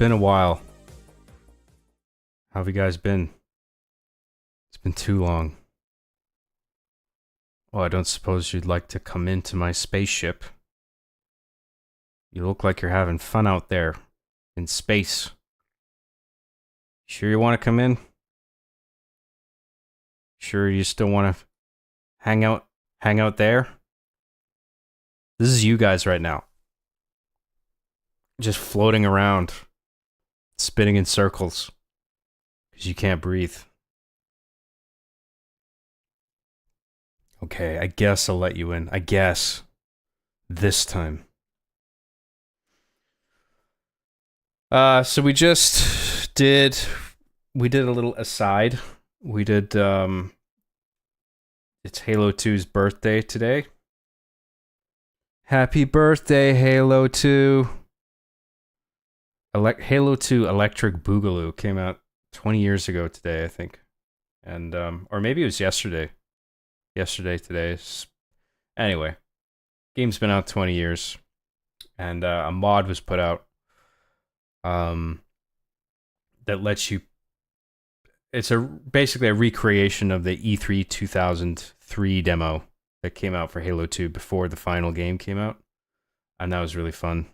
been a while. How have you guys been? It's been too long. Oh, I don't suppose you'd like to come into my spaceship. You look like you're having fun out there in space. Sure you want to come in? Sure you still want to hang out there? This is you guys right now. Just floating around, spinning in circles because you can't breathe. Okay, I guess I'll let you in. I guess. This time. So we did a little aside. We did, it's Halo 2's birthday today. Happy birthday, Halo 2. Halo 2 Electric Boogaloo came out 20 years ago today, I think. And, or maybe it was yesterday. Today. Anyway, game's been out 20 years. And a mod was put out that lets you... It's basically a recreation of the E3 2003 demo that came out for Halo 2 before the final game came out. And that was really fun.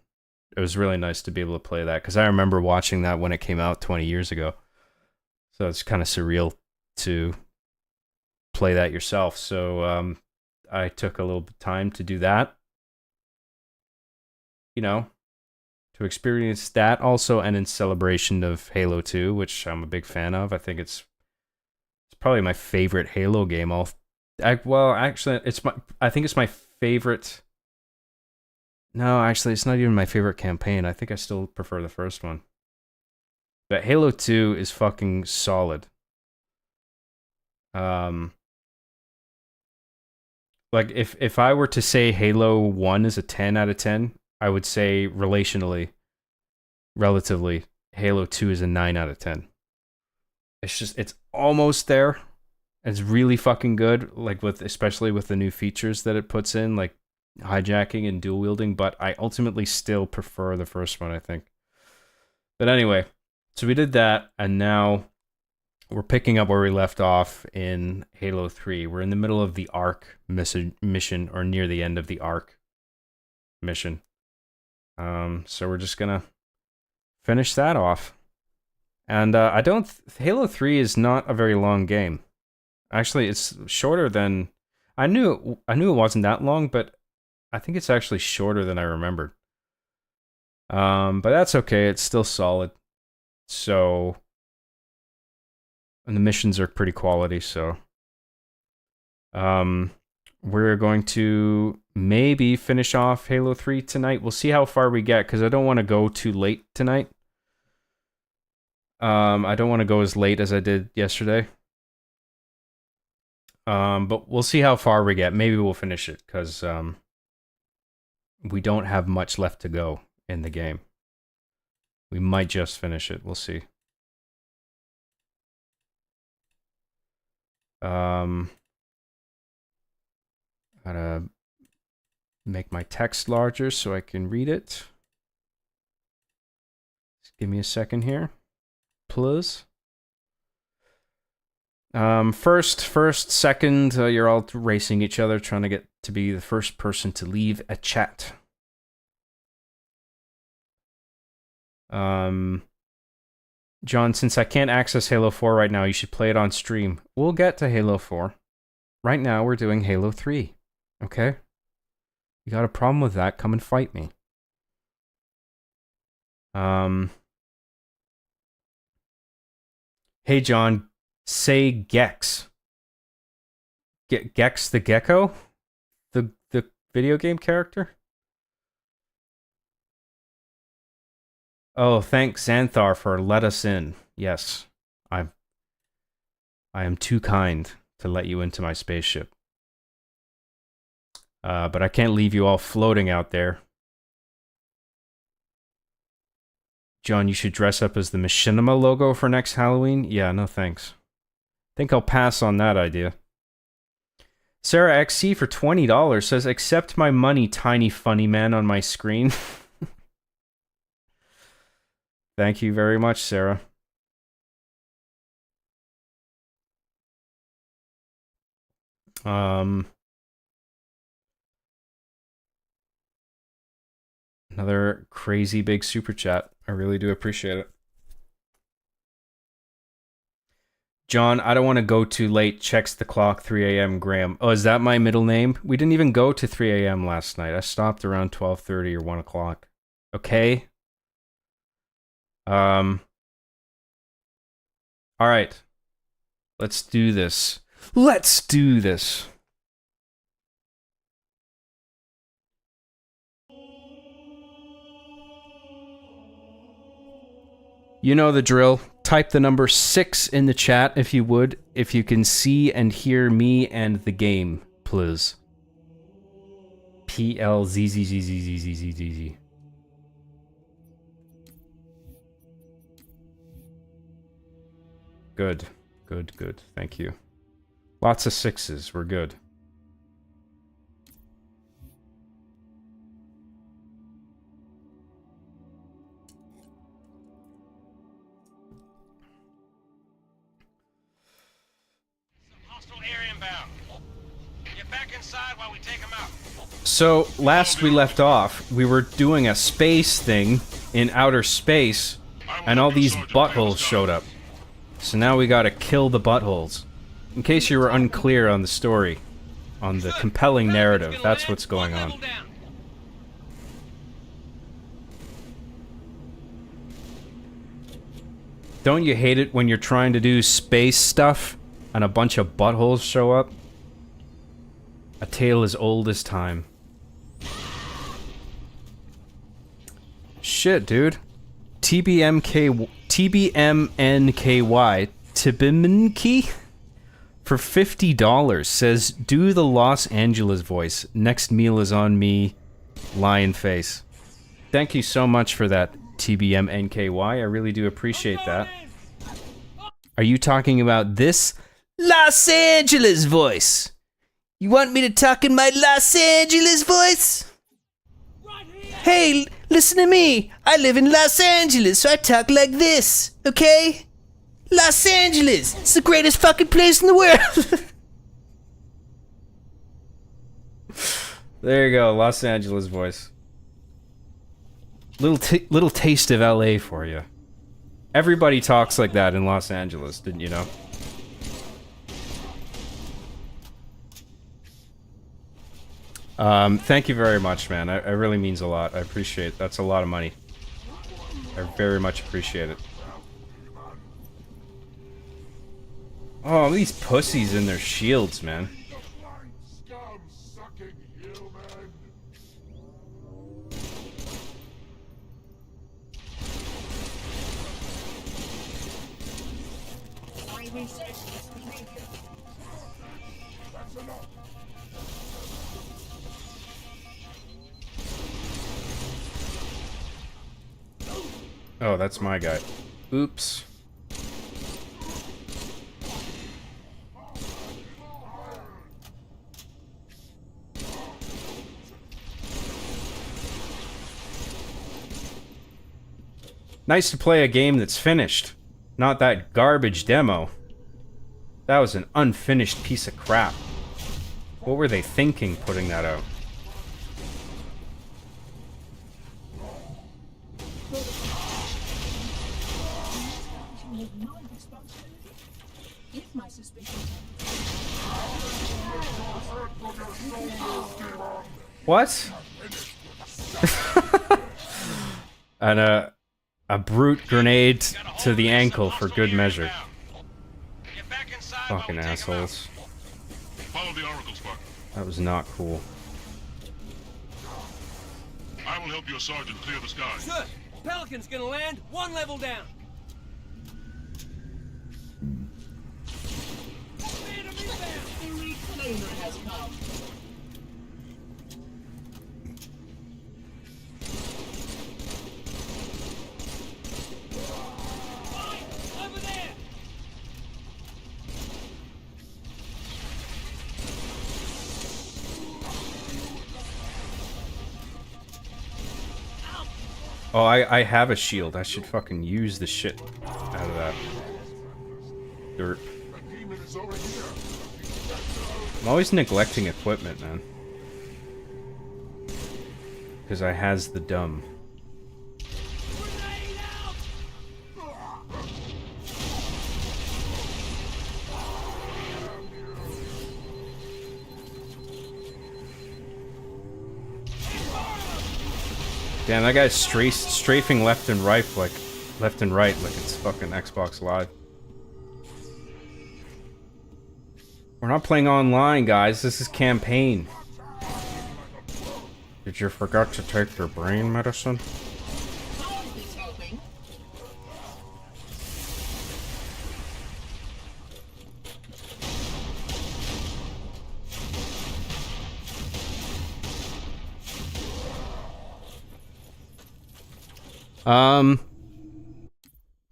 It was really nice to be able to play that, because I remember watching that when it came out 20 years ago. So it's kind of surreal to play that yourself. So I took a little bit of time to do that. You know, to experience that also, and in celebration of Halo 2, which I'm a big fan of. I think it's probably my favorite Halo game. I think it's my favorite... No, actually, it's not even my favorite campaign. I think I still prefer the first one. But Halo 2 is fucking solid. Like, if I were to say Halo 1 is a 10 out of 10, I would say relatively, Halo 2 is a 9 out of 10. It's almost there. It's really fucking good, like especially with the new features that it puts in, like hijacking and dual wielding, but I ultimately still prefer the first one, I think. But anyway, so we did that, and now we're picking up where we left off in Halo 3. We're in the middle of the Ark mission, or near the end of the Ark mission. So we're just gonna finish that off. And Halo 3 is not a very long game. Actually, it's shorter than... I knew it wasn't that long, but I think it's actually shorter than I remembered. But that's okay. It's still solid. So, and the missions are pretty quality. So, we're going to maybe finish off Halo 3 tonight. We'll see how far we get, because I don't want to go too late tonight. I don't want to go as late as I did yesterday. But we'll see how far we get. Maybe we'll finish it, because we don't have much left to go in the game. We might just finish it. We'll see. Gotta make my text larger so I can read it. Just give me a second here, please. First, second, you're all racing each other, trying to get to be the first person to leave a chat. John, since I can't access Halo 4 right now, you should play it on stream. We'll get to Halo 4. Right now, we're doing Halo 3. Okay? You got a problem with that, come and fight me. Hey, John, say Gex. Gex the Gecko? The video game character? Oh, thanks Xanthar for let us in. Yes. I am too kind to let you into my spaceship. But I can't leave you all floating out there. John, you should dress up as the Machinima logo for next Halloween? Yeah, no thanks. Think I'll pass on that idea. Sarah XC for $20 says, accept my money, tiny funny man on my screen. Thank you very much, Sarah. Another crazy big super chat. I really do appreciate it. John, I don't want to go too late. Checks the clock, 3 a.m. Graham. Oh, is that my middle name? We didn't even go to 3 a.m. last night. I stopped around 12:30 or 1 o'clock. Okay. All right. Let's do this. Let's do this. You know the drill. Type the number 6 in the chat if you would, if you can see and hear me and the game, please. PLZZZZZZZZ. Good. Good, good. Thank you. Lots of 6s. We're good. So, last we left off, we were doing a space thing in outer space, and all these buttholes showed up. So now we gotta kill the buttholes. In case you were unclear on the story, on the compelling narrative, that's what's going on. Don't you hate it when you're trying to do space stuff, and a bunch of buttholes show up? A tale as old as time. Shit, dude. TBMNKY, Tibiminki, for $50 says, do the Los Angeles voice. Next meal is on me, lion face. Thank you so much for that, TBMNKY. I really do appreciate that. Are you talking about this Los Angeles voice? You want me to talk in my Los Angeles voice? Hey, listen to me. I live in Los Angeles, so I talk like this, okay? Los Angeles, it's the greatest fucking place in the world. There you go, Los Angeles voice. Little taste of LA for you. Everybody talks like that in Los Angeles, didn't you know? Thank you very much, man. It really means a lot. I appreciate it. That's a lot of money. I very much appreciate it. Oh, these pussies in their shields, man. Oh, that's my guy. Oops. Nice to play a game that's finished. Not that garbage demo. That was an unfinished piece of crap. What were they thinking putting that out? What? And a brute grenade to the ankle for good measure. Fucking assholes. That was not cool. I will help your sergeant clear the sky. Sir, Pelican's gonna land 1 level down. Oh, I have a shield. I should fucking use the shit out of that dirt. I'm always neglecting equipment, man. Because I has the dumb. Damn, that guy's strafing left and right like it's fucking Xbox Live. We're not playing online, guys. This is campaign. Did you forget to take your brain medicine?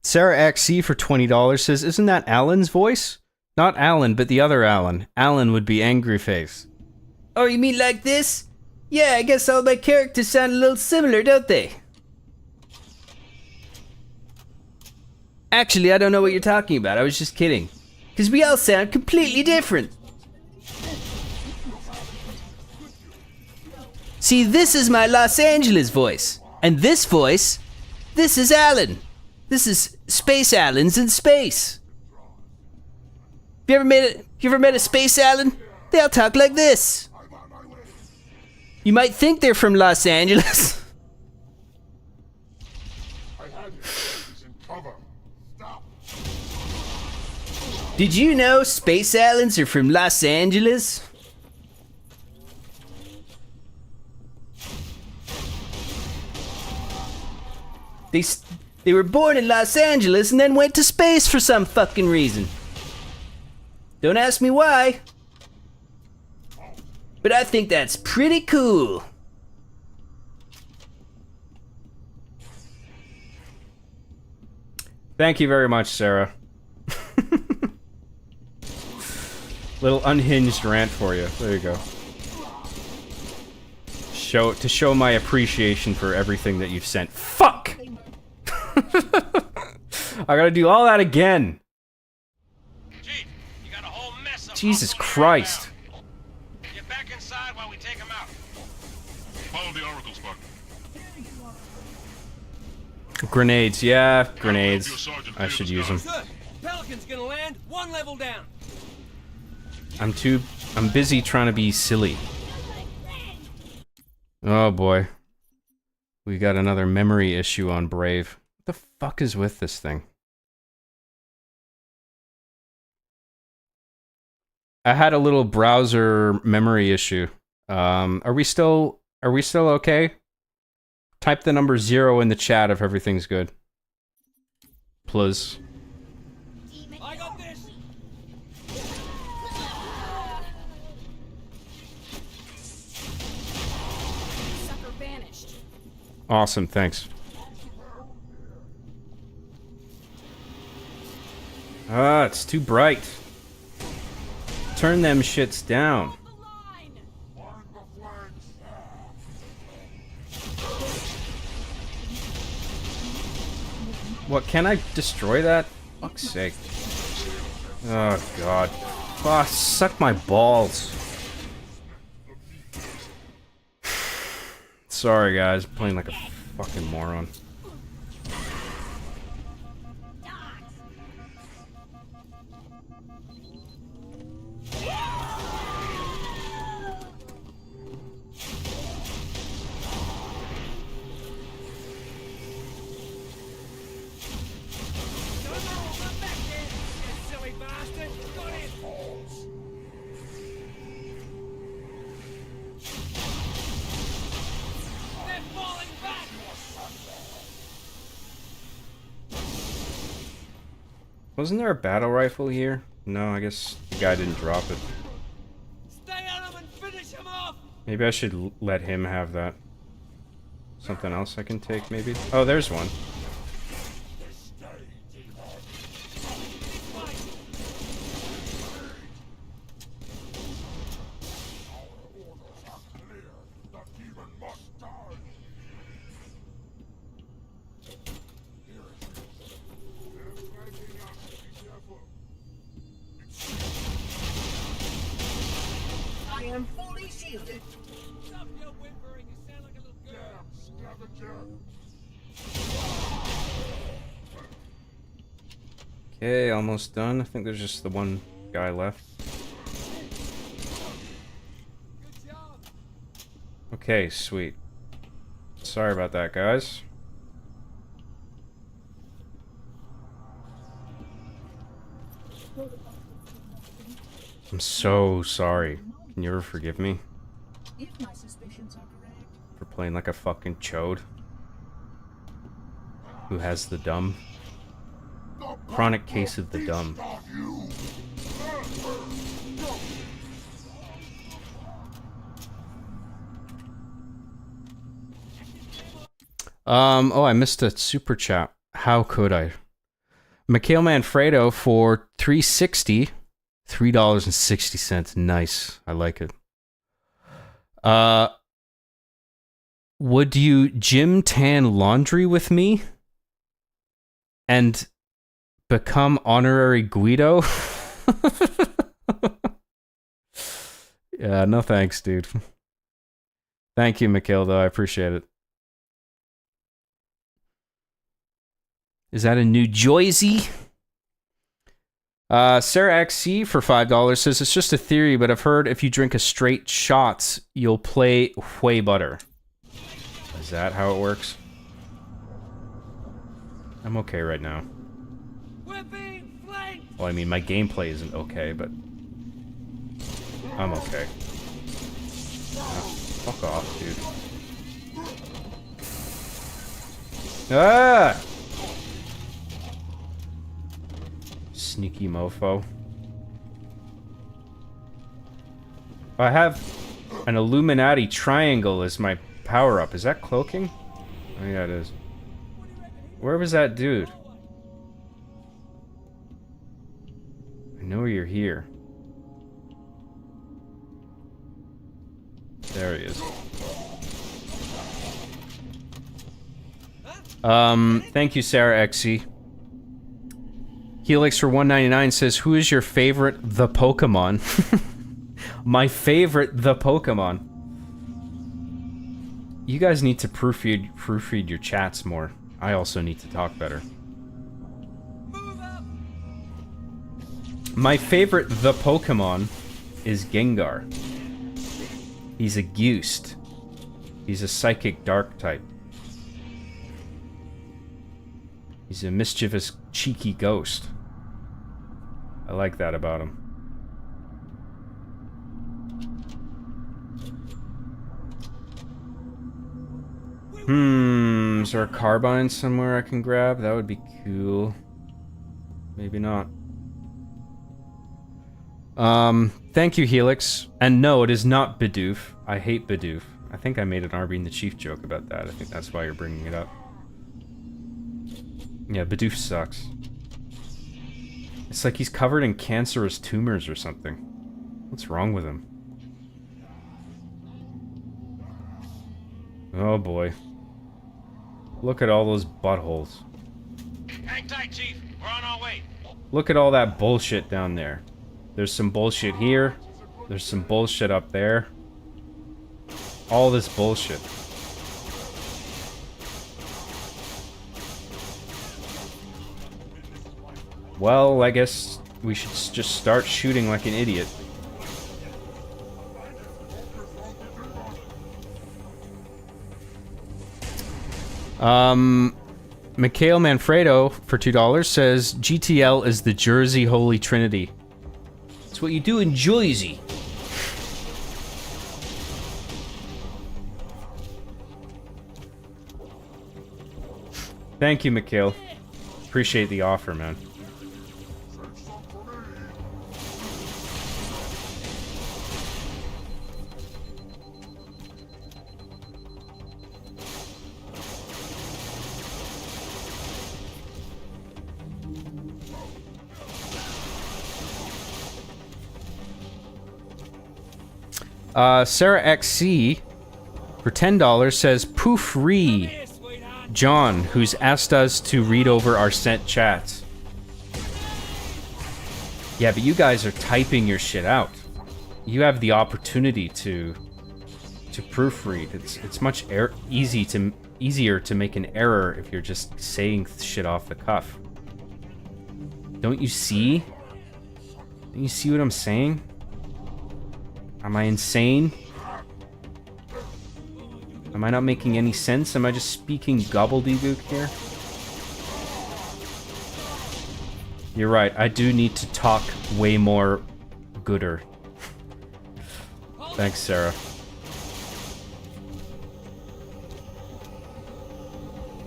Sarah XC for $20 says, isn't that Alan's voice? Not Alan, but the other Alan. Alan would be Angry Face. Oh, you mean like this? Yeah, I guess all my characters sound a little similar, don't they? Actually, I don't know what you're talking about. I was just kidding. Because we all sound completely different. See, this is my Los Angeles voice. And this voice, this is Alan. This is Space Allens in space. You ever met a Space Allen? They all talk like this. You might think they're from Los Angeles. Did you know Space Allens are from Los Angeles? They were born in Los Angeles and then went to space for some fucking reason. Don't ask me why. But I think that's pretty cool. Thank you very much, Sarah. Little unhinged rant for you. There you go. To show my appreciation for everything that you've sent. Fuck! I gotta do all that again. Chief, you got a whole mess of Jesus hustle Christ. around. Get back inside while we take him out. Follow the Oracle, Spartan. Grenades, yeah, Your grenades. sergeant I clear should the use sky. them. Sir, Pelican's gonna land 1 level down. I'm busy trying to be silly. Oh boy. We got another memory issue on Brave. What the fuck is with this thing? I had a little browser memory issue. Are we still okay? Type the number 0 in the chat if everything's good. Please. I got this. Sucker vanished. Awesome, thanks. Ah, it's too bright. Turn them shits down. The line. What, can I destroy that? Fuck's sake. Oh, God. Ah, suck my balls. Sorry, guys. I'm playing like a fucking moron. Silly bastard. Got it. They're falling back. Wasn't there a battle rifle here? No, I guess the guy didn't drop it. Stay on them and finish him off. Maybe I should let him have that. Something else I can take, maybe? Oh, there's one. Okay, almost done. I think there's just the one guy left. Okay, sweet. Sorry about that, guys. I'm so sorry. Can you ever forgive me? For playing like a fucking chode? Who has the dumb? Chronic case of the dumb. Oh, I missed a super chat. How could I? Mikhail Manfredo for $3.60. $3.60. Nice. I like it. Would you gym tan laundry with me? And become honorary Guido? Yeah, no thanks, dude. Thank you, Mikhail, though. I appreciate it. Is that a New Jersey? Sarah XC for $5 says, it's just a theory, but I've heard if you drink a straight shots, you'll play way better. Is that how it works? I'm okay right now. Well, I mean, my gameplay isn't okay, but I'm okay. Oh, fuck off, dude. Ah! Sneaky mofo. I have an Illuminati triangle as my power-up. Is that cloaking? Oh yeah, it is. Where was that dude? I know you're here. There he is. Thank you, Sarah XC. Helix for $1.99 says, who is your favorite the Pokemon? My favorite the Pokemon. You guys need to proofread your chats more. I also need to talk better. My favorite the Pokemon is Gengar. He's a Gust. He's a psychic dark type. He's a mischievous, cheeky ghost. I like that about him. Is there a carbine somewhere I can grab? That would be cool. Maybe not. Thank you, Helix. And no, it is not Bidoof. I hate Bidoof. I think I made an Arby and the Chief joke about that. I think that's why you're bringing it up. Yeah, Bidoof sucks. It's like he's covered in cancerous tumors or something. What's wrong with him? Oh boy. Look at all those buttholes. Hang tight, Chief. We're on our way. Look at all that bullshit down there. There's some bullshit here. There's some bullshit up there. All this bullshit. Well, I guess we should just start shooting like an idiot. Mikhail Manfredo for $2 says GTL is the Jersey Holy Trinity. It's what you do in Jersey. Thank you, Mikhail. Appreciate the offer, man. Sarah XC for $10 says Poof Ree John, who's asked us to read over our sent chats. Yeah, but you guys are typing your shit out. You have the opportunity to proofread. It's much easier to make an error if you're just saying shit off the cuff. Don't you see? Don't you see what I'm saying? Am I insane? Am I not making any sense? Am I just speaking gobbledygook here? You're right, I do need to talk way more gooder. Thanks, Sarah.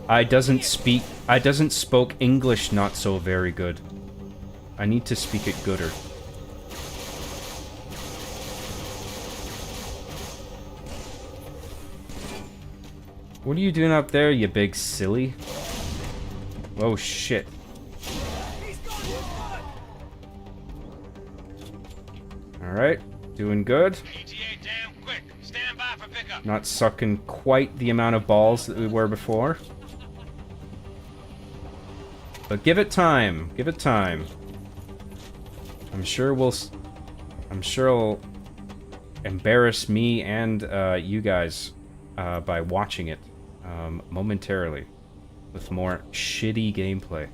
I doesn't spoke English not so very good. I need to speak it gooder. What are you doing up there, you big silly? Oh shit. Alright, doing good. ETA damn quick. Stand by for pickup. Not sucking quite the amount of balls that we were before. But give it time. Give it time. I'm sure it'll embarrass me and you guys by watching it momentarily with more shitty gameplay.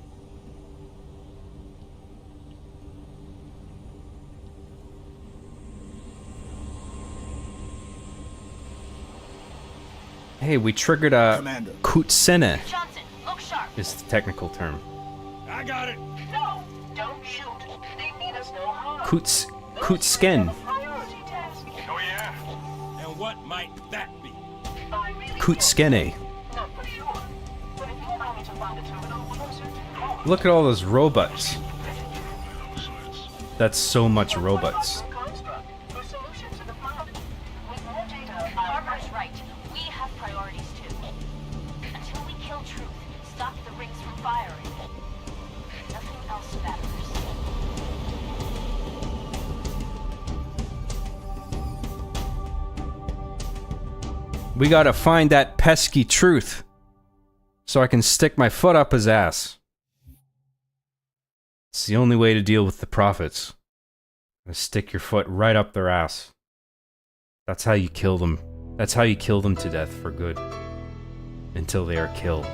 Hey, we triggered a Kutsene Johnson, look sharp. is the technical term. I got it. No, don't shoot. They mean us no harm. Kutsken. Priority task. Oh yeah. And what might that be? I really Kutskene. not for sure. But if you allow me to find a terminal closer to home, Look at all those robots. That's so much robots. construct for solution to the problem. With more data, Harper's right. We have priorities too. Until we kill Truth, stop the rings from firing. Nothing else matters. We gotta find that pesky Truth so I can stick my foot up his ass. It's the only way to deal with the prophets. Stick your foot right up their ass. That's how you kill them. That's how you kill them to death for good. Until they are killed.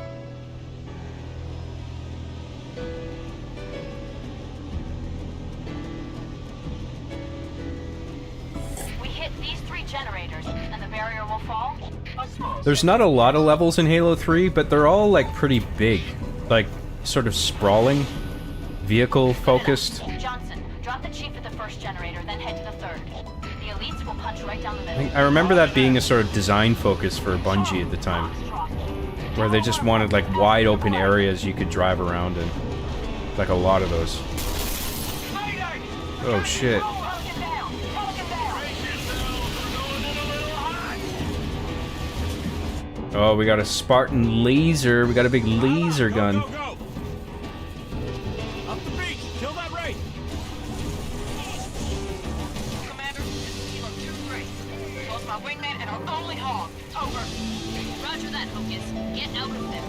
We hit these 3 generators, and the barrier will fall. There's not a lot of levels in Halo 3, but they're all like pretty big. Like, sort of sprawling. Vehicle focused. Johnson, drop the chief at the first generator, then head to the 3rd. The elites will punch right down the middle. I remember that being a sort of design focus for Bungie at the time. Where they just wanted like wide open areas you could drive around in. Like a lot of those. Oh shit. Oh, we got a Spartan laser. We got a big laser gun. Go, go. Up the beach. Kill that Wraith. Commander, this is Kilo 2-3. Lost my wingman and our only hog. Over. Roger that, Hocus. Get out of there.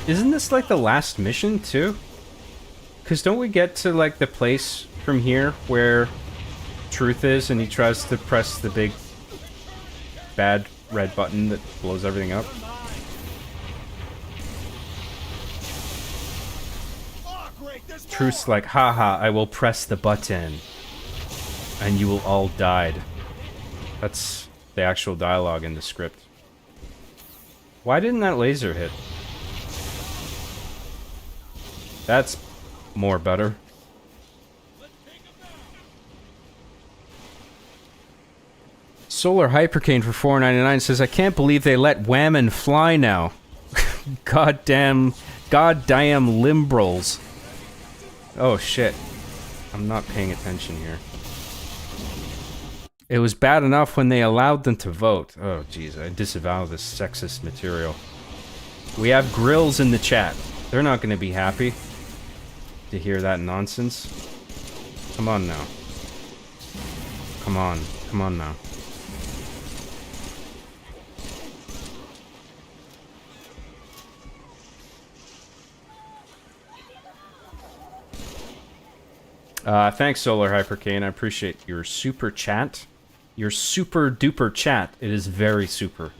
Isn't this like the last mission too? Because don't we get to like the place from here where Truth is and he tries to press the big bad red button that blows everything up? Truth's like, haha, I will press the button and you will all die. That's the actual dialogue in the script. Why didn't that laser hit? That's more better. Solar Hypercane for $4.99 says, I can't believe they let Whammon fly now. goddamn Limbrels. Oh shit. I'm not paying attention here. It was bad enough when they allowed them to vote. Oh jeez, I disavow this sexist material. We have grills in the chat. They're not going to be happy to hear that nonsense. Come on now. Come on. Come on now. Thanks, Solar Hypercane. I appreciate your super chat. Your super duper chat. It is very super.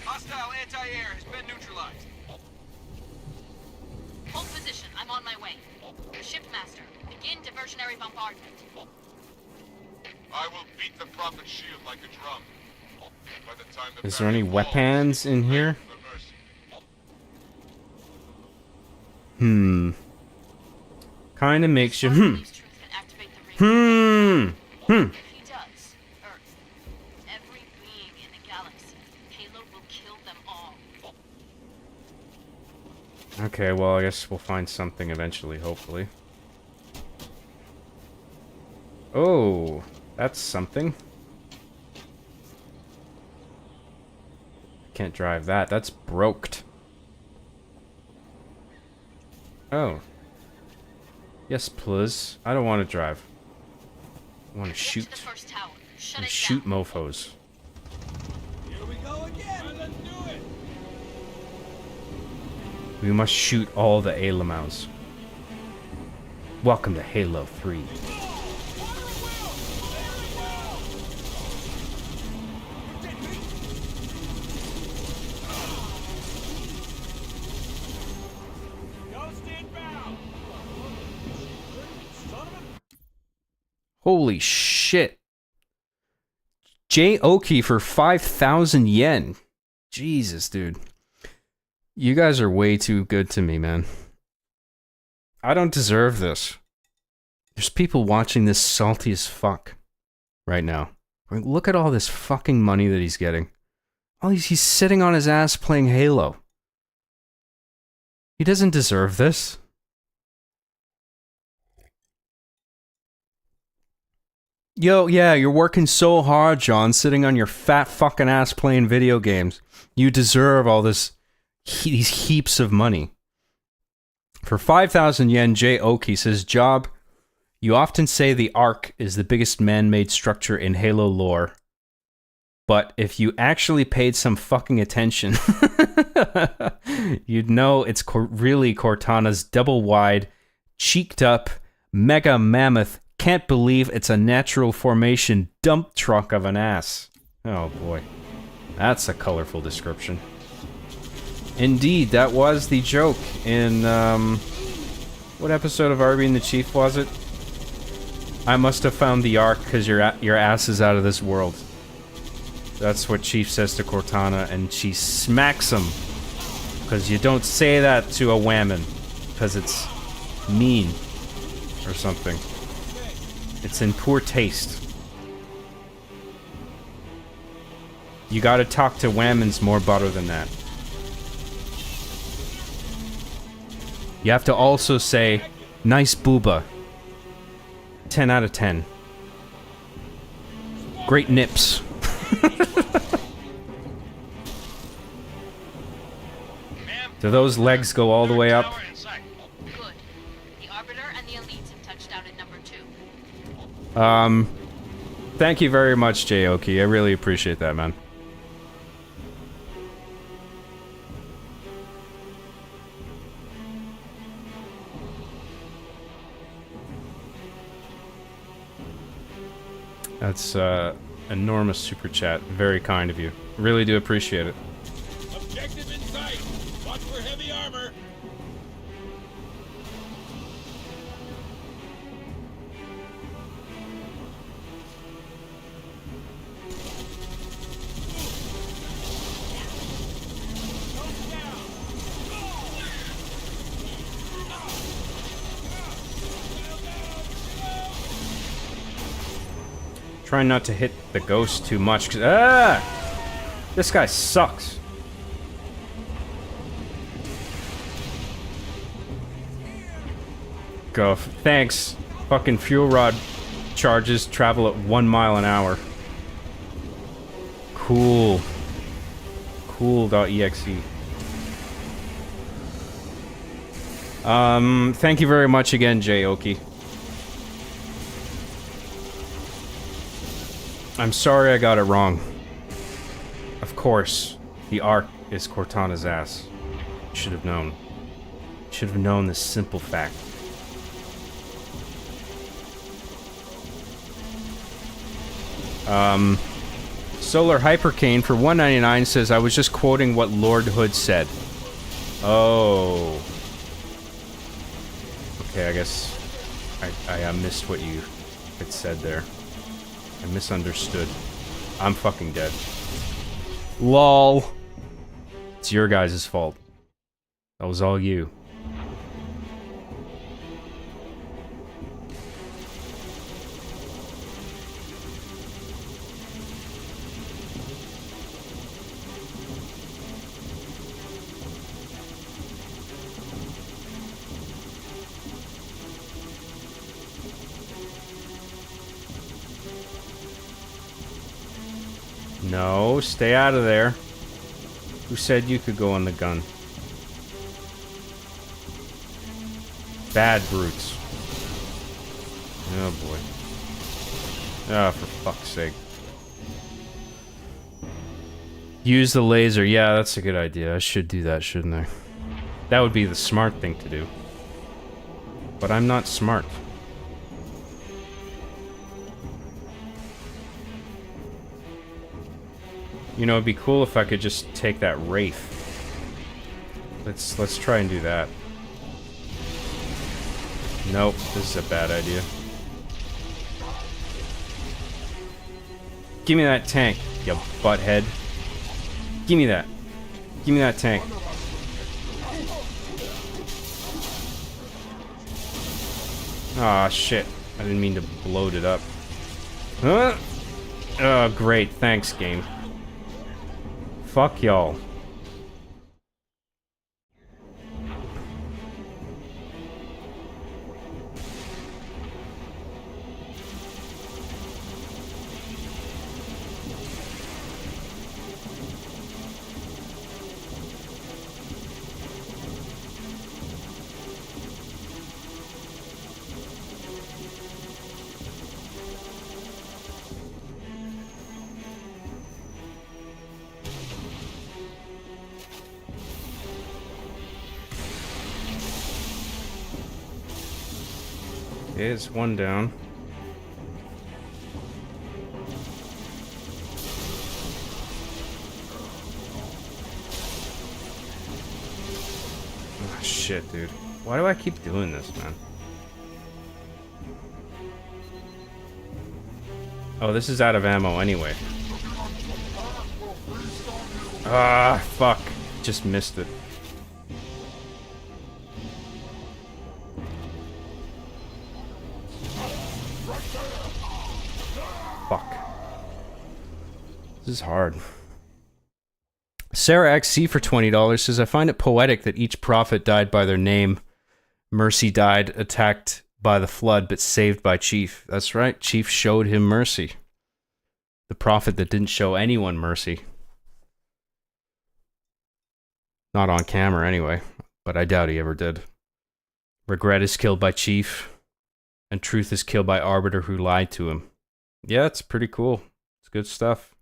Hostile anti-air has been neutralized. Hold position. I'm on my way. Shipmaster, begin diversionary bombardment. I will beat the prophet shield like a drum. By the time the Is there any barrier weapons in falls, here? the mercy. Kinda makes you Believes Truth can activate the ring. If he does, Earth, every being in the galaxy, Halo will kill them all. Okay, well, I guess we'll find something eventually, hopefully. Oh, that's something. Can't drive that. That's broked. Oh. Yes, please. I don't want to drive. I want to Get shoot. to the first tower. Shut And it shoot down. mofos. Here we go again. Let's do it. We must shoot all the Alamous. Welcome to Halo 3. Ghost inbound. Son of a... Holy shit. J. Oki for 5,000 yen. Jesus, dude. You guys are way too good to me, man. I don't deserve this. There's people watching this salty as fuck right now. Look at all this fucking money that he's getting. He's sitting on his ass playing Halo. He doesn't deserve this. Yo, yeah, you're working so hard, John, sitting on your fat fucking ass playing video games. You deserve all this, these heaps of money. For 5,000 yen, J. Oki says, Job, you often say the Ark is the biggest man-made structure in Halo lore. But if you actually paid some fucking attention, you'd know it's really Cortana's double-wide, cheeked-up, mega mammoth, can't believe it's a natural formation dump truck of an ass. Oh boy. That's a colorful description. Indeed, that was the joke in, what episode of Arby and the Chief was it? I must have found the Ark because your ass is out of this world. That's what Chief says to Cortana, and she smacks him. Because you don't say that to a whammon. Because it's mean. Or something. It's in poor taste. You gotta talk to whammons more butter than that. You have to also say, nice booba. 10 out of 10. Great nips. Do those legs go all the way up? Good. The Arbiter and the Elites have touched down at number 2. Thank you very much, J-Oki. I really appreciate that, man. That's, enormous super chat. Very kind of you. Really do appreciate it. Objective in sight. Watch for heavy armor. Trying not to hit the ghost too much, 'cause, this guy sucks. Go. Thanks. Fucking fuel rod charges travel at 1 mile an hour. Cool. Cool.exe. Thank you very much again, Jayoki. I'm sorry I got it wrong. Of course, the Ark is Cortana's ass. Should have known. Should have known this simple fact. Solar Hypercane for $1.99 says, I was just quoting what Lord Hood said. Oh. Okay, I guess I missed what you had said there. I misunderstood. I'm fucking dead. LOL. It's your guys' fault. That was all you. No, stay out of there. Who said you could go on the gun? Bad brutes. Oh boy. Ah, for fuck's sake. Use the laser. Yeah, that's a good idea. I should do that, shouldn't I? That would be the smart thing to do. But I'm not smart. You know, it'd be cool if I could just take that Wraith. Let's try and do that. Nope, this is a bad idea. Give me that tank, you butthead. Give me that. Give me that tank. Aw, shit. I didn't mean to bloat it up. Huh? Oh, great. Thanks, game. Fuck y'all. It's one down. Oh, shit, dude. Why do I keep doing this, man? Oh, this is out of ammo anyway. Ah, fuck. Just missed it. Fuck. This is hard. Sarah XC for $20 says, I find it poetic that each prophet died by their name. Mercy died attacked by the flood, but saved by Chief. That's right. Chief showed him mercy. The prophet that didn't show anyone mercy. Not on camera anyway, but I doubt he ever did. Regret is killed by Chief, and Truth is killed by Arbiter who lied to him. Yeah, it's pretty cool. It's good stuff.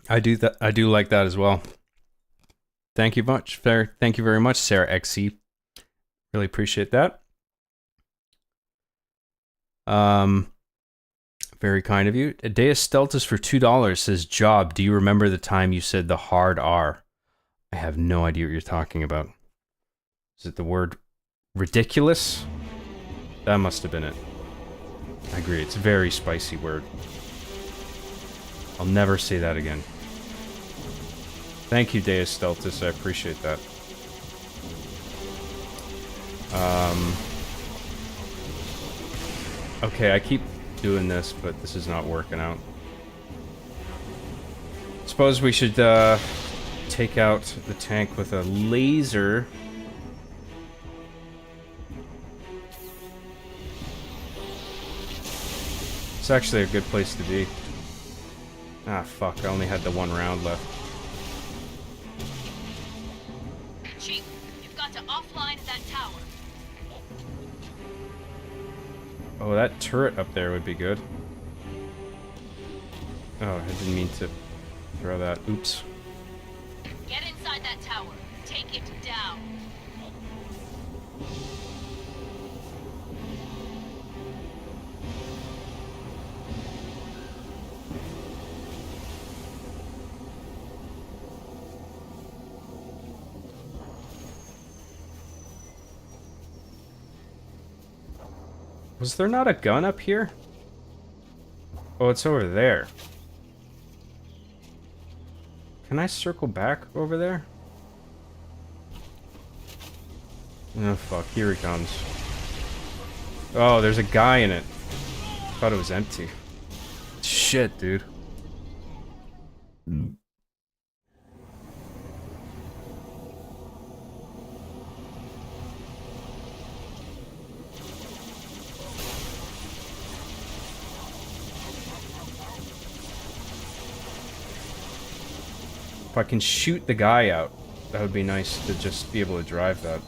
I do like that as well. Thank you much. Thank you very much, Sarah XC. Really appreciate that. Very kind of you. Deus Steltus for $2 says, Job, do you remember the time you said the hard R? I have no idea what you're talking about. Is it the word ridiculous? That must have been it. I agree, it's a very spicy word. I'll never say that again. Thank you, Deus Steltus, I appreciate that. Okay, I keep doing this, but this is not working out. Suppose we should take out the tank with a laser. It's actually a good place to be. Ah, fuck. I only had the 1 round left. Chief, you've got to offline that tower. Oh, that turret up there would be good. Oh, I didn't mean to throw that. Oops. Get inside that tower. Take it down. Was there not a gun up here? Oh, it's over there. Can I circle back over there? Oh, fuck. Here he comes. Oh, there's a guy in it. Thought it was empty. Shit, dude. If I can shoot the guy out, that would be nice to just be able to drive that.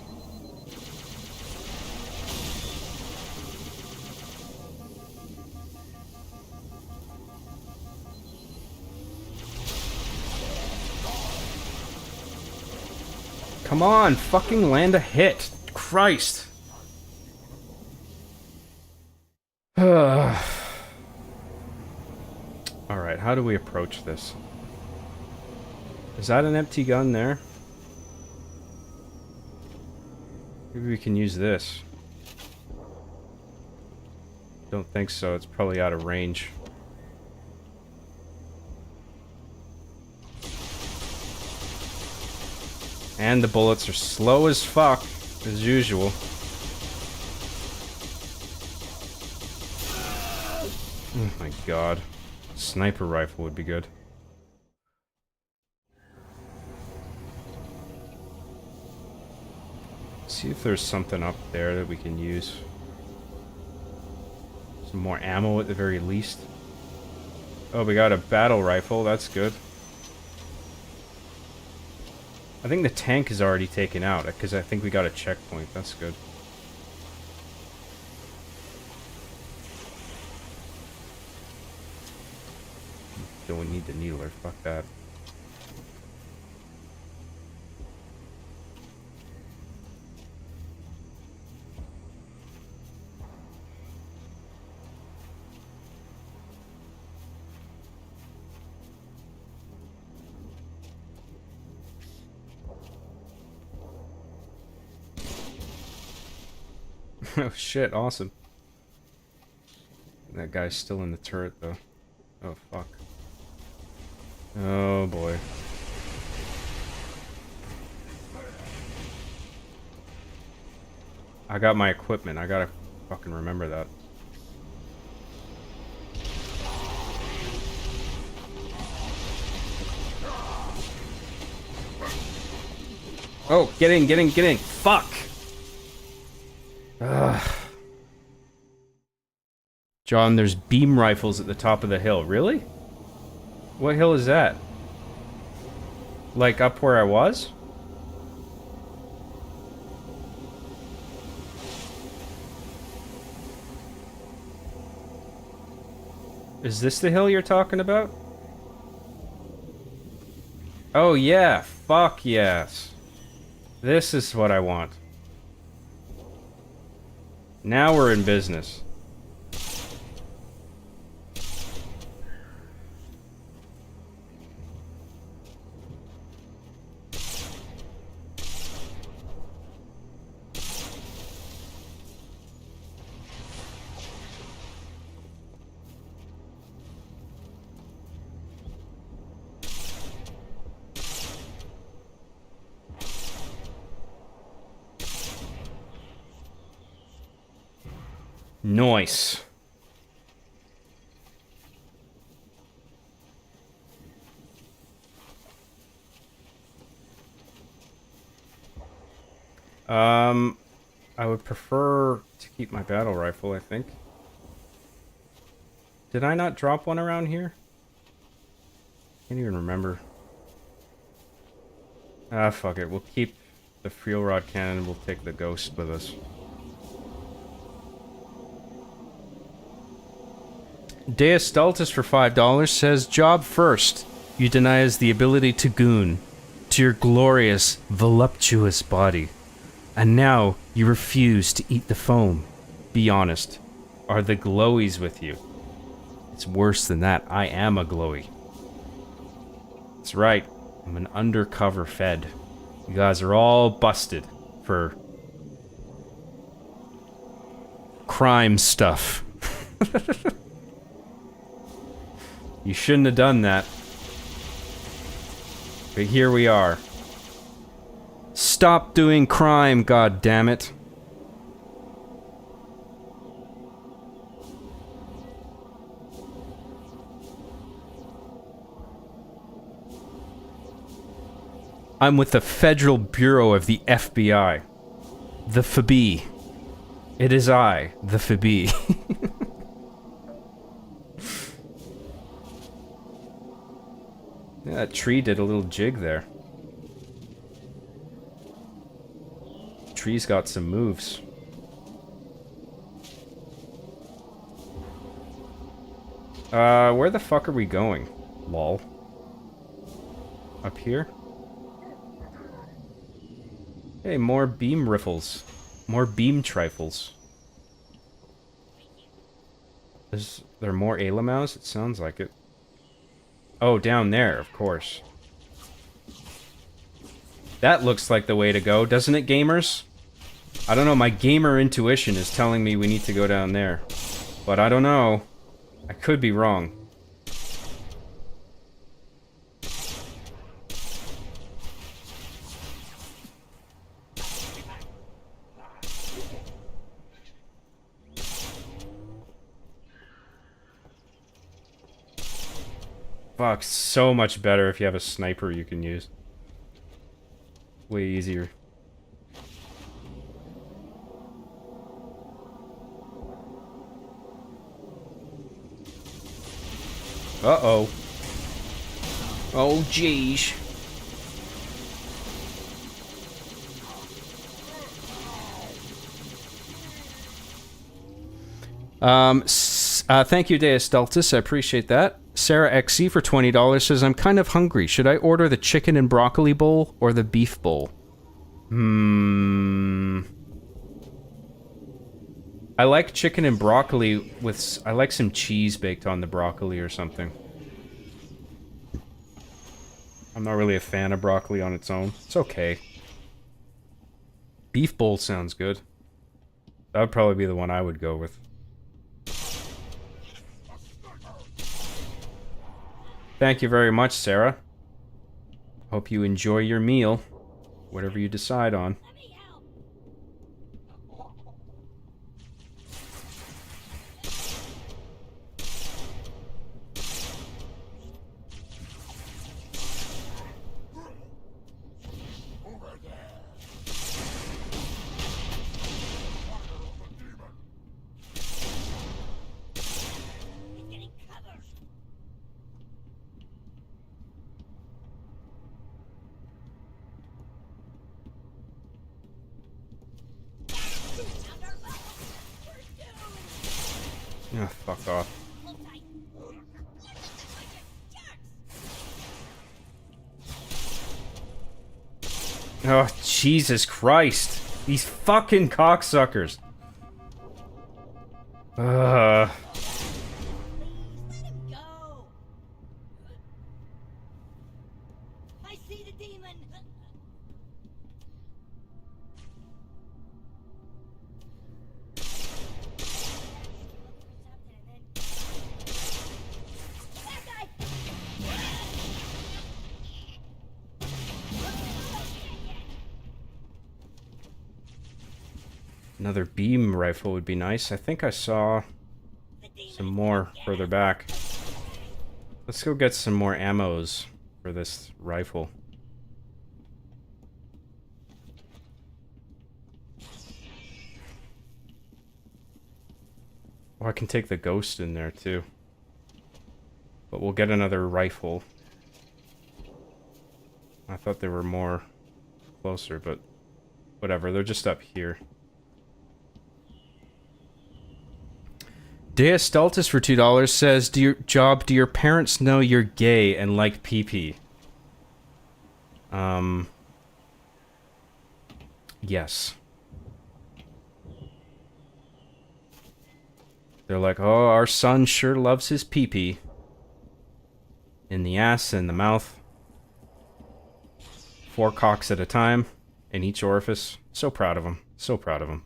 Come on, fucking land a hit. Christ. Alright, how do we approach this? Is that an empty gun there? Maybe we can use this. Don't think so, it's probably out of range. And the bullets are slow as fuck, as usual. Oh my god. Sniper rifle would be good. See if there's something up there that we can use. Some more ammo at the very least. Oh, we got a battle rifle, that's good. I think the tank is already taken out, because I think we got a checkpoint. That's good. Don't need the needler. Fuck that. Oh shit, awesome. That guy's still in the turret though. Oh fuck. Oh boy. I got my equipment, I gotta fucking remember that. Oh, get in, get in, get in! Fuck! Ugh. John, there's beam rifles at the top of the hill. Really? What hill is that? Like up where I was? Is this the hill you're talking about? Oh yeah, fuck yes. This is what I want. Now we're in business. Nice. I would prefer to keep my battle rifle, I think. Did I not drop one around here? Can't even remember. Ah, fuck it. We'll keep the fuel rod cannon. We'll take the ghost with us. Deus Stultus for $5 says, job first. You deny us the ability to goon. To your glorious, voluptuous body. And now you refuse to eat the foam. Be honest. Are the glowies with you? It's worse than that. I am a glowy. That's right. I'm an undercover fed. You guys are all busted for crime stuff. You shouldn't have done that. But here we are. Stop doing crime, god damn it. I'm with the Federal Bureau of the FBI. The FB. It is I, the FB. Yeah, that tree did a little jig there. Tree's got some moves. Where the fuck are we going? Lol. Up here? Hey, more beam riffles. More beam trifles. Is there more Alamaus? It sounds like it. Oh, down there, of course. That looks like the way to go, doesn't it, gamers? I don't know, my gamer intuition is telling me we need to go down there. But I don't know. I could be wrong. Fuck, so much better if you have a sniper you can use. Way easier. Uh-oh. Oh, jeez. Thank you, Deus Stultus. I appreciate that. Sarah XC for $20 says, I'm kind of hungry. Should I order the chicken and broccoli bowl or the beef bowl? I like chicken and broccoli with... I like some cheese baked on the broccoli or something. I'm not really a fan of broccoli on its own. It's okay. Beef bowl sounds good. That would probably be the one I would go with. Thank you very much, Sarah. Hope you enjoy your meal, whatever you decide on. Ah, fuck off. Oh, Jesus Christ. These fucking cocksuckers. Ugh. Go. I see the demon. Another beam rifle would be nice. I think I saw some more further back. Let's go get some more ammos for this rifle. Oh, I can take the ghost in there too. But we'll get another rifle. I thought they were more closer, but whatever. They're just up here. Deus Stultus for $2 says, do your parents know you're gay and like pee-pee? Yes. They're like, oh, our son sure loves his pee-pee. In the ass and the mouth. 4 cocks at a time in each orifice. So proud of him. So proud of him.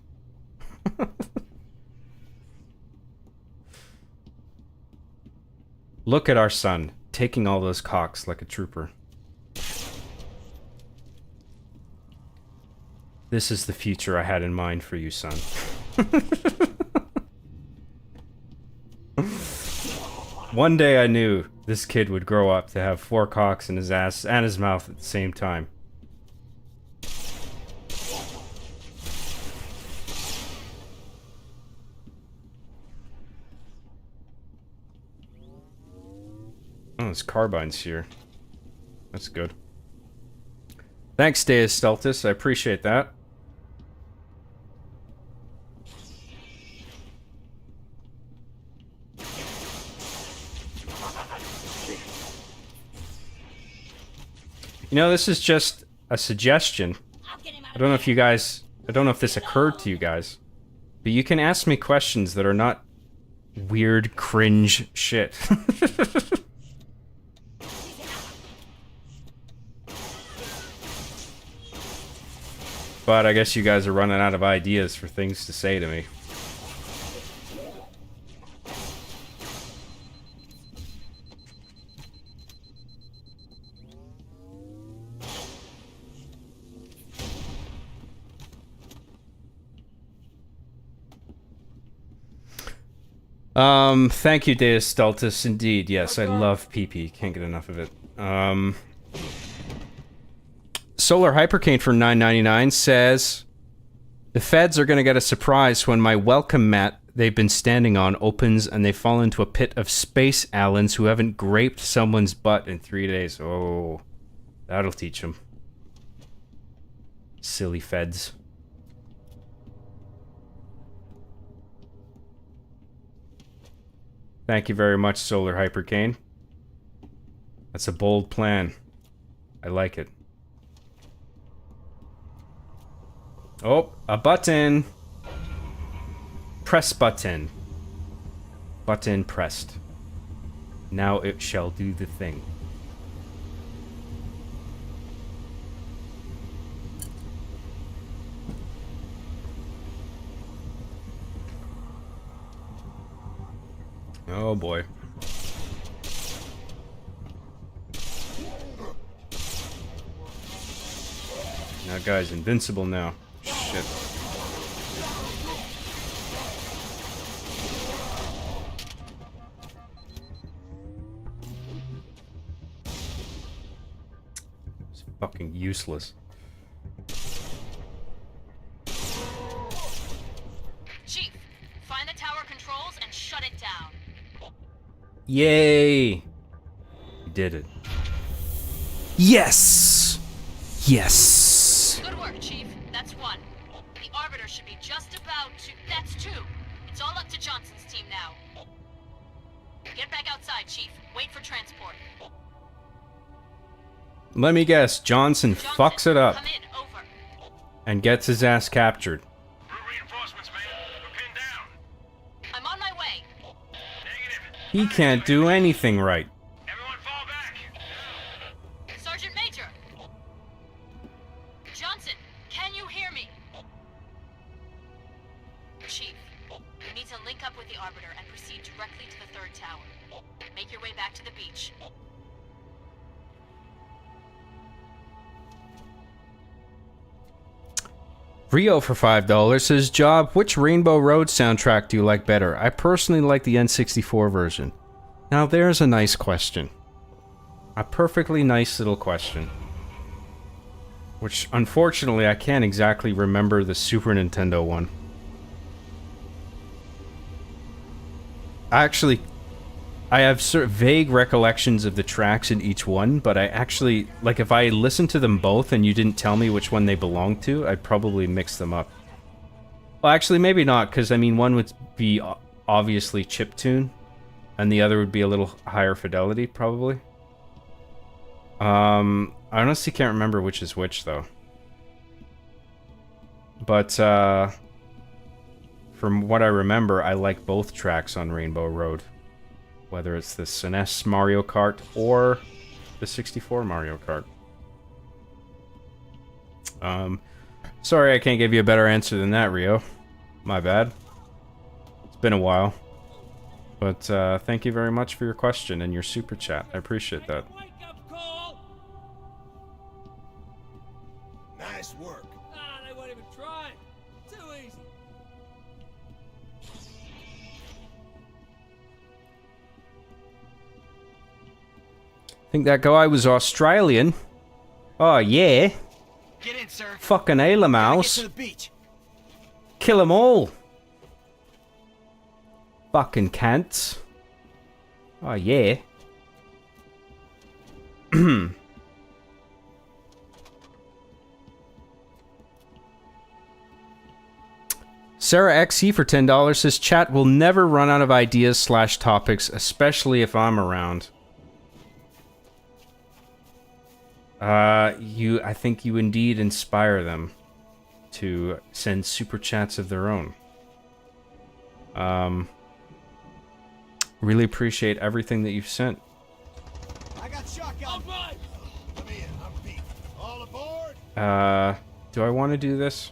Look at our son, taking all those cocks like a trooper. This is the future I had in mind for you, son. One day I knew this kid would grow up to have 4 cocks in his ass and his mouth at the same time. Oh, there's carbines here. That's good. Thanks, Deus Stultus. I appreciate that. You know, this is just a suggestion. I don't know if you guys... I don't know if this occurred to you guys. But you can ask me questions that are not weird, cringe shit. But I guess you guys are running out of ideas for things to say to me. Thank you, Deus Stultus. Indeed, yes, I love PP. Can't get enough of it. Solar Hypercane for $9.99 says, the feds are gonna get a surprise when my welcome mat they've been standing on opens and they fall into a pit of space Allens who haven't graped someone's butt in 3 days. Oh, that'll teach them. Silly feds. Thank you very much, Solar Hypercane. That's a bold plan. I like it. Oh, a button. Press button. Button pressed. Now it shall do the thing. Oh boy. That guy's invincible now. Shit. It's fucking useless. Chief, find the tower controls and shut it down. Yay! You did it. Yes! Yes! Good work, Chief. That's 1. The Arbiter should be just about to... That's 2. It's all up to Johnson's team now. Get back outside, Chief. Wait for transport. Let me guess, Johnson fucks it up Come in, over. and gets his ass captured. Route reinforcements, man. We're pinned down. I'm on my way. Negative. He can't do anything right. Everyone fall back. Sergeant Major! Johnson, can you hear me? Chief, you need to link up with the Arbiter and proceed directly to the 3rd tower. Make your way back to the beach. Rio for $5 says, Job, which Rainbow Road soundtrack do you like better? I personally like the N64 version. Now there's a nice question. A perfectly nice little question. Which, unfortunately, I can't exactly remember the Super Nintendo one. I have sort of vague recollections of the tracks in each one, but I actually, like, if I listened to them both and you didn't tell me which one they belonged to, I'd probably mix them up. Well, actually, maybe not, because, I mean, one would be obviously chiptune, and the other would be a little higher fidelity, probably. I honestly can't remember which is which, though. But, from what I remember, I like both tracks on Rainbow Road. Whether it's the SNES Mario Kart or the 64 Mario Kart. Sorry I can't give you a better answer than that, Rio. My bad. It's been a while. But thank you very much for your question and your super chat. I appreciate that. Wake up call! Nice work. Ah, they won't even try. Too easy. Think that guy was Australian? Oh, yeah. Get in, sir. Fucking Ayla Mouse. the beach. Kill them all. Fucking cants. Oh, yeah. Sarah XE for $10 says, chat will never run out of ideas / topics, especially if I'm around. I think you indeed inspire them to send super chats of their own. Really appreciate everything that you've sent. I got shotgun. All right. Let me in. I'm beat. All aboard. Do I want to do this?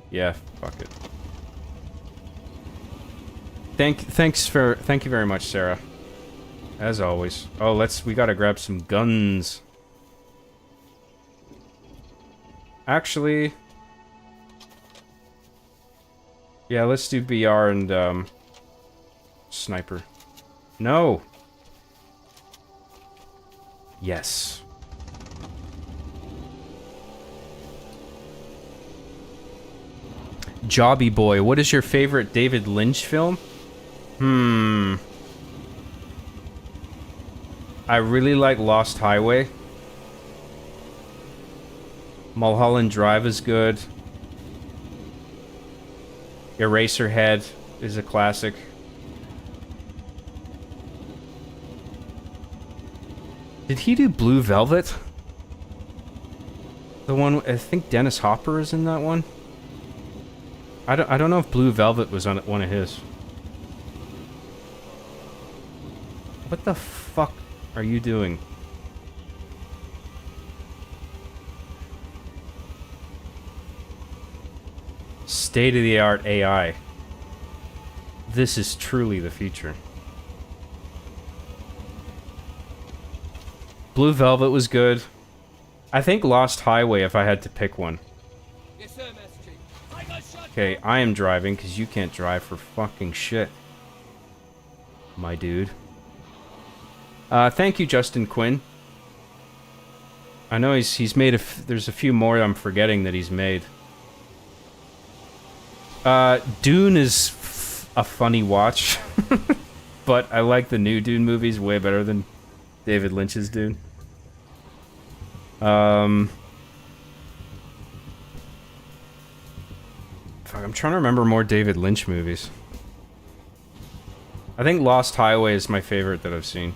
Yeah, fuck it. Thank you very much, Sarah. As always. Oh, we gotta grab some guns. Actually, yeah, let's do BR and sniper. No. Yes. Jobby Boy, what is your favorite David Lynch film? I really like Lost Highway. Mulholland Drive is good. Eraserhead is a classic. Did he do Blue Velvet? The one, I think Dennis Hopper is in that one. I don't know if Blue Velvet was on one of his. What the fuck are you doing? State-of-the-art AI. This is truly the future. Blue Velvet was good. I think Lost Highway if I had to pick one. Yes, sir, Master Chief. I got shot. Okay, I am driving because you can't drive for fucking shit. My dude. Thank you, Justin Quinn. I know he's made there's a few more I'm forgetting that he's made. Dune is a funny watch, but I like the new Dune movies way better than David Lynch's Dune. Fuck, I'm trying to remember more David Lynch movies. I think Lost Highway is my favorite that I've seen.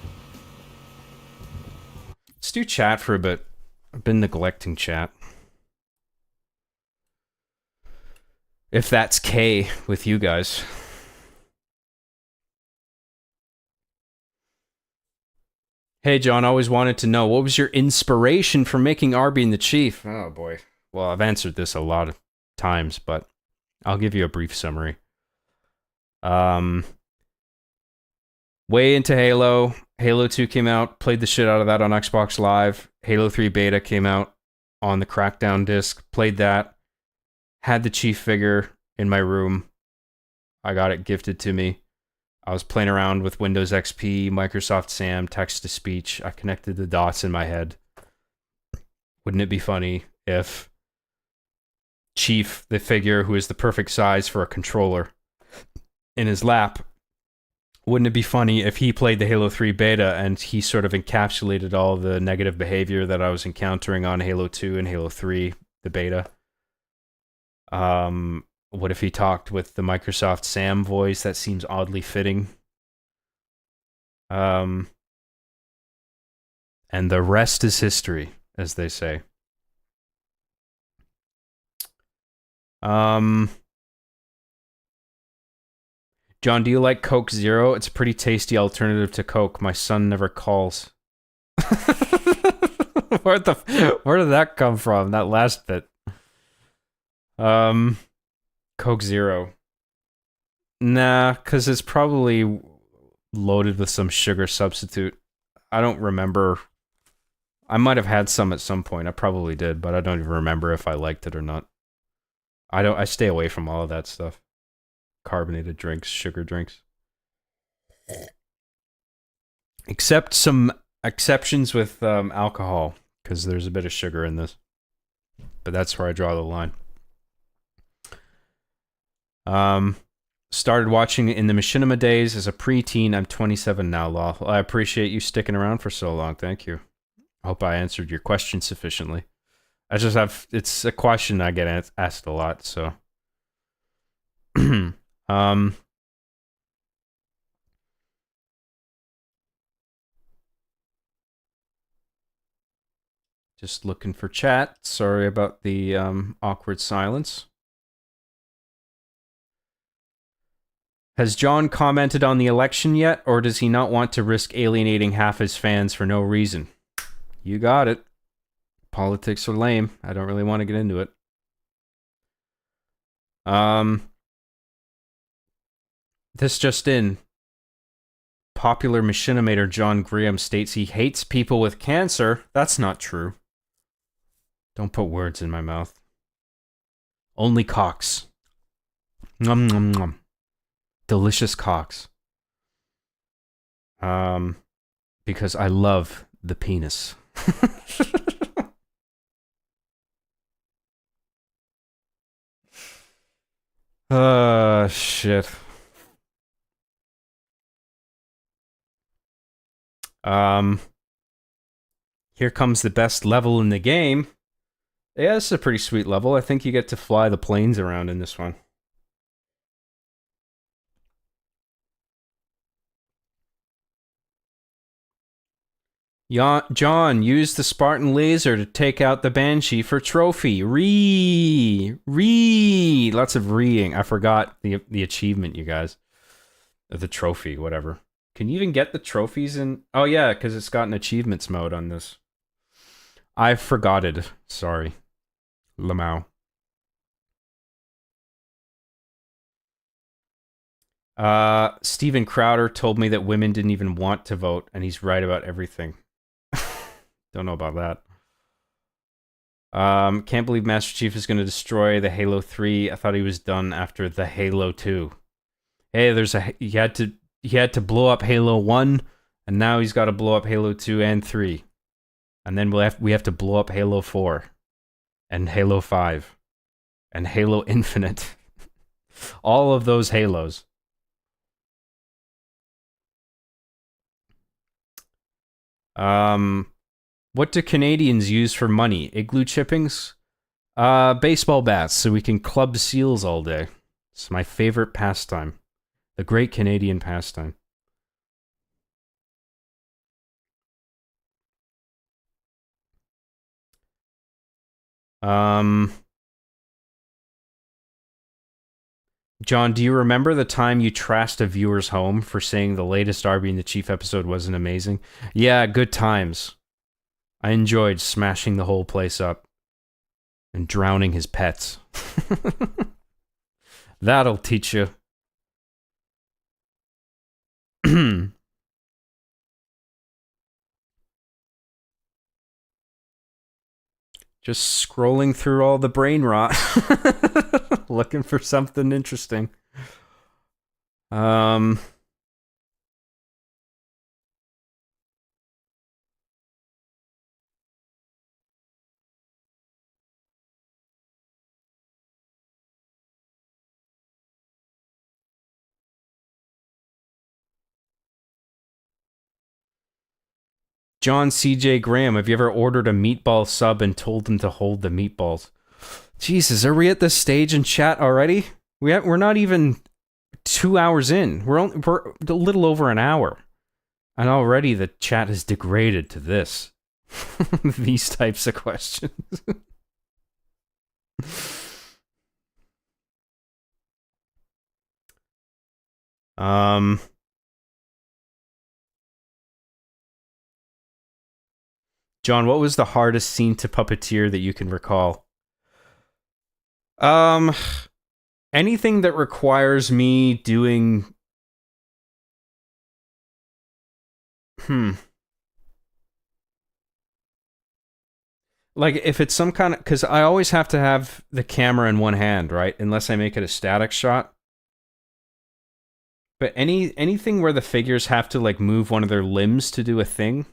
Let's do chat for a bit. I've been neglecting chat. If that's K with you guys. Hey John, always wanted to know, what was your inspiration for making R being the chief? Oh boy. Well, I've answered this a lot of times, but I'll give you a brief summary. Way into Halo. Halo 2 came out, played the shit out of that on Xbox Live. Halo 3 beta came out on the Crackdown disc, played that. Had the chief figure in my room. I got it gifted to me. I was playing around with Windows XP, Microsoft SAM, text-to-speech. I connected the dots in my head. Wouldn't it be funny if Chief, the figure who is the perfect size for a controller, in his lap, wouldn't it be funny if he played the Halo 3 beta and he sort of encapsulated all the negative behavior that I was encountering on Halo 2 and Halo 3, the beta? What if he talked with the Microsoft Sam voice? That seems oddly fitting. And the rest is history, as they say. John, do you like Coke Zero? It's a pretty tasty alternative to Coke. My son never calls. Where did that come from? That last bit. Coke Zero. Nah, because it's probably loaded with some sugar substitute. I don't remember. I might have had some at some point. I probably did, but I don't even remember if I liked it or not. I stay away from all of that stuff. Carbonated drinks, sugar drinks. Except some exceptions with alcohol, because there's a bit of sugar in this. But that's where I draw the line. Started watching in the Machinima days as a preteen. I'm 27 now, Law. I appreciate you sticking around for so long. Thank you. I hope I answered your question sufficiently. I just have... It's a question I get asked a lot, so... Just looking for chat. Sorry about the awkward silence. Has John commented on the election yet, or does he not want to risk alienating half his fans for no reason? You got it. Politics are lame. I don't really want to get into it. This just in. Popular machinimator John Graham states he hates people with cancer. That's not true. Don't put words in my mouth. Only cocks. Nom nom nom. Delicious cocks. Because I love the penis. Shit. Here comes the best level in the game. Yeah, this is a pretty sweet level. I think you get to fly the planes around in this one. John, use the Spartan laser to take out the Banshee for trophy. Lots of reeing. I forgot the achievement, you guys. The trophy, whatever. Can you even get the trophies in... Oh, yeah, because it's got an achievements mode on this. I forgot it. Sorry. Lamau. Steven Crowder told me that women didn't even want to vote, and he's right about everything. Don't know about that. Can't believe Master Chief is going to destroy the Halo 3. I thought he was done after the Halo 2. Hey, he had to blow up Halo 1, and now he's got to blow up Halo 2 and 3. And then we have to blow up Halo 4 and Halo 5 and Halo Infinite. All of those Halos. What do Canadians use for money? Igloo chippings? Baseball bats, so we can club seals all day. It's my favorite pastime. The great Canadian pastime. John, do you remember the time you trashed a viewer's home for saying the latest Arby and the Chief episode wasn't amazing? Yeah, good times. I enjoyed smashing the whole place up and drowning his pets. That'll teach you. Just scrolling through all the brain rot. Looking for something interesting. John C.J. Graham, have you ever ordered a meatball sub and told them to hold the meatballs? Jesus, are we at this stage in chat already? We're not even 2 hours in. We're a little over an hour. And already the chat has degraded to this. These types of questions. John, what was the hardest scene to puppeteer that you can recall? Anything that requires me doing... Like, if it's some kind of... Because I always have to have the camera in one hand, right? Unless I make it a static shot. But anything where the figures have to, like, move one of their limbs to do a thing...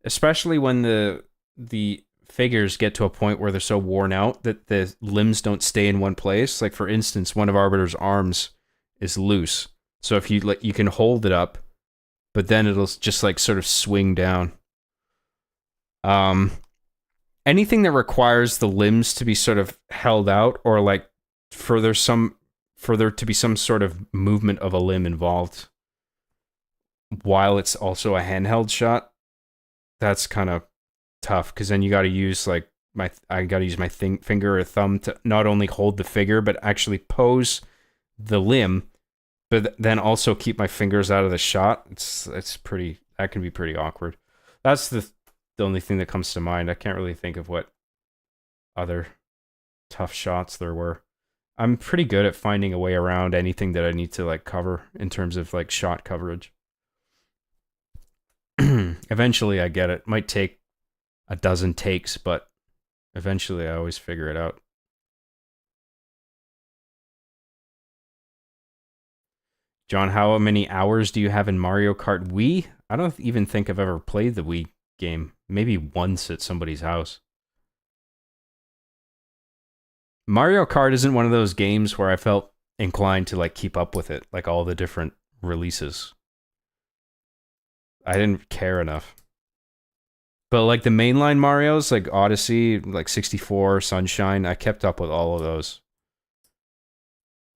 Especially when the figures get to a point where they're so worn out that the limbs don't stay in one place. Like, for instance, one of Arbiter's arms is loose. So if you you can hold it up, but then it'll just like sort of swing down. Anything that requires the limbs to be sort of held out, or like for there to be some sort of movement of a limb involved while it's also a handheld shot. That's kind of tough, because then you got to use like I got to use my finger or thumb to not only hold the figure but actually pose the limb, but then also keep my fingers out of the shot. It's pretty, that can be pretty awkward. That's the only thing that comes to mind. I can't really think of what other tough shots there were. I'm pretty good at finding a way around anything that I need to like cover in terms of like shot coverage. Eventually I get it. Might take a dozen takes, but eventually I always figure it out. John, how many hours do you have in Mario Kart Wii? I don't even think I've ever played the Wii game. Maybe once at somebody's house. Mario Kart isn't one of those games where I felt inclined to like keep up with it, like all the different releases. I didn't care enough. But like the mainline Marios, like Odyssey, like 64, Sunshine, I kept up with all of those.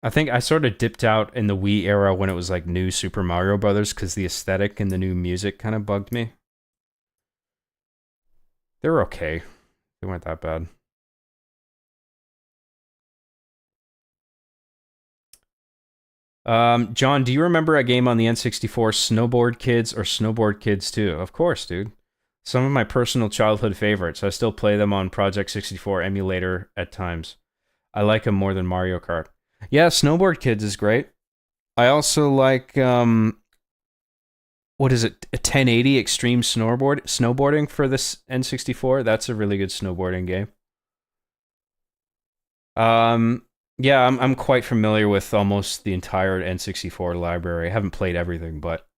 I think I sort of dipped out in the Wii era when it was like new Super Mario Brothers, because the aesthetic and the new music kind of bugged me. They were okay. They weren't that bad. John, do you remember a game on the N64, Snowboard Kids or Snowboard Kids 2? Of course, dude. Some of my personal childhood favorites. I still play them on Project 64 emulator at times. I like them more than Mario Kart. Yeah, Snowboard Kids is great. I also like, what is it? A 1080 Extreme Snowboarding for this N64. That's a really good snowboarding game. Yeah, I'm quite familiar with almost the entire N64 library. I haven't played everything, but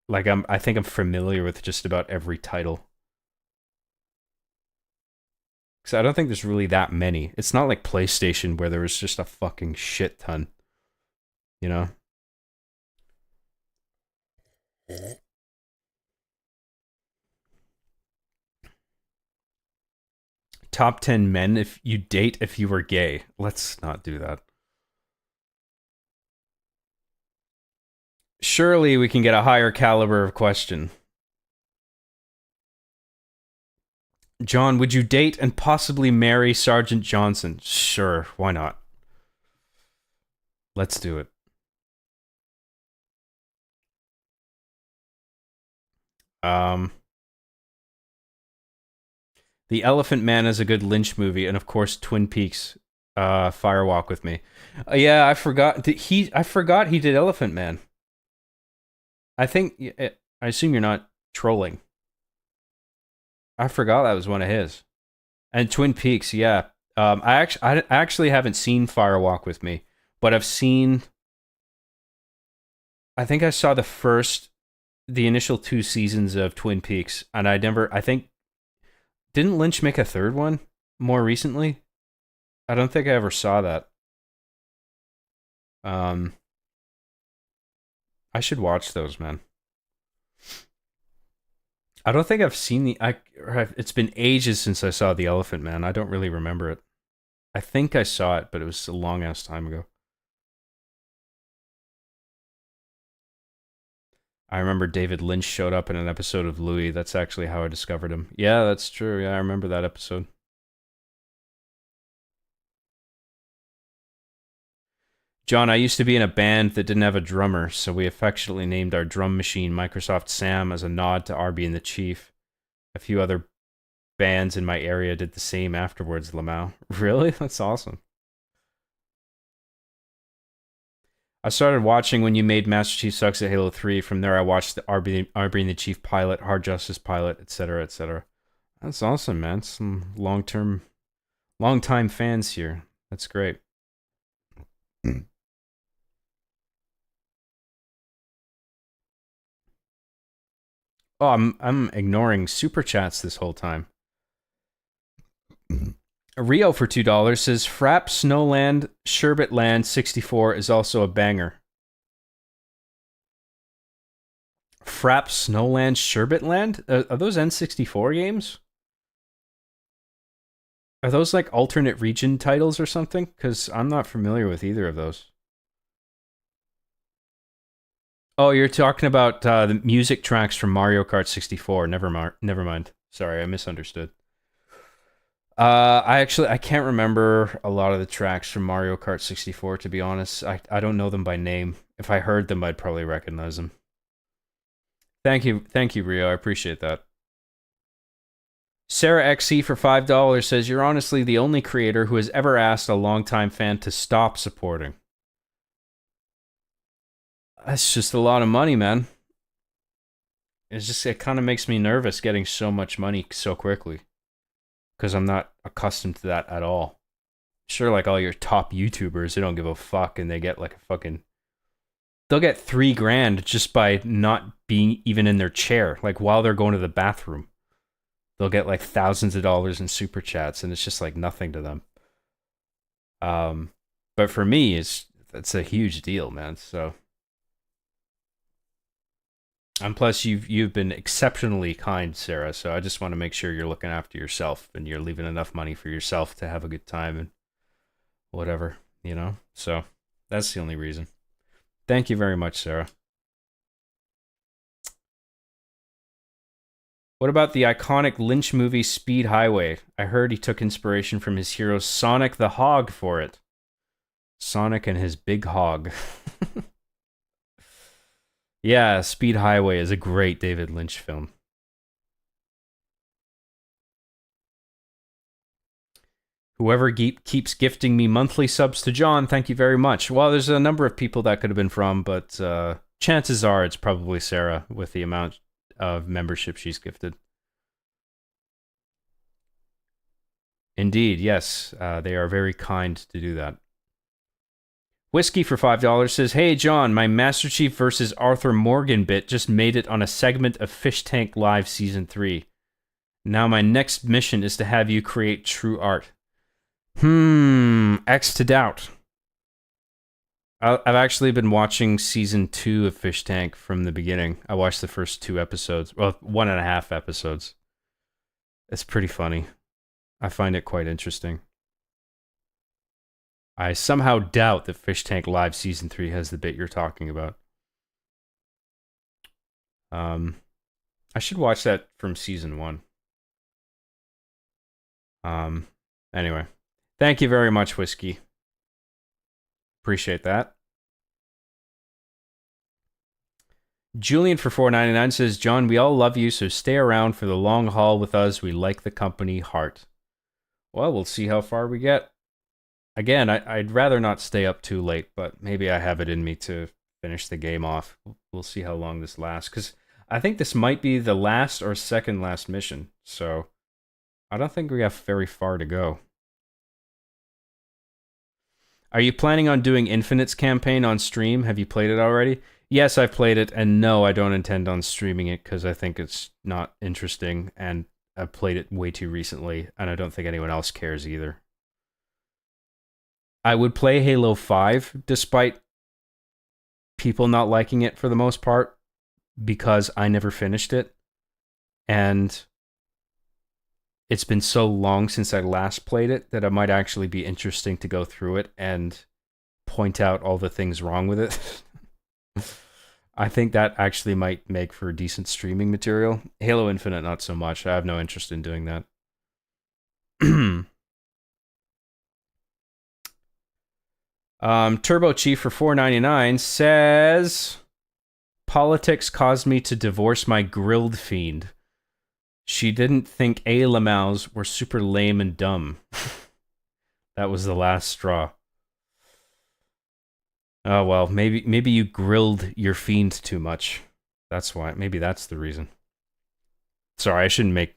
like I think I'm familiar with just about every title. Because I don't think there's really that many. It's not like PlayStation where there was just a fucking shit ton. You know? Top 10 men if you date if you were gay. Let's not do that. Surely we can get a higher caliber of question. John, would you date and possibly marry Sergeant Johnson? Sure, why not? Let's do it. The Elephant Man is a good Lynch movie, and of course Twin Peaks, Fire Walk with Me. Yeah, I forgot. I forgot he did Elephant Man. I assume you're not trolling. I forgot that was one of his. And Twin Peaks, yeah. I actually haven't seen Fire Walk with Me, but I've seen. I think I saw the initial 2 seasons of Twin Peaks, and I think. Didn't Lynch make a third one more recently? I don't think I ever saw that. I should watch those, man. I don't think I've seen it's been ages since I saw The Elephant Man. I don't really remember it. I think I saw it, but it was a long ass time ago. I remember David Lynch showed up in an episode of Louis. That's actually how I discovered him. Yeah, that's true. Yeah, I remember that episode. John, I used to be in a band that didn't have a drummer, so we affectionately named our drum machine Microsoft Sam as a nod to Arby and the Chief. A few other bands in my area did the same afterwards, Lamau. Really? That's awesome. I started watching when you made Master Chief Sucks at Halo 3. From there, I watched the Arby and the Chief pilot, Hard Justice pilot, etc., etc. That's awesome, man. Some long-time fans here. That's great. Oh, I'm ignoring super chats this whole time. Rio for $2 says Frap Snowland Sherbetland 64 is also a banger. Frap Snowland Sherbetland? Are those N64 games? Are those like alternate region titles or something? Because I'm not familiar with either of those. Oh, you're talking about the music tracks from Mario Kart 64. Never mind. Sorry, I misunderstood. I can't remember a lot of the tracks from Mario Kart 64, to be honest. I don't know them by name. If I heard them, I'd probably recognize them. Thank you, Rio. I appreciate that. Sarah XC for $5 says, you're honestly the only creator who has ever asked a longtime fan to stop supporting. That's just a lot of money, man. It kind of makes me nervous getting so much money so quickly. Because I'm not accustomed to that at all. Sure, like all your top YouTubers, they don't give a fuck and they get like a fucking... They'll get $3,000 just by not being even in their chair. Like while they're going to the bathroom. They'll get like thousands of dollars in super chats and it's just like nothing to them. But for me, it's a huge deal, man. So... And plus, you've been exceptionally kind, Sarah, so I just want to make sure you're looking after yourself and you're leaving enough money for yourself to have a good time and whatever, you know? So that's the only reason. Thank you very much, Sarah. What about the iconic Lynch movie Speed Highway? I heard he took inspiration from his hero Sonic the Hog for it. Sonic and his big hog. Yeah, Speed Highway is a great David Lynch film. Whoever keeps gifting me monthly subs to John, thank you very much. Well, there's a number of people that could have been from, but chances are it's probably Sarah with the amount of membership she's gifted. Indeed, yes, they are very kind to do that. Whiskey for $5 says, hey John, my Master Chief versus Arthur Morgan bit just made it on a segment of Fish Tank Live Season 3. Now my next mission is to have you create true art. X to doubt. I've actually been watching Season 2 of Fish Tank from the beginning. I watched the first 2 episodes. Well, 1.5 episodes. It's pretty funny. I find it quite interesting. I somehow doubt that Fish Tank Live Season 3 has the bit you're talking about. I should watch that from Season 1. Anyway. Thank you very much, Whiskey. Appreciate that. Julian for $4.99 says, John, we all love you, so stay around for the long haul with us. We like the company, heart. Well, we'll see how far we get. Again, I'd rather not stay up too late, but maybe I have it in me to finish the game off. We'll see how long this lasts, because I think this might be the last or second last mission, so I don't think we have very far to go. Are you planning on doing Infinite's campaign on stream? Have you played it already? Yes, I've played it, and no, I don't intend on streaming it, because I think it's not interesting, and I've played it way too recently, and I don't think anyone else cares either. I would play Halo 5, despite people not liking it for the most part, because I never finished it. and it's been so long since I last played it that it might actually be interesting to go through it and point out all the things wrong with it. I think that actually might make for decent streaming material. Halo Infinite, not so much. I have no interest in doing that. Turbo Chief for $4.99 says, politics caused me to divorce my grilled fiend. She didn't think A-Lamaus were super lame and dumb. That was the last straw. Oh, well, maybe you grilled your fiend too much. That's why. Maybe that's the reason. Sorry, I shouldn't make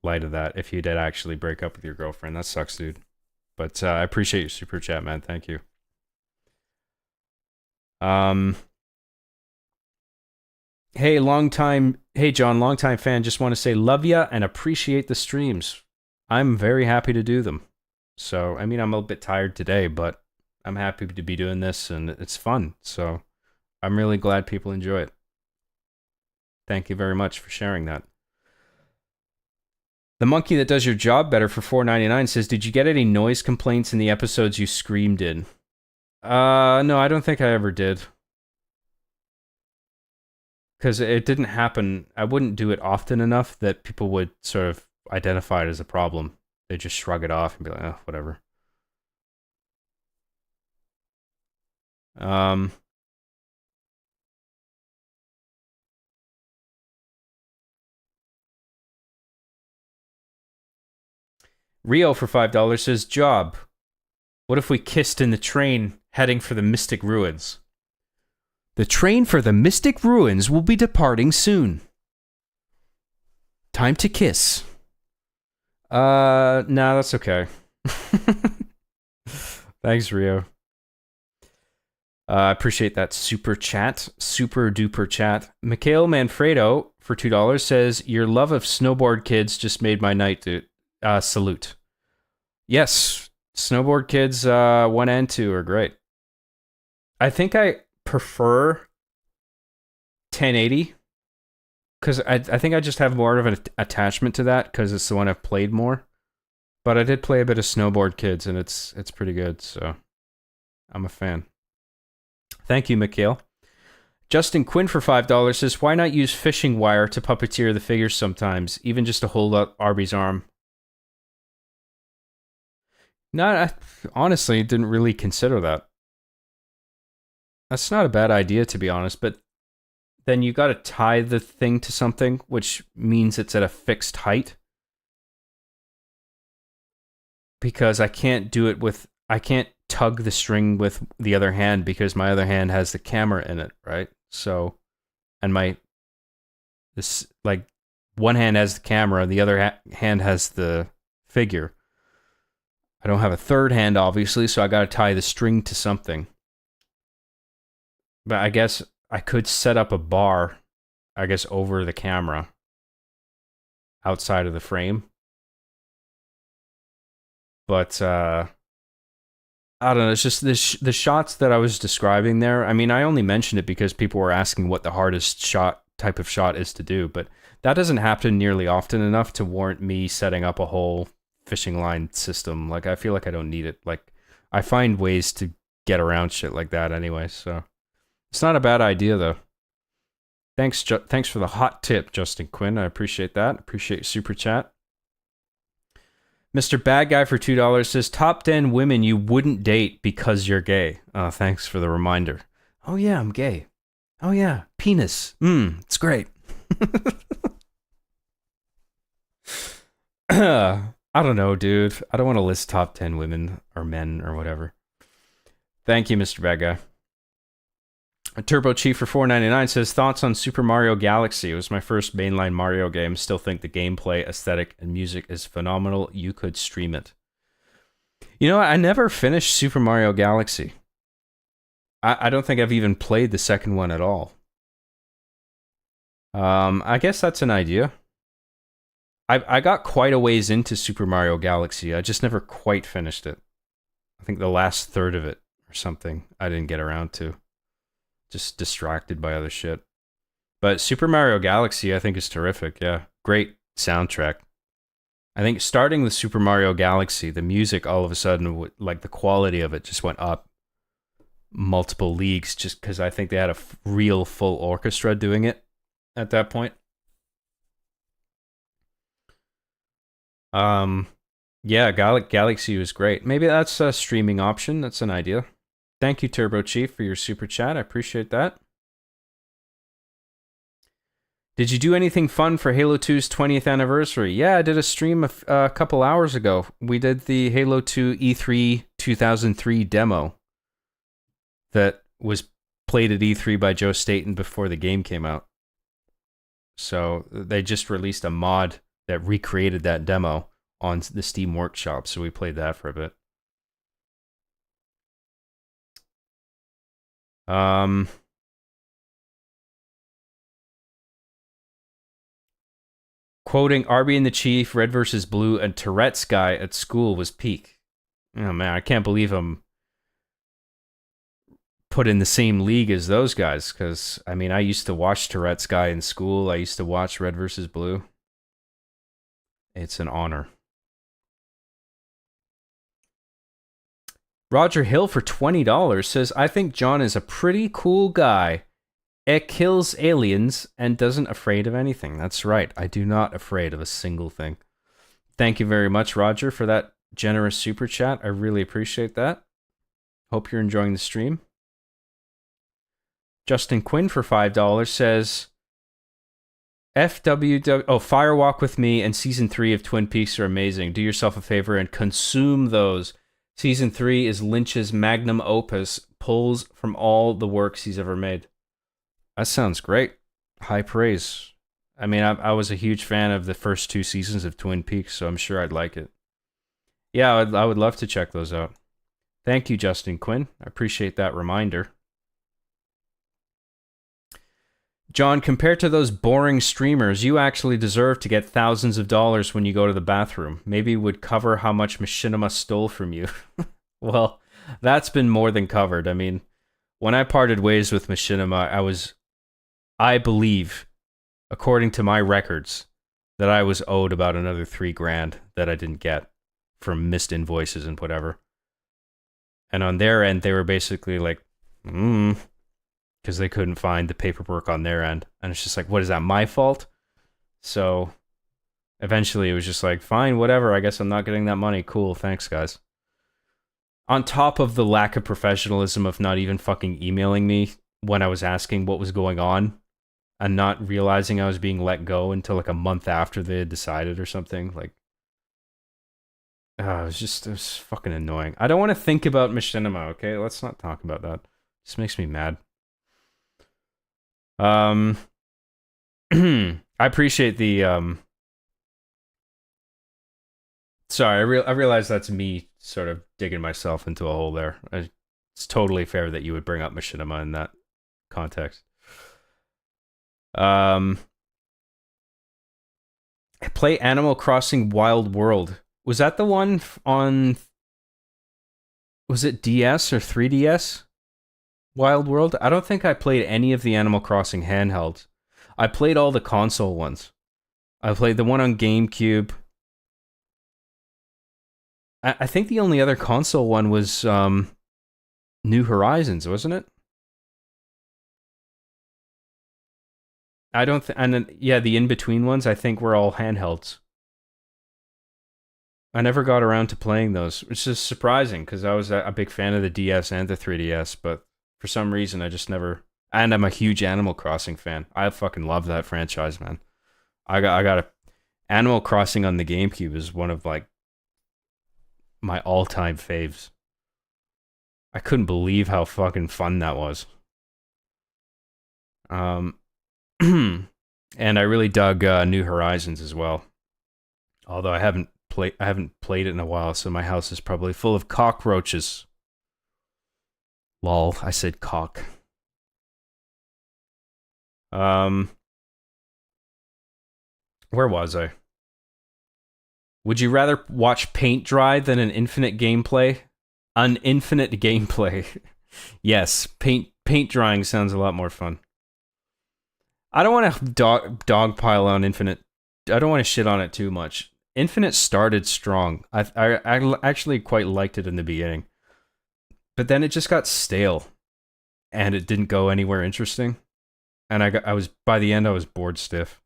light of that if you did actually break up with your girlfriend. That sucks, dude. But I appreciate your super chat, man. Thank you. Hey, John, longtime fan. Just want to say love ya and appreciate the streams. I'm very happy to do them. So, I mean, I'm a bit tired today, but I'm happy to be doing this, and it's fun. So, I'm really glad people enjoy it. Thank you very much for sharing that. The monkey that does your job better for $4.99 says, did you get any noise complaints in the episodes you screamed in? No, I don't think I ever did. Because it didn't happen. I wouldn't do it often enough that people would sort of identify it as a problem. They just shrug it off and be like, oh, whatever. Rio for $5 says, job. What if we kissed in the train heading for the Mystic Ruins? The train for the Mystic Ruins will be departing soon. Time to kiss. No, that's okay. Thanks, Rio. I appreciate that super chat. Super duper chat. Mikhail Manfredo for $2 says, your love of Snowboard Kids just made my night, dude. Salute. Yes, Snowboard Kids 1 and 2 are great. I think I prefer 1080 because I think I just have more of an attachment to that because it's the one I've played more. But I did play a bit of Snowboard Kids, and it's pretty good, so I'm a fan. Thank you, Mikhail. Justin Quinn for $5 says, why not use fishing wire to puppeteer the figures sometimes, even just to hold up Arby's arm? No, I honestly didn't really consider that. That's not a bad idea, to be honest, but then you got to tie the thing to something, which means it's at a fixed height. Because I can't tug the string with the other hand because my other hand has the camera in it, right? So, and one hand has the camera, the other hand has the figure. I don't have a third hand, obviously, so I got to tie the string to something. But I guess I could set up a bar, over the camera outside of the frame. But, I don't know, it's just the shots that I was describing there. I mean, I only mentioned it because people were asking what the hardest type of shot is to do, but that doesn't happen nearly often enough to warrant me setting up a whole fishing line system. Like, I feel like I don't need it. Like, I find ways to get around shit like that anyway, so it's not a bad idea, though. Thanks for the hot tip, Justin Quinn. I appreciate that. Appreciate your super chat. Mr. Bad Guy for $2 says, top 10 women you wouldn't date because you're gay. Oh, thanks for the reminder. Oh, yeah, I'm gay. Oh, yeah, penis. It's great. I don't know, dude. I don't want to list top 10 women or men or whatever. Thank you, Mr. Bad Guy. Turbo Chief for $4.99 says, thoughts on Super Mario Galaxy? It was my first mainline Mario game. Still think the gameplay, aesthetic, and music is phenomenal. You could stream it. You know, I never finished Super Mario Galaxy. I don't think I've even played the second one at all. I guess that's an idea. I got quite a ways into Super Mario Galaxy. I just never quite finished it. I think the last third of it or something I didn't get around to. Just distracted by other shit. But Super Mario Galaxy, I think, is terrific. Yeah, great soundtrack. I think starting with Super Mario Galaxy, the music all of a sudden, like the quality of it, just went up multiple leagues. Just because I think they had a real full orchestra doing it at that point. Yeah, Galaxy was great. Maybe that's a streaming option. That's an idea. Thank you, Turbo Chief, for your super chat. I appreciate that. Did you do anything fun for Halo 2's 20th anniversary? Yeah, I did a stream a couple hours ago. We did the Halo 2 E3 2003 demo that was played at E3 by Joe Staten before the game came out. So they just released a mod that recreated that demo on the Steam Workshop, so we played that for a bit. Quoting Arby and the Chief, Red vs. Blue, and Tourette's guy at school was peak. Oh man, I can't believe I'm put in the same league as those guys, because, I mean, I used to watch Tourette's guy in school. I used to watch Red vs. Blue. It's an honor. Roger Hill for $20 says, I think John is a pretty cool guy. It kills aliens and doesn't afraid of anything. That's right. I do not afraid of a single thing. Thank you very much, Roger, for that generous super chat. I really appreciate that. Hope you're enjoying the stream. Justin Quinn for $5 says, FWW... Oh, Firewalk with Me and Season 3 of Twin Peaks are amazing. Do yourself a favor and consume those. Season 3 is Lynch's magnum opus, pulls from all the works he's ever made. That sounds great. High praise. I mean, I was a huge fan of the first 2 seasons of Twin Peaks, so I'm sure I'd like it. Yeah, I would love to check those out. Thank you, Justin Quinn. I appreciate that reminder. John, compared to those boring streamers, you actually deserve to get thousands of dollars when you go to the bathroom. Maybe it would cover how much Machinima stole from you. Well, that's been more than covered. I mean, when I parted ways with Machinima, I believe, according to my records, that I was owed about another $3,000 that I didn't get from missed invoices and whatever. And on their end, they were basically like, because they couldn't find the paperwork on their end. And it's just like, what is that, my fault? So eventually it was just like, fine, whatever, I guess I'm not getting that money. Cool, thanks, guys. On top of the lack of professionalism of not even fucking emailing me when I was asking what was going on and not realizing I was being let go until like a month after they had decided or something. Like, it was fucking annoying. I don't want to think about Machinima, okay? Let's not talk about that. It just makes me mad. I appreciate the sorry, I realize that's me sort of digging myself into a hole there. It's totally fair that you would bring up Machinima in that context. Play Animal Crossing Wild World. Was that the one on... Was it DS or 3DS? Wild World? I don't think I played any of the Animal Crossing handhelds. I played all the console ones. I played the one on GameCube. I think the only other console one was New Horizons, wasn't it? I don't think... And then, yeah, the in-between ones, I think, were all handhelds. I never got around to playing those, which is surprising, because I was a big fan of the DS and the 3DS, but for some reason, I just never... And I'm a huge Animal Crossing fan. I fucking love that franchise, man. I got a... Animal Crossing on the GameCube is one of, like, my all-time faves. I couldn't believe how fucking fun that was. And I really dug New Horizons as well. Although I haven't played it in a while, so my house is probably full of cockroaches. Lol, I said cock. Where was I? Would you rather watch paint dry than an infinite gameplay? An infinite gameplay. Yes, paint drying sounds a lot more fun. I don't want to dogpile on Infinite. I don't want to shit on it too much. Infinite started strong. I actually quite liked it in the beginning, but then it just got stale, and it didn't go anywhere interesting. And I was by the end I was bored stiff.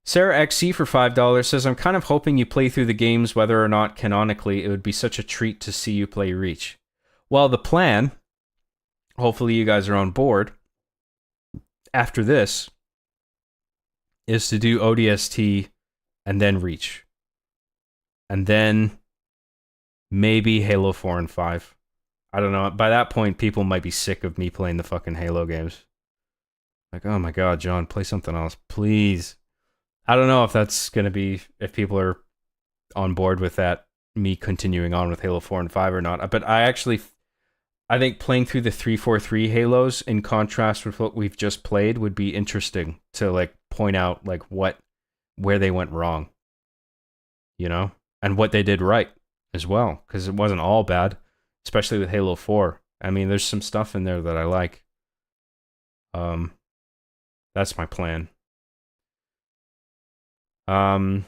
Sarah XC for $5 says, I'm kind of hoping you play through the games whether or not canonically it would be such a treat to see you play Reach. Well, the plan, hopefully you guys are on board, after this, is to do ODST and then Reach. And then maybe Halo 4 and 5. I don't know. By that point, people might be sick of me playing the fucking Halo games. Like, oh my god, John, play something else, please. I don't know if that's going to be, if people are on board with that, me continuing on with Halo 4 and 5 or not. But I think playing through the 343 Halos in contrast with what we've just played would be interesting to like point out like where they went wrong, you know, and what they did right as well, because it wasn't all bad, especially with Halo 4. I mean, there's some stuff in there that I like. That's my plan. And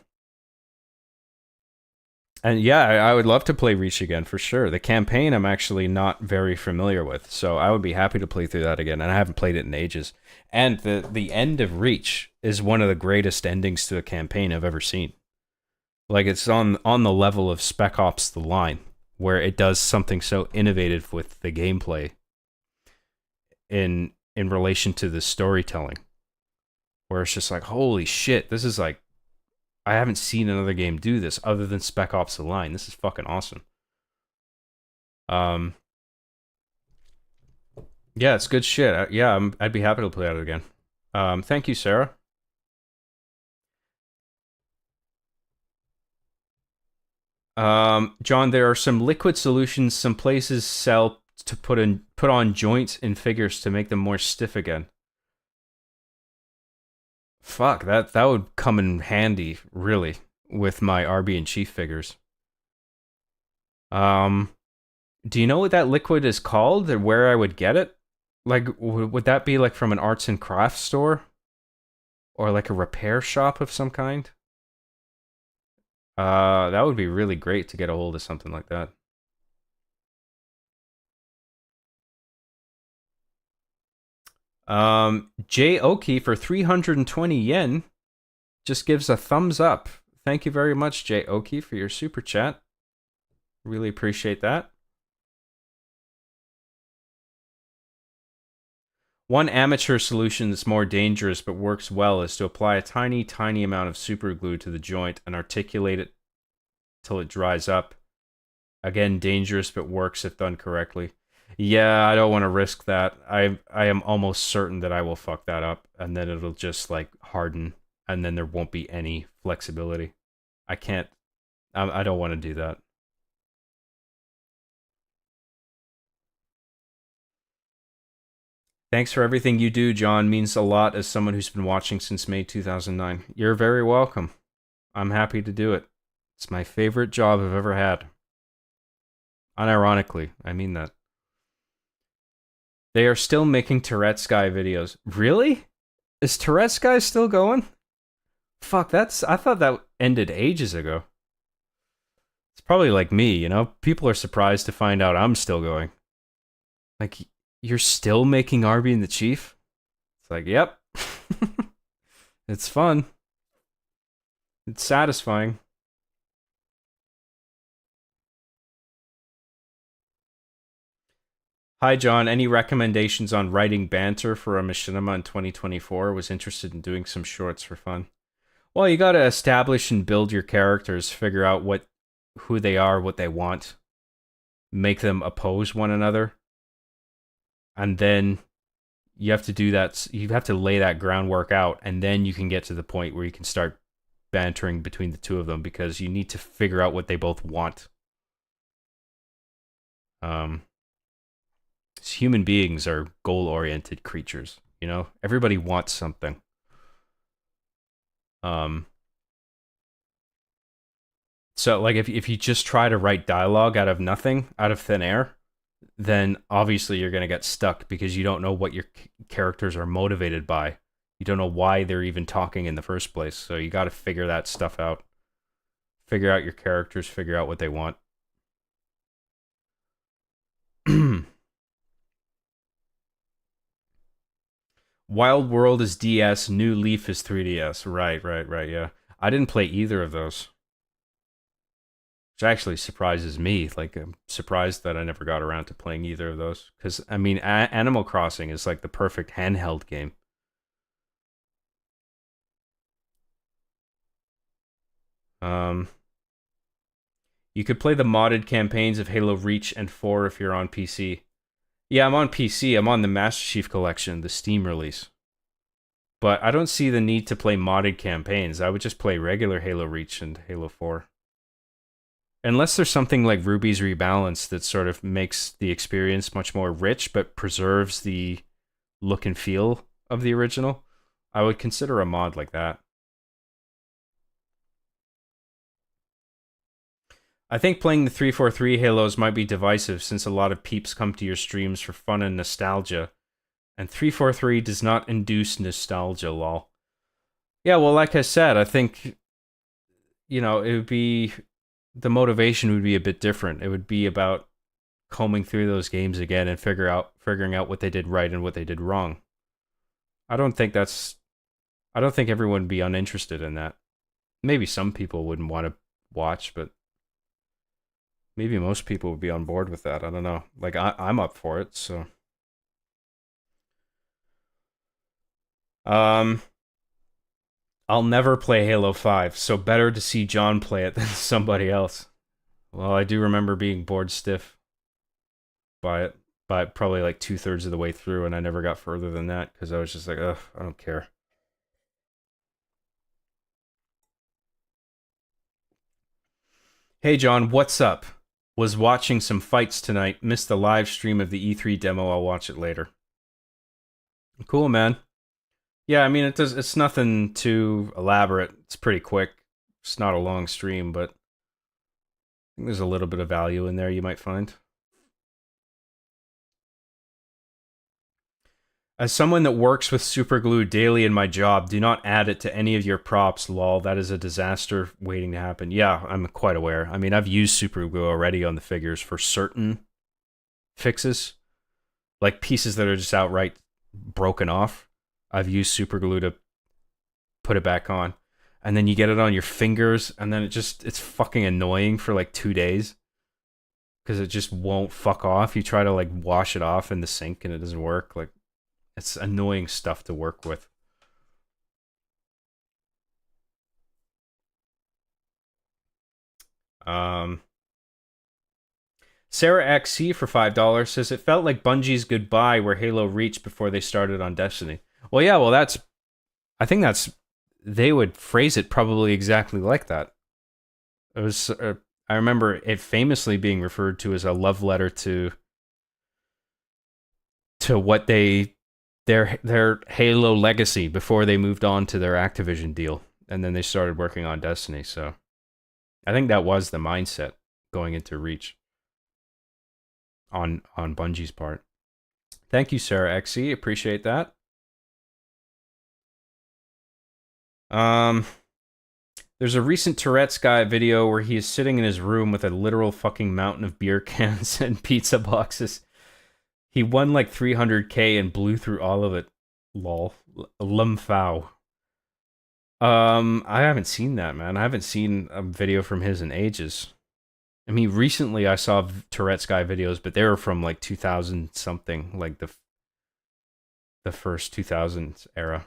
yeah, I would love to play Reach again for sure. The campaign I'm actually not very familiar with, so I would be happy to play through that again. And I haven't played it in ages. And the end of Reach is one of the greatest endings to a campaign I've ever seen. Like, it's on the level of Spec Ops: The Line, where it does something so innovative with the gameplay in relation to the storytelling, where it's just like, holy shit, this is like, I haven't seen another game do this other than Spec Ops: The Line. This is fucking awesome. Yeah, it's good shit. I'd be happy to play that again. Thank you, Sarah. John, there are some liquid solutions some places sell to put on joints in figures to make them more stiff again. Fuck, that would come in handy, really, with my RB and Chief figures. Do you know what that liquid is called, or where I would get it? Like, would that be like from an arts and crafts store? Or like a repair shop of some kind? That would be really great to get a hold of something like that. Jay Oki for 320 yen just gives a thumbs up. Thank you very much, Jay Oki, for your super chat. Really appreciate that. One amateur solution that's more dangerous but works well is to apply a tiny amount of super glue to the joint and articulate it till it dries up. Again, dangerous but works if done correctly. Yeah, I don't want to risk that. I am almost certain that I will fuck that up, and then it'll just like harden, and then there won't be any flexibility. I can't. I don't want to do that. Thanks for everything you do, John. Means a lot as someone who's been watching since May 2009. You're very welcome. I'm happy to do it. It's my favorite job I've ever had. Unironically, I mean that. They are still making Tourette's-Guy videos. Really? Is Tourette's-Guy still going? Fuck, I thought that ended ages ago. It's probably like me, you know? People are surprised to find out I'm still going. Like, you're still making RB and the Chief? It's like, yep. It's fun. It's satisfying. Hi, John. Any recommendations on writing banter for a machinima in 2024? Was interested in doing some shorts for fun. Well, you gotta establish and build your characters, figure out who they are, what they want, make them oppose one another, and then you have to do that. You have to lay that groundwork out, and then you can get to the point where you can start bantering between the two of them, because you need to figure out what they both want. Human beings are goal-oriented creatures, you know? Everybody wants something. So, like, if you just try to write dialogue out of nothing, out of thin air, then obviously you're going to get stuck because you don't know what your characters are motivated by. You don't know why they're even talking in the first place. So you got to figure that stuff out. Figure out your characters, figure out what they want. Wild World is DS, New Leaf is 3DS. Right, yeah. I didn't play either of those. Which actually surprises me. Like, I'm surprised that I never got around to playing either of those. Because, I mean, Animal Crossing is like the perfect handheld game. You could play the modded campaigns of Halo Reach and 4 if you're on PC. Yeah, I'm on PC. I'm on the Master Chief Collection, the Steam release. But I don't see the need to play modded campaigns. I would just play regular Halo Reach and Halo 4. Unless there's something like Ruby's Rebalance that sort of makes the experience much more rich but preserves the look and feel of the original, I would consider a mod like that. I think playing the 343 Halos might be divisive since a lot of peeps come to your streams for fun and nostalgia, and 343 does not induce nostalgia, lol. Yeah, well, like I said, I think, you know, it would be, the motivation would be a bit different. It would be about combing through those games again and figuring out what they did right and what they did wrong. I don't think everyone would be uninterested in that. Maybe some people wouldn't want to watch, but maybe most people would be on board with that. I don't know. Like, I'm up for it, so. I'll never play Halo 5, so better to see John play it than somebody else. Well, I do remember being bored stiff by it, by probably like 2/3 of the way through, and I never got further than that, because I was just like, ugh, I don't care. Hey John, what's up? Was watching some fights tonight. Missed the live stream of the E3 demo. I'll watch it later. Cool, man. Yeah, I mean, it's nothing too elaborate. It's pretty quick. It's not a long stream, but I think there's a little bit of value in there you might find. As someone that works with superglue daily in my job, do not add it to any of your props, lol. That is a disaster waiting to happen. Yeah, I'm quite aware. I mean, I've used superglue already on the figures for certain fixes. Like pieces that are just outright broken off. I've used superglue to put it back on. And then you get it on your fingers, and then it's fucking annoying for like 2 days. Because it just won't fuck off. You try to like wash it off in the sink and it doesn't work. Like, it's annoying stuff to work with. Sarah XC for $5 says it felt like Bungie's goodbye where Halo reached before they started on Destiny. Well, yeah, well, I think they would phrase it probably exactly like that. It was, I remember it famously being referred to as a love letter to what their Halo legacy before they moved on to their Activision deal, and then they started working on Destiny. So I think that was the mindset going into Reach on Bungie's part. Thank you, Sarah XC. Appreciate that. There's a recent Tourette's guy video where he is sitting in his room with a literal fucking mountain of beer cans and pizza boxes. He won like 300k and blew through all of it. Lol. Lumfao. I haven't seen that, man. I haven't seen a video from his in ages. I mean, recently I saw Tourette's guy videos, but they were from like 2000 something, like the first 2000s era.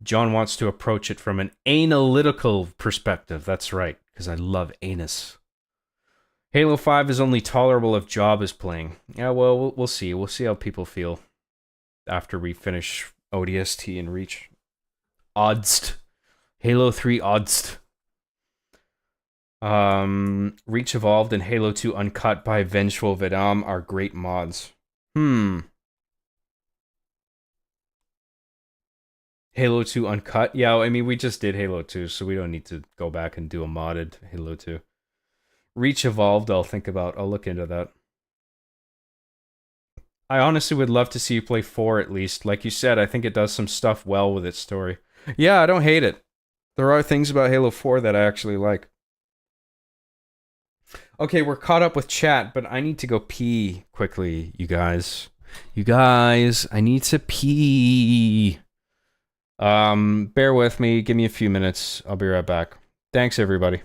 John wants to approach it from an analytical perspective. That's right, because I love anus. Halo 5 is only tolerable if Job is playing. Yeah, well, we'll see. We'll see how people feel after we finish ODST and Reach. Odds. Halo 3 odds. Reach Evolved and Halo 2 Uncut by Vengeful Vidam are great mods. Halo 2 Uncut. Yeah, I mean, we just did Halo 2, so we don't need to go back and do a modded Halo 2. Reach Evolved, I'll look into that. I honestly would love to see you play 4 at least. Like you said, I think it does some stuff well with its story. Yeah, I don't hate it. There are things about Halo 4 that I actually like. Okay, we're caught up with chat, but I need to go pee quickly, you guys. You guys, I need to pee. Bear with me. Give me a few minutes. I'll be right back. Thanks, everybody.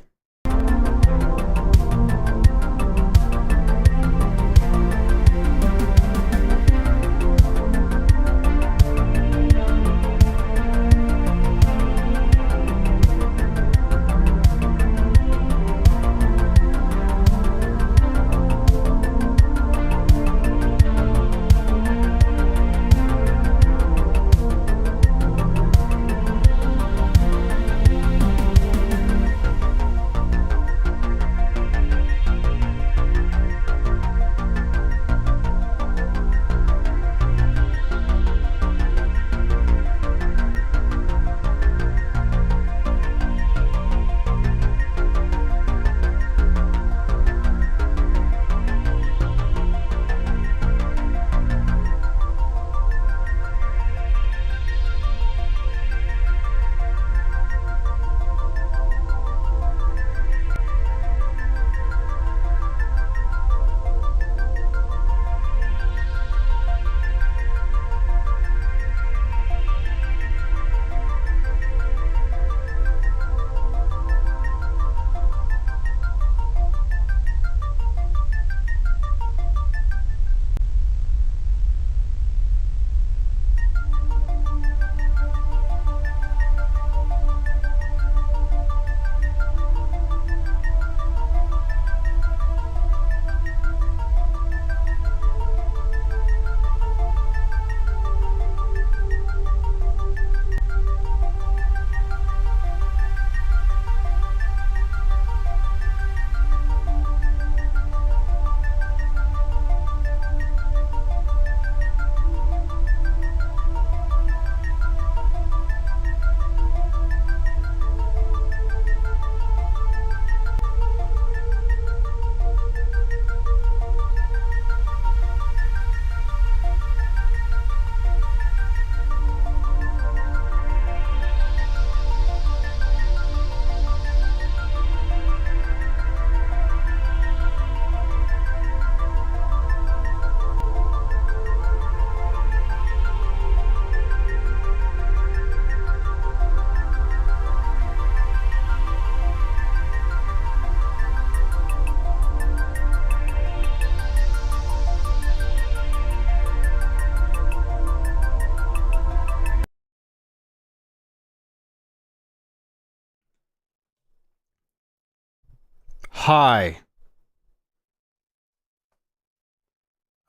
Hi.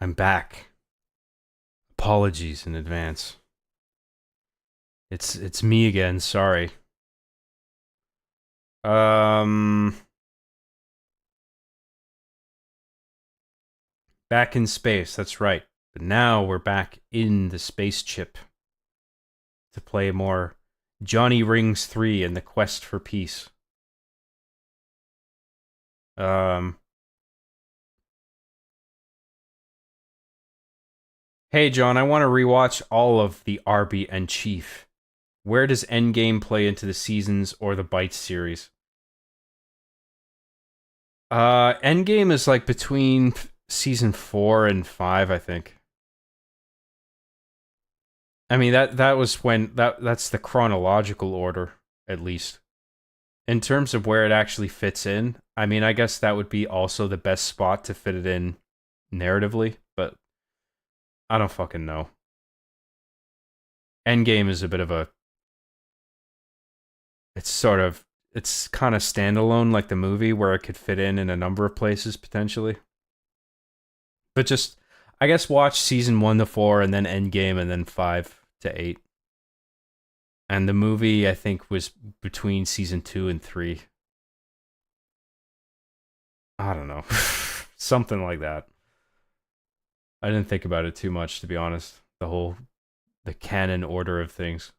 I'm back. Apologies in advance. It's me again, sorry. Back in space, that's right. But now we're back in the spaceship to play more Johnny Rings 3 and the Quest for Peace. Hey John, I want to rewatch all of the Arby and Chief. Where does Endgame play into the seasons or the Bites series? Endgame is like between season 4 and 5, I think. I mean that was when that's the chronological order, at least. In terms of where it actually fits in, I mean, I guess that would be also the best spot to fit it in narratively, but I don't fucking know. Endgame is a bit of a... It's kind of standalone like the movie, where it could fit in a number of places, potentially. But just, I guess, watch season 1 to 4, and then Endgame, and then 5 to 8. And the movie, I think, was between season 2 and 3. I don't know. Something like that. I didn't think about it too much, to be honest. The canon order of things.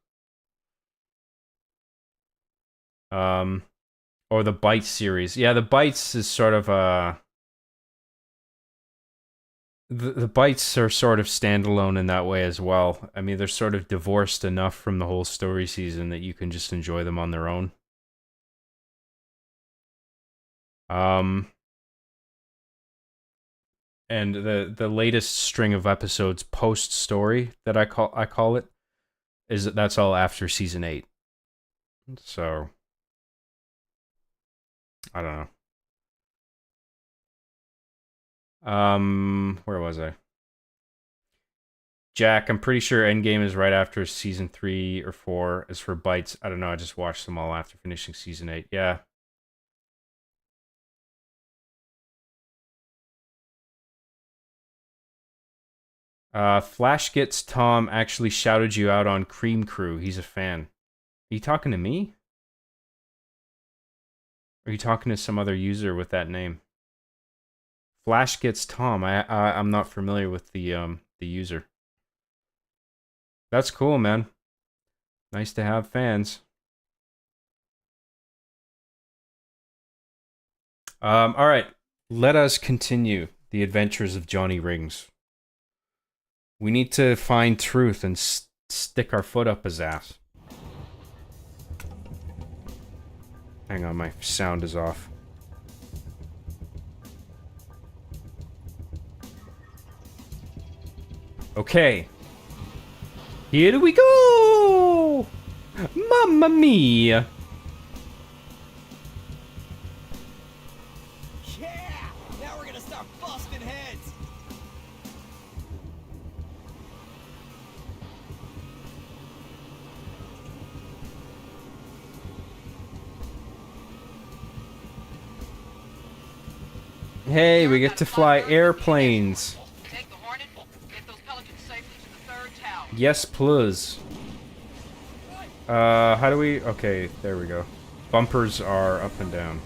Or the Bites series. Yeah, the Bites is sort of the Bites are sort of standalone in that way as well. I mean, they're sort of divorced enough from the whole story season that you can just enjoy them on their own. And the latest string of episodes post story that I call it that's all after season 8. So I don't know. Where was I? Jack, I'm pretty sure Endgame is right after season 3 or 4. As for Bites, I don't know. I just watched them all after finishing season 8. Yeah. Flash Gets Tom actually shouted you out on Cream Crew. He's a fan. Are you talking to me? Or are you talking to some other user with that name? Flash Gets Tom. I'm not familiar with the user. That's cool, man. Nice to have fans. All right. Let us continue the adventures of Johnny Rings. We need to find truth and stick our foot up his ass. Hang on, my sound is off. Okay. Here we go! Mamma mia! Yeah! Now we're gonna start busting heads! Hey, we get to fly airplanes. Take the Hornet, get those Pelicans safely to the 3rd tower. Yes, please. How do we... Okay, there we go. Bumpers are up and down.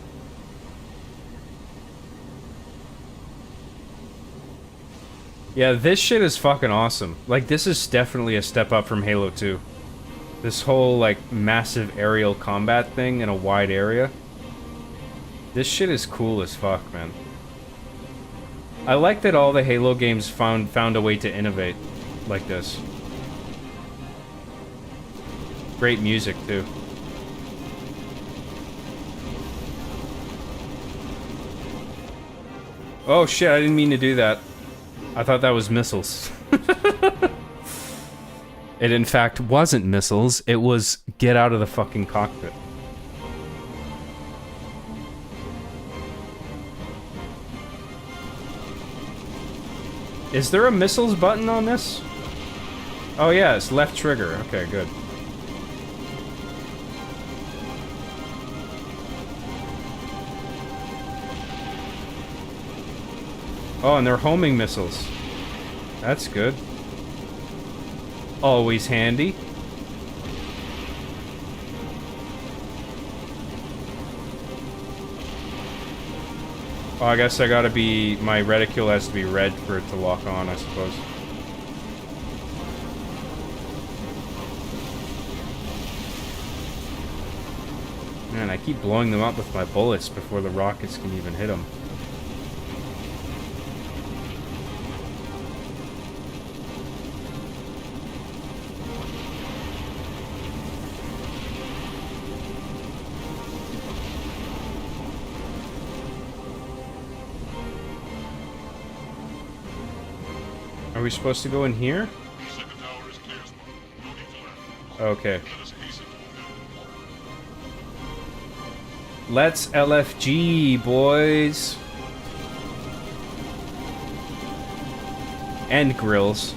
Yeah, this shit is fucking awesome. Like, this is definitely a step up from Halo 2. This whole, like, massive aerial combat thing in a wide area. This shit is cool as fuck, man. I like that all the Halo games found a way to innovate like this. Great music, too. Oh shit, I didn't mean to do that. I thought that was missiles. It in fact wasn't missiles, it was get out of the fucking cockpit. Is there a missiles button on this? Oh yeah, it's left trigger. Okay, good. Oh, and they're homing missiles. That's good. Always handy. Oh, I guess I gotta be... My reticule has to be red for it to lock on, I suppose. Man, I keep blowing them up with my bullets before the rockets can even hit them. Are we supposed to go in here? Second tower is clear, Spark. No need to land. Okay. Let us hasten. Let's LFG, boys. And grills.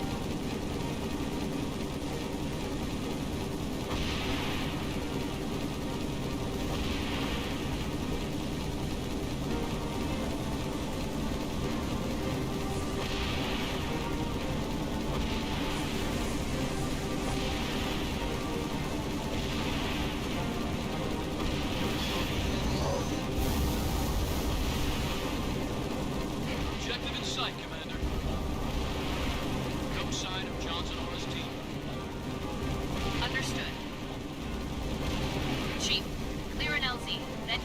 Objective in sight, Commander.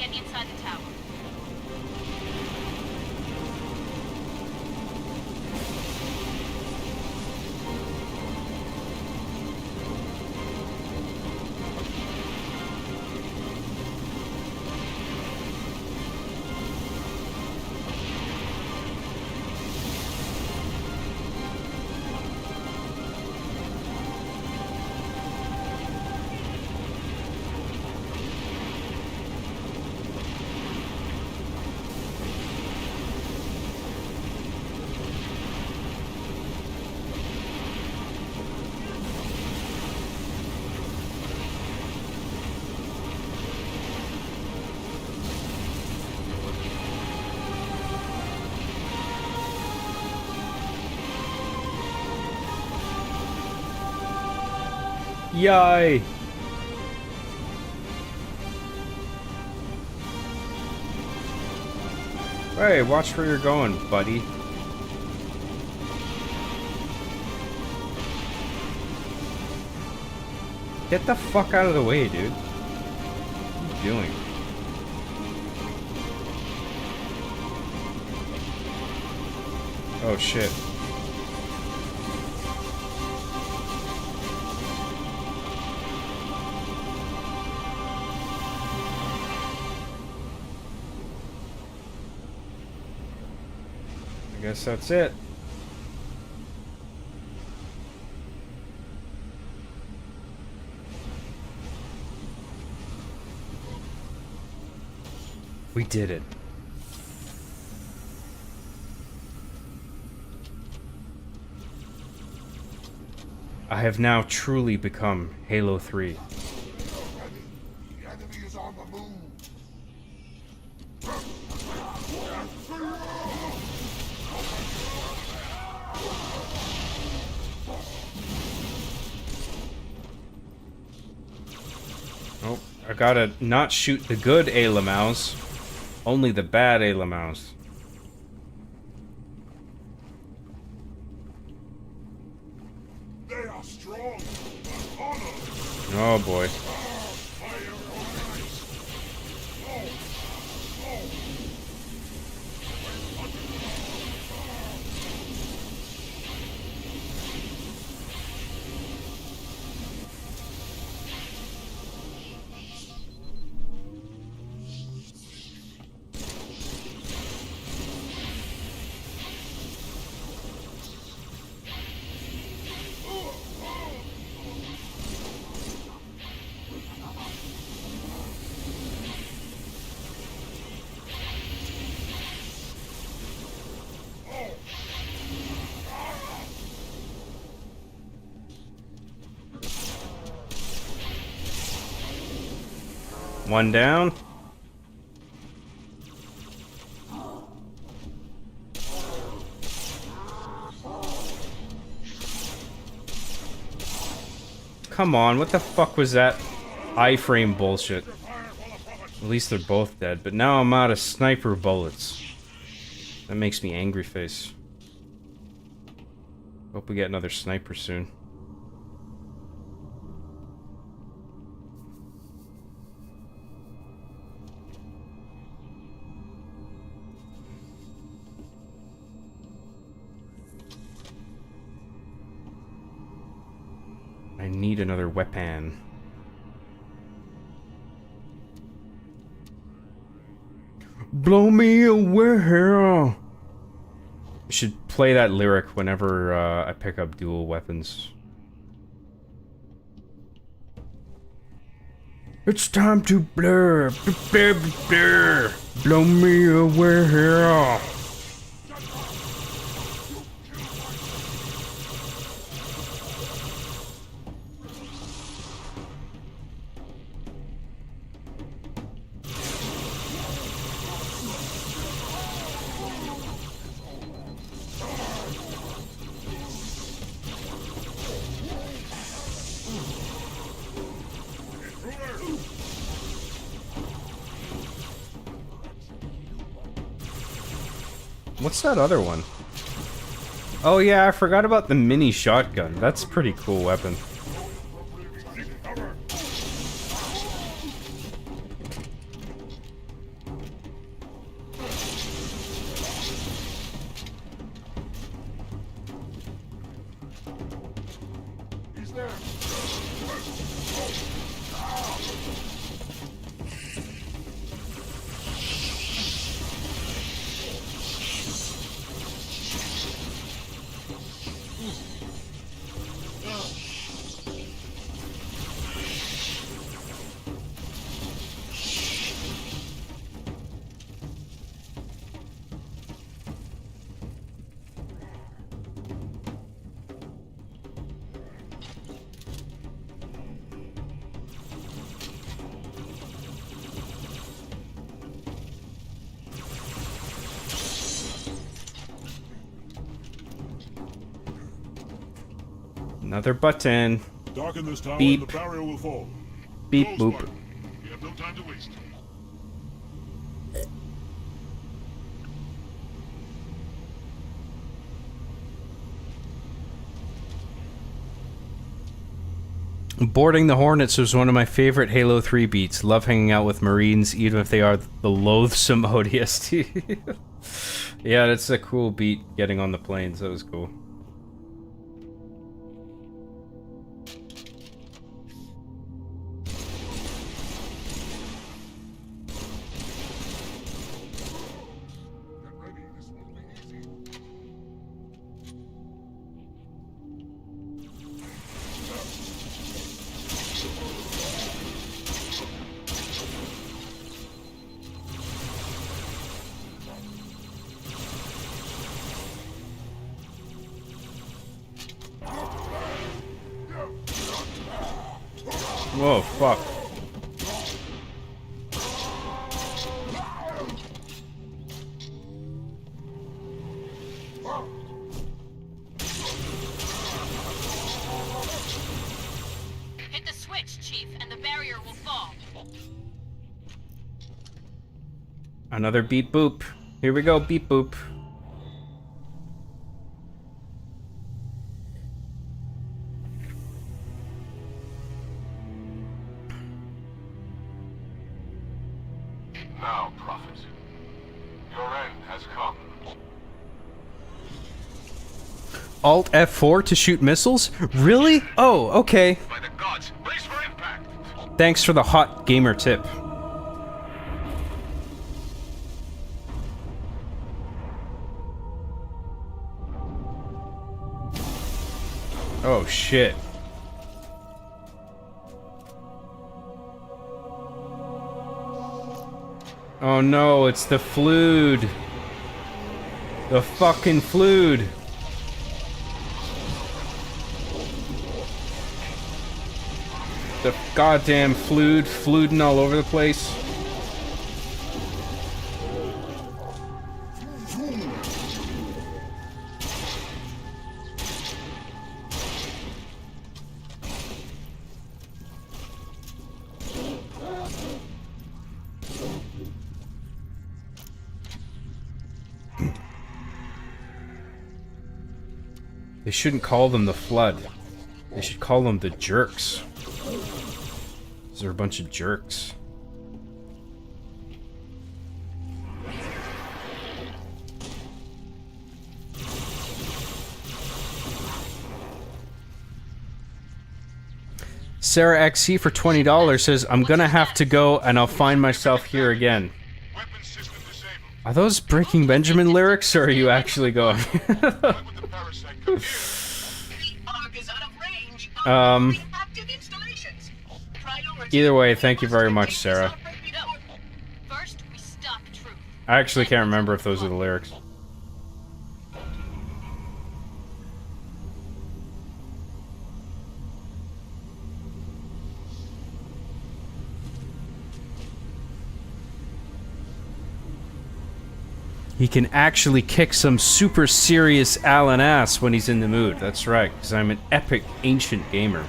Get inside the tower. Yay! Hey, watch where you're going, buddy. Get the fuck out of the way, dude. What are you doing? Oh shit. I guess that's it. We did it. I have now truly become Halo 3. The enemy is on the move. Oh, I gotta not shoot the good Alamaus, only the bad Alamaus. They are strong, but honored. Oh boy. Fire organized. One down. Come on, what the fuck was that iframe bullshit? At least they're both dead, but now I'm out of sniper bullets. That makes me angry face. Hope we get another sniper soon. I need another weapon. Blow me away. I should play that lyric whenever I pick up dual weapons. It's time to blur, blur, blur. Blow me away. What's that other one? Oh yeah, I forgot about the mini shotgun. That's a pretty cool weapon. Another button. Darken this tower Beep. and the barrier will fall. Beep Go, boop. Spartan. We have no time to waste. Boarding the Hornets was one of my favorite Halo 3 beats. Love hanging out with Marines, even if they are the loathsome ODST. Yeah, that's a cool beat, getting on the planes. That was cool. Get ready. This won't be easy. Whoa, fuck. Hit the switch, Chief, and the barrier will fall. Another beep boop. Here we go, beep boop. Now, Prophet. Your end has come. Alt F4 to shoot missiles? Really? Oh, okay. By the gods, brace for impact! Thanks for the hot gamer tip. Oh shit. Oh no, it's the Flood. The fucking Flood. The goddamn Flood, flooding all over the place. They shouldn't call them the Flood. They should call them the Jerks. These are a bunch of jerks. Sarah XC for $20 says, I'm gonna have to go and I'll find myself here again. Weapon system disabled. Are those Breaking Benjamin lyrics, or are you actually going? Why would the parasite come here? The Ark is out of range. Active installations. Either way, thank you very much, Sarah. No. First, we stop Truth. I actually can't remember if those are the lyrics. He can actually kick some super serious Alan ass when he's in the mood. That's right, because I'm an epic ancient gamer.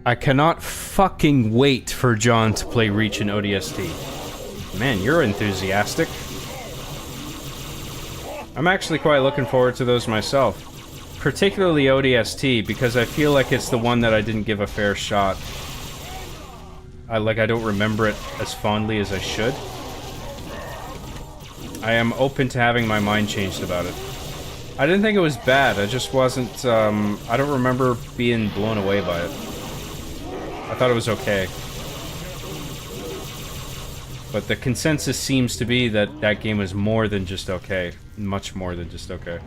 I cannot fucking wait for John to play Reach in ODST. Man, you're enthusiastic. I'm actually quite looking forward to those myself. Particularly ODST, because I feel like it's the one that I didn't give a fair shot. I don't remember it as fondly as I should. I am open to having my mind changed about it. I didn't think it was bad, I just wasn't, I don't remember being blown away by it. I thought it was okay. But the consensus seems to be that that game is more than just okay. Much more than just okay.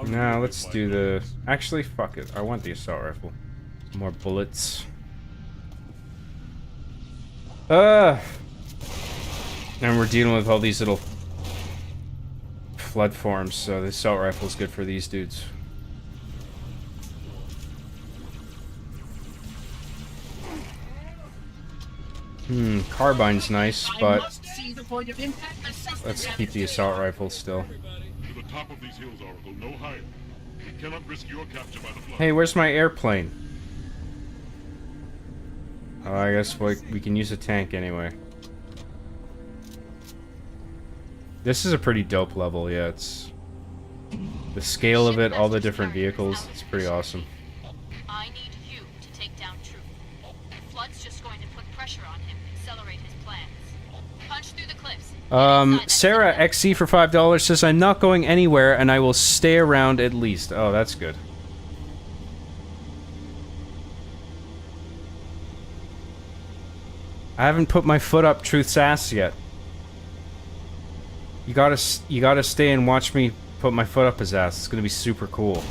Now let's do the... Actually, fuck it. I want the assault rifle. Some more bullets. And we're dealing with all these little flood forms, so the assault rifle's good for these dudes. Carbine's nice, I but must see the point of impact assessment. let's keep the assault rifle still. To the top of these hills, Oracle, no higher. We cannot risk your capture by the flood. Hey, where's my airplane? Oh, I guess we can use a tank anyway. This is a pretty dope level, yeah, it's... The scale of it, all the different vehicles, it's pretty awesome. I need you to take down Truth. Flood's just going to put pressure on him, accelerate his plans. Punch through the cliffs. Sarah XC for $5 says, I'm not going anywhere and I will stay around at least. Oh, that's good. I haven't put my foot up Truth's ass yet. You gotta stay and watch me put my foot up his ass. It's gonna be super cool. Is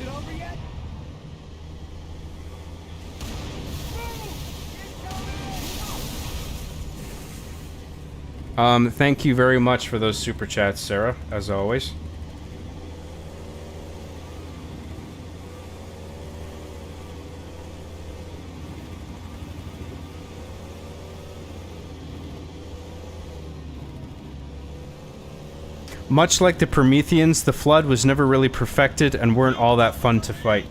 it over yet? Thank you very much for those super chats, Sarah, as always. Much like the Prometheans, the Flood was never really perfected and weren't all that fun to fight.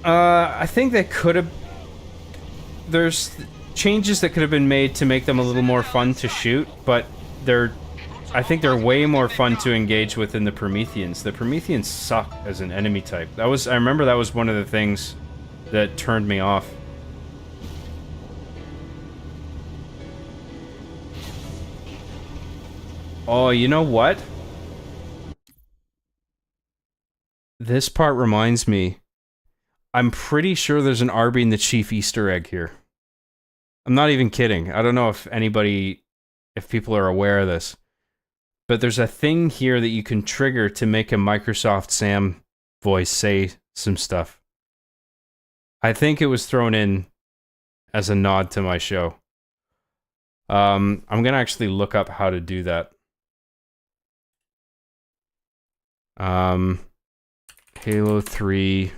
I think they could have... There's changes that could have been made to make them a little more fun to shoot, but I think they're way more fun to engage with than the Prometheans. The Prometheans suck as an enemy type. I remember that was one of the things that turned me off. Oh, you know what? This part reminds me. I'm pretty sure there's an Arby and the Chief Easter egg here. I'm not even kidding. I don't know if people are aware of this. But there's a thing here that you can trigger to make a Microsoft Sam voice say some stuff. I think it was thrown in as a nod to my show. I'm gonna actually look up how to do that. Halo 3.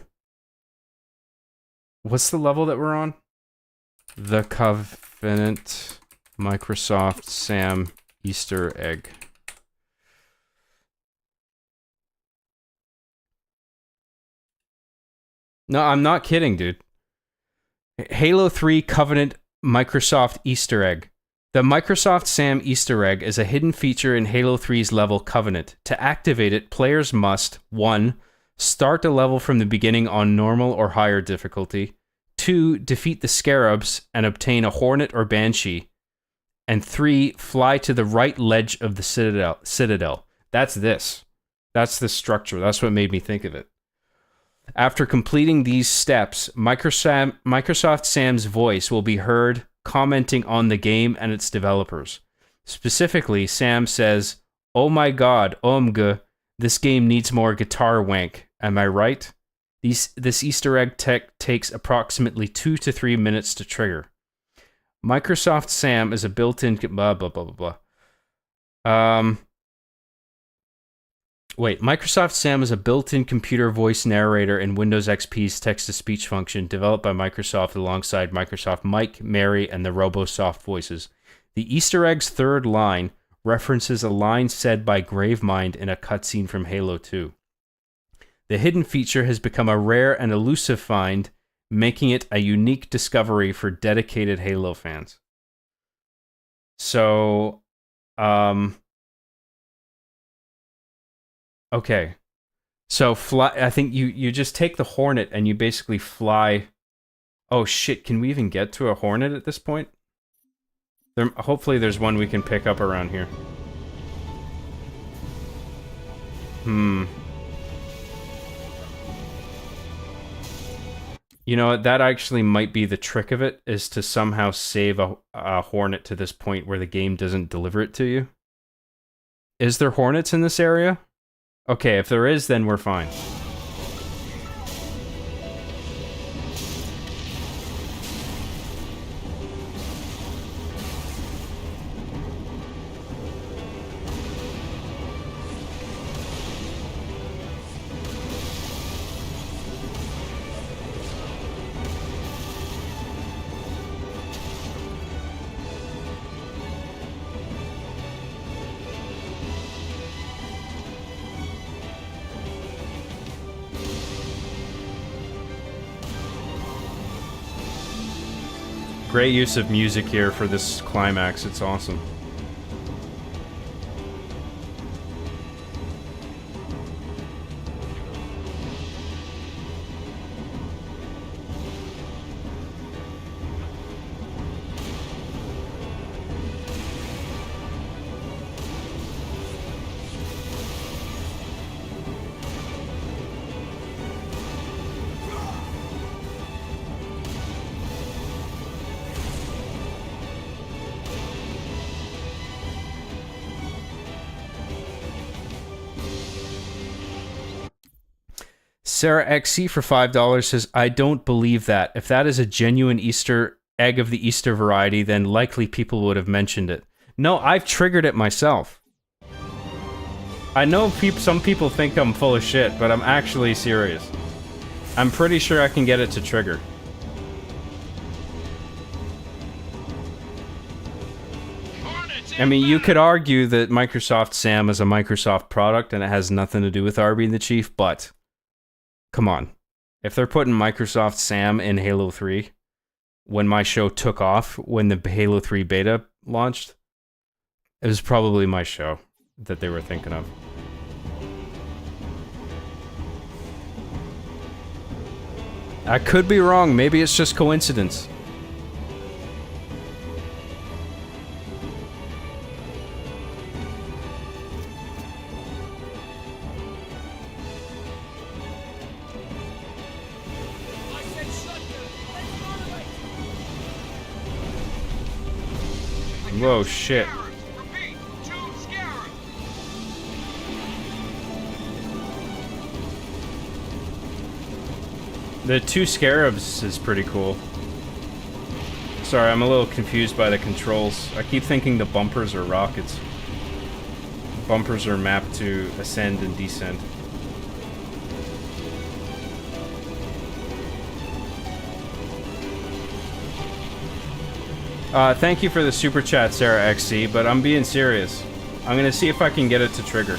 What's the level that we're on? The Covenant Microsoft Sam Easter egg. No, I'm not kidding, dude. Halo 3 Covenant Microsoft Easter egg. The Microsoft Sam Easter egg is a hidden feature in Halo 3's level Covenant. To activate it, players must 1. Start a level from the beginning on normal or higher difficulty. 2. Defeat the Scarabs and obtain a Hornet or Banshee. And 3. Fly to the right ledge of the Citadel. That's this. That's the structure. That's what made me think of it. After completing these steps, Microsoft Sam's voice will be heard commenting on the game and its developers. Specifically, Sam says, "Oh my god, Omg, this game needs more guitar wank. Am I right?" This Easter egg takes approximately 2 to 3 minutes to trigger. Microsoft Sam is a built-in... blah, blah, blah, blah, blah. Microsoft Sam is a built-in computer voice narrator in Windows XP's text-to-speech function developed by Microsoft alongside Microsoft Mike, Mary, and the RoboSoft voices. The Easter egg's third line references a line said by Gravemind in a cutscene from Halo 2. The hidden feature has become a rare and elusive find, making it a unique discovery for dedicated Halo fans. So, okay. So I think you just take the Hornet and you basically fly. Oh shit, can we even get to a Hornet at this point? Hopefully there's one we can pick up around here. You know, that actually might be the trick of it, is to somehow save a Hornet to this point where the game doesn't deliver it to you. Is there Hornets in this area? Okay, if there is, then we're fine. Great use of music here for this climax, it's awesome. Sarah XC for $5 says, I don't believe that. If that is a genuine Easter egg of the Easter variety, then likely people would have mentioned it. No, I've triggered it myself. I know some people think I'm full of shit, but I'm actually serious. I'm pretty sure I can get it to trigger. I mean, you could argue that Microsoft Sam is a Microsoft product and it has nothing to do with Arby and the Chief, but come on. If they're putting Microsoft Sam in Halo 3, when my show took off, when the Halo 3 beta launched, it was probably my show that they were thinking of. I could be wrong. Maybe it's just coincidence. Whoa, shit. Repeat, 2 Scarabs. The 2 Scarabs is pretty cool. Sorry, I'm a little confused by the controls. I keep thinking the bumpers are rockets. Bumpers are mapped to ascend and descend. Thank you for the super chat, Sarah XC, but I'm being serious. I'm gonna see if I can get it to trigger.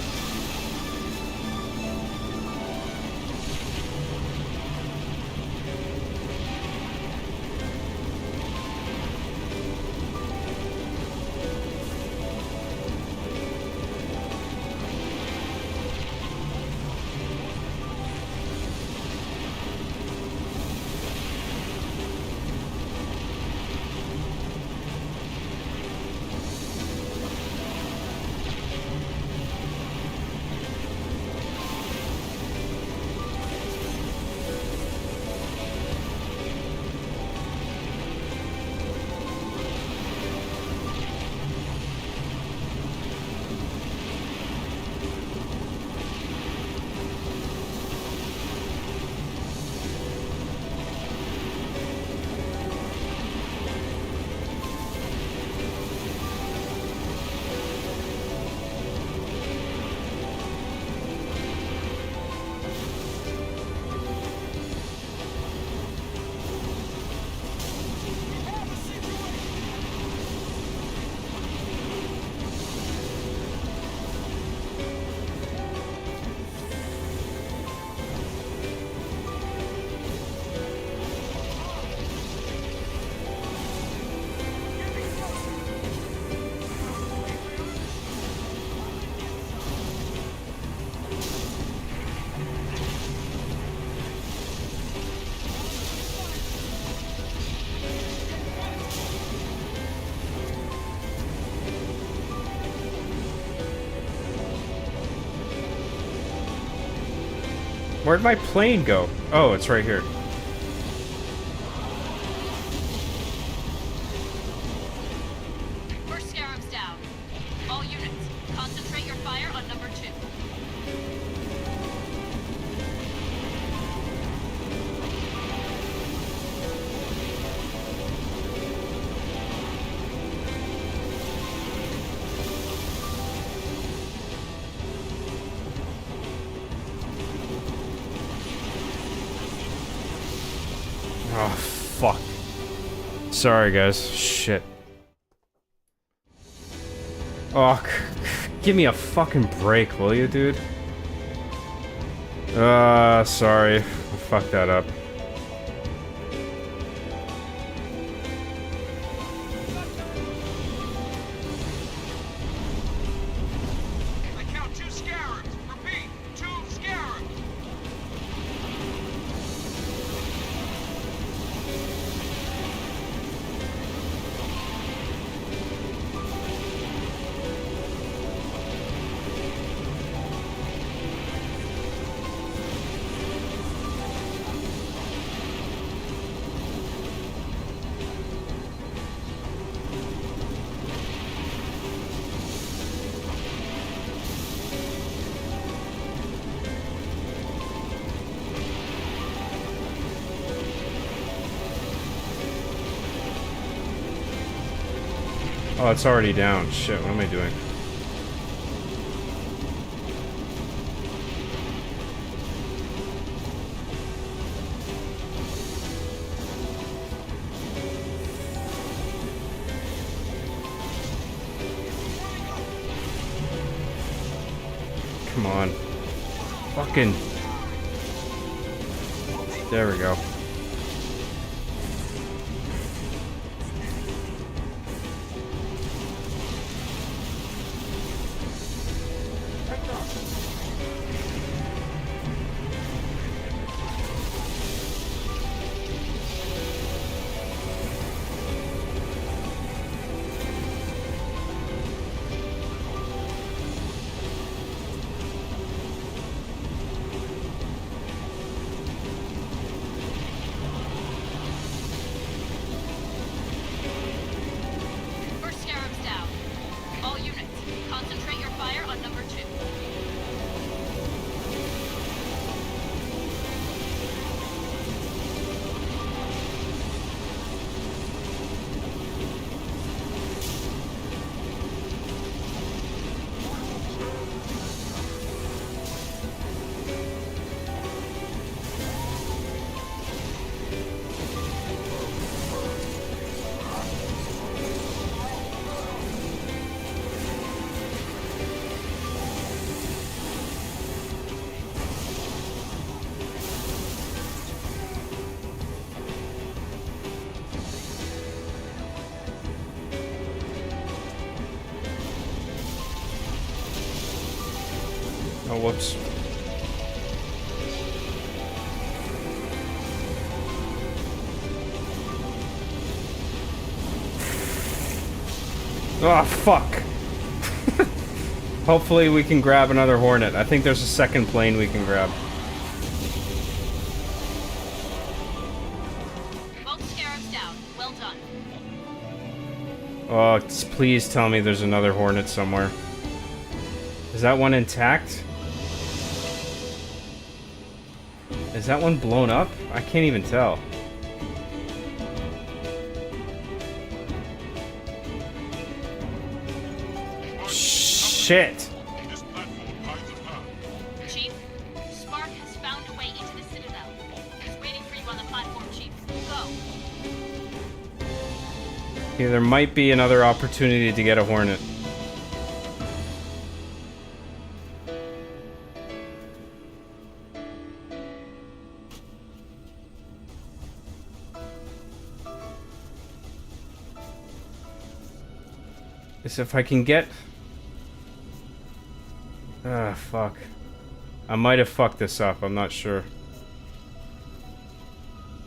Where'd my plane go? Oh, it's right here. Oh, fuck. Sorry, guys. Shit. Oh, give me a fucking break, will you, dude? Sorry. I fucked that up. I count 2 scarabs. Repeat, 2 scarabs. Oh, it's already down. Shit, what am I doing? Come on. Fucking. There we go. First scarab's down. All units, concentrate your fire on number 2. Oh, whoops. Oh, fuck. Hopefully we can grab another Hornet. I think there's a second plane we can grab. Both scarabs down. Well done. Oh, please tell me there's another Hornet somewhere. Is that one intact? Is that one blown up? I can't even tell. Shit! This platform hides a path. Chief, Spark has found a way into the Citadel. He's waiting for you on the platform, Chief. Go. Okay, there might be another opportunity to get a Hornet. Is if I can get... Ah, fuck. I might have fucked this up, I'm not sure.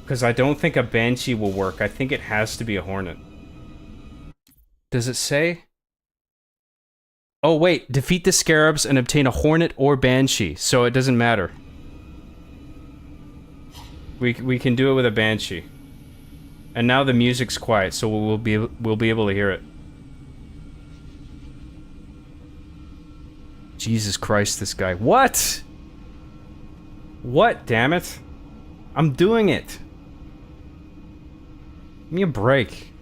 Because I don't think a Banshee will work. I think it has to be a Hornet. Does it say? Oh, wait. Defeat the Scarabs and obtain a Hornet or Banshee, so it doesn't matter. We can do it with a Banshee. And now the music's quiet, so we'll be able to hear it. Jesus Christ, this guy. What? What, damn it? I'm doing it. Give me a break.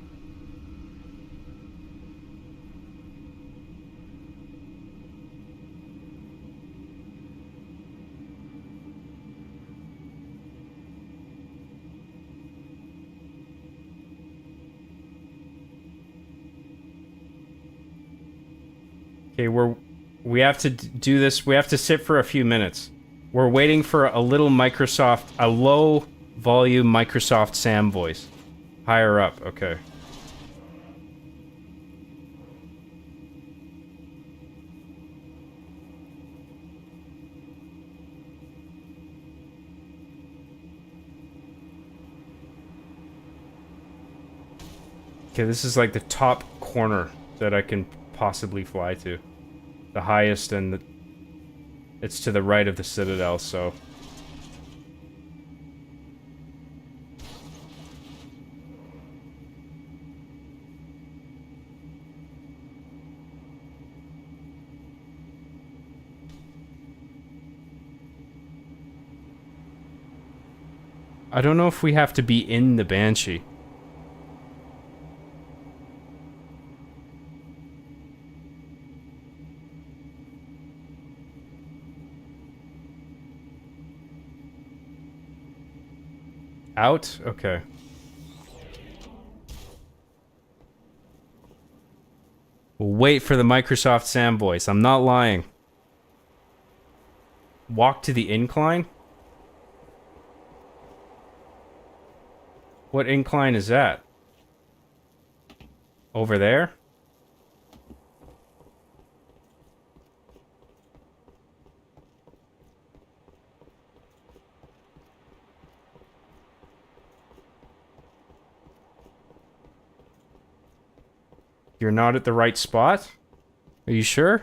Okay, we have to do this. We have to sit for a few minutes. We're waiting for a little Microsoft, a low volume Microsoft Sam voice. Higher up, okay. Okay, this is like the top corner that I can possibly fly to. The highest, and it's to the right of the Citadel, so... I don't know if we have to be in the Banshee. Out? Okay. We'll wait for the Microsoft Sam voice. I'm not lying. Walk to the incline? What incline is that? Over there? You're not at the right spot? Are you sure?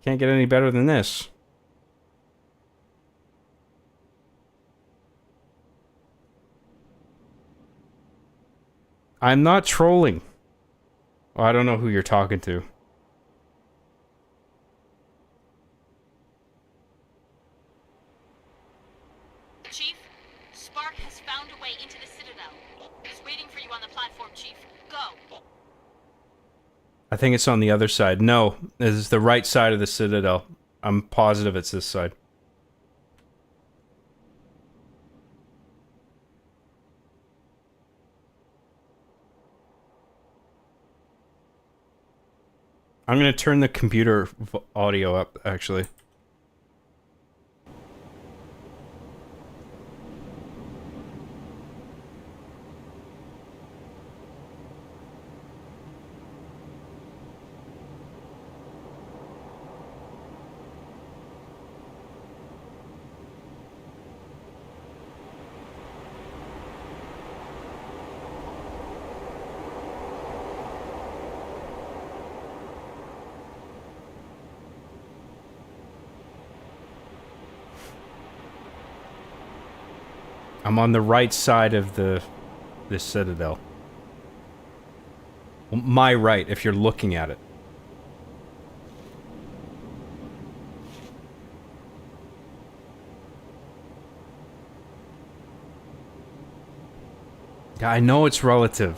Can't get any better than this. I'm not trolling. Oh, I don't know who you're talking to. Chief, Spark has found a way into the Citadel. He's waiting for you on the platform, Chief. Go. I think it's on the other side. No, this is the right side of the Citadel. I'm positive it's this side. I'm gonna turn the computer audio up, actually. I'm on the right side of the Citadel. My right, if you're looking at it. Yeah, I know it's relative.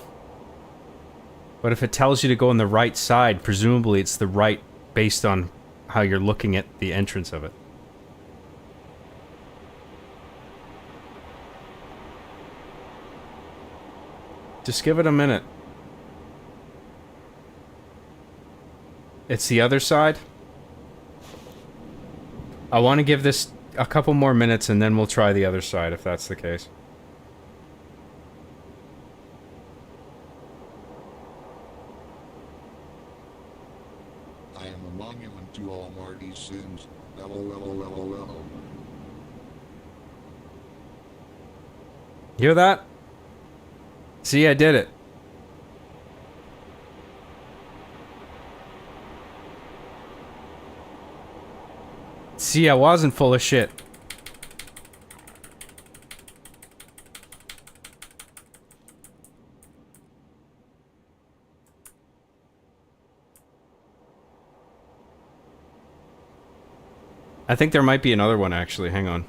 But if it tells you to go on the right side, presumably it's the right based on how you're looking at the entrance of it. Just give it a minute. It's the other side. I want to give this a couple more minutes and then we'll try the other side if that's the case. I am a monument to all Marty's sins. LOLOLOLO. Hear that? See, I did it. See, I wasn't full of shit. I think there might be another one, actually. Hang on.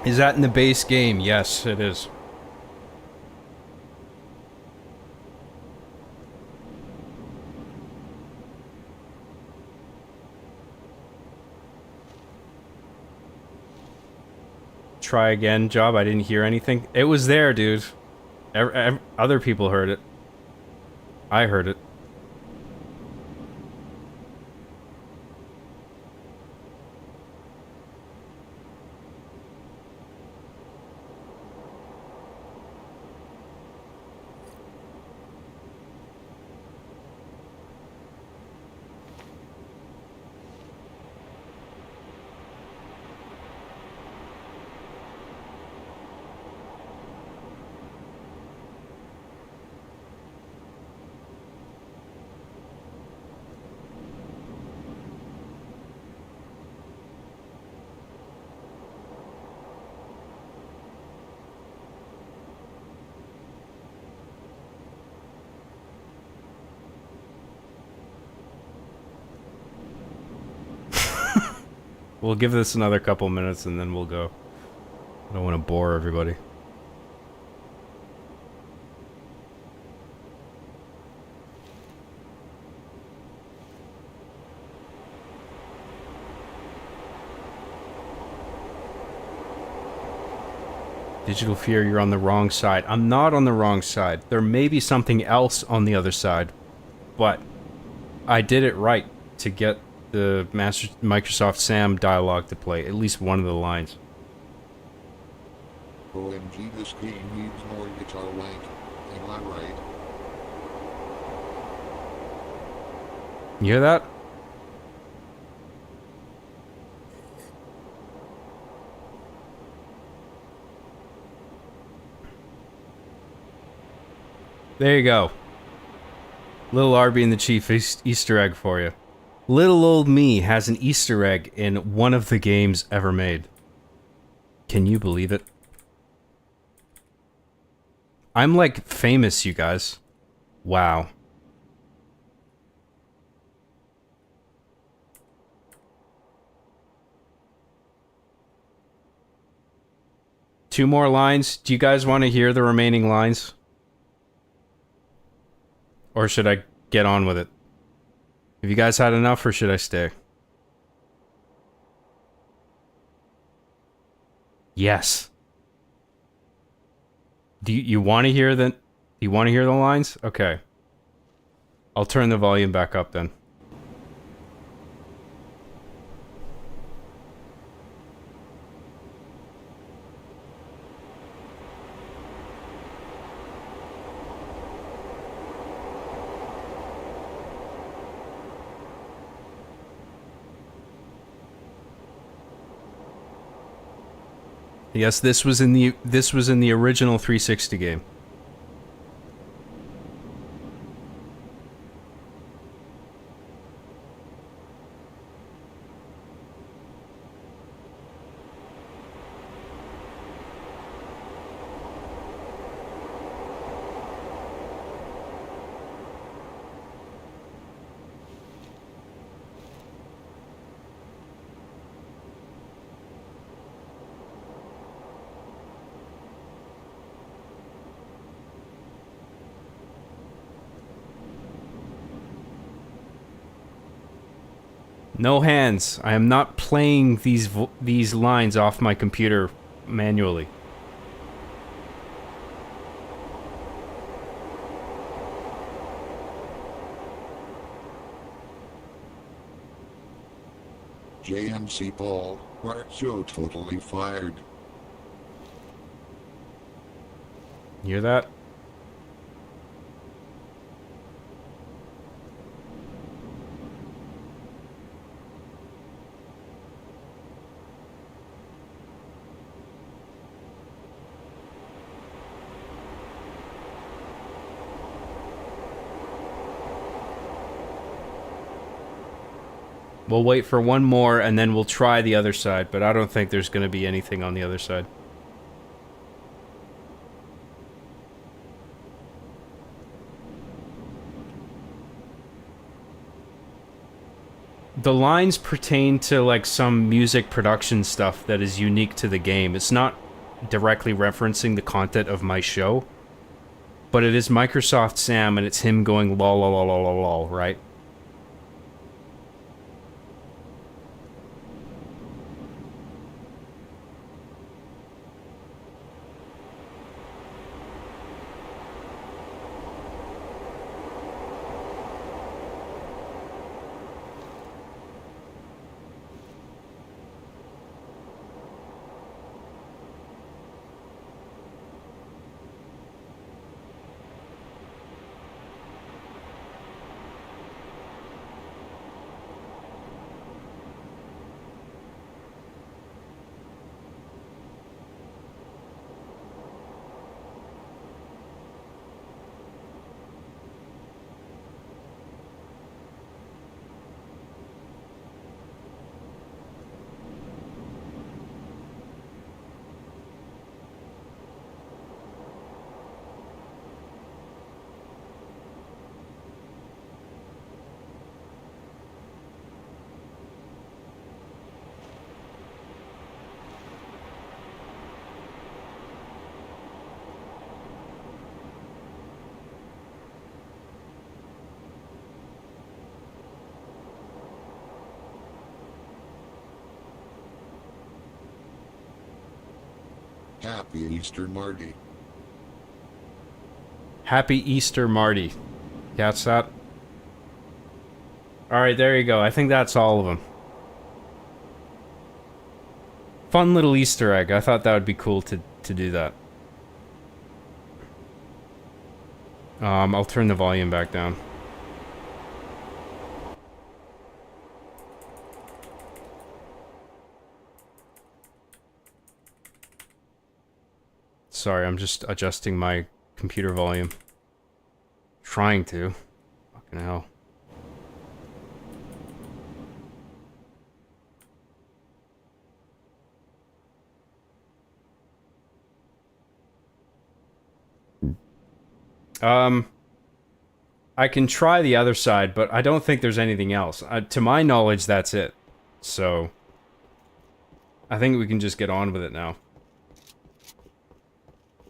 Is that in the base game? Yes, it is. try again job. I didn't hear anything. It was there, dude. Other people heard it. I heard it. We'll give this another couple minutes and then we'll go. I don't want to bore everybody. Digital Fear, you're on the wrong side. I'm not on the wrong side. There may be something else on the other side, but I did it right to get the Microsoft Sam dialogue to play, at least one of the lines. OMG, this game needs more guitar wank. Am I right? You hear that? There you go. Little Arby and the Chief Easter egg for you. Little old me has an Easter egg in one of the games ever made. Can you believe it? I'm like famous, you guys. Wow. Two more lines. Do you guys want to hear the remaining lines? Or should I get on with it? Have you guys had enough, or should I stay? Yes. Do you want to hear the? Do you want to hear the lines? Okay. I'll turn the volume back up then. Yes, this was in the original 360 game. No hands. I am not playing these lines off my computer manually. JMC Paul, aren't you totally fired? You hear that? We'll wait for one more and then we'll try the other side, but I don't think there's going to be anything on the other side. The lines pertain to like some music production stuff that is unique to the game. It's not directly referencing the content of my show, but it is Microsoft Sam and it's him going lol lol lol lol lol, right? Happy Easter, Marty. Happy Easter, Marty. That's that. Alright, there you go. I think that's all of them. Fun little Easter egg. I thought that would be cool to do that. I'll turn the volume back down. Sorry, I'm just adjusting my computer volume. Trying to. Fucking hell. I can try the other side, but I don't think there's anything else. To my knowledge, that's it. So, I think we can just get on with it now.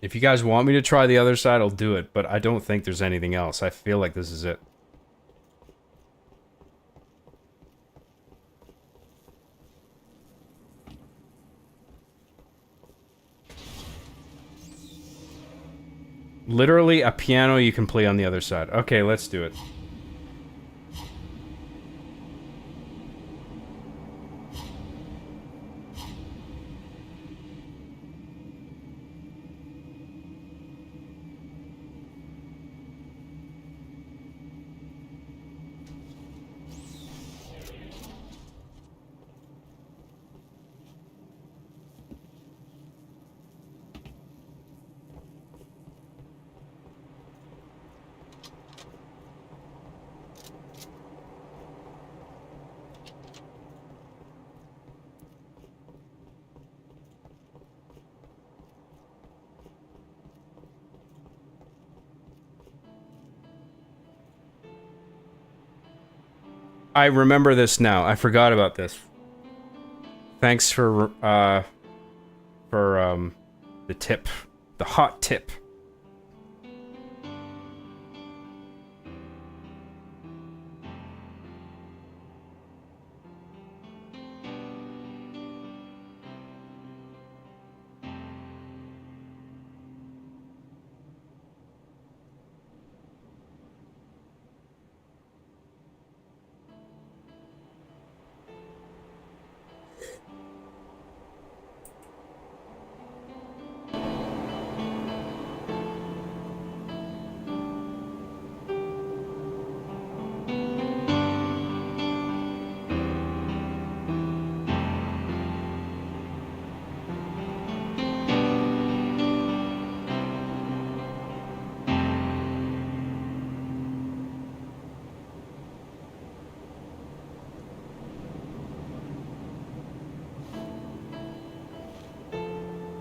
If you guys want me to try the other side, I'll do it, but I don't think there's anything else. I feel like this is it. Literally a piano you can play on the other side. Okay, let's do it. I remember this now. I forgot about this. Thanks for the tip. The hot tip.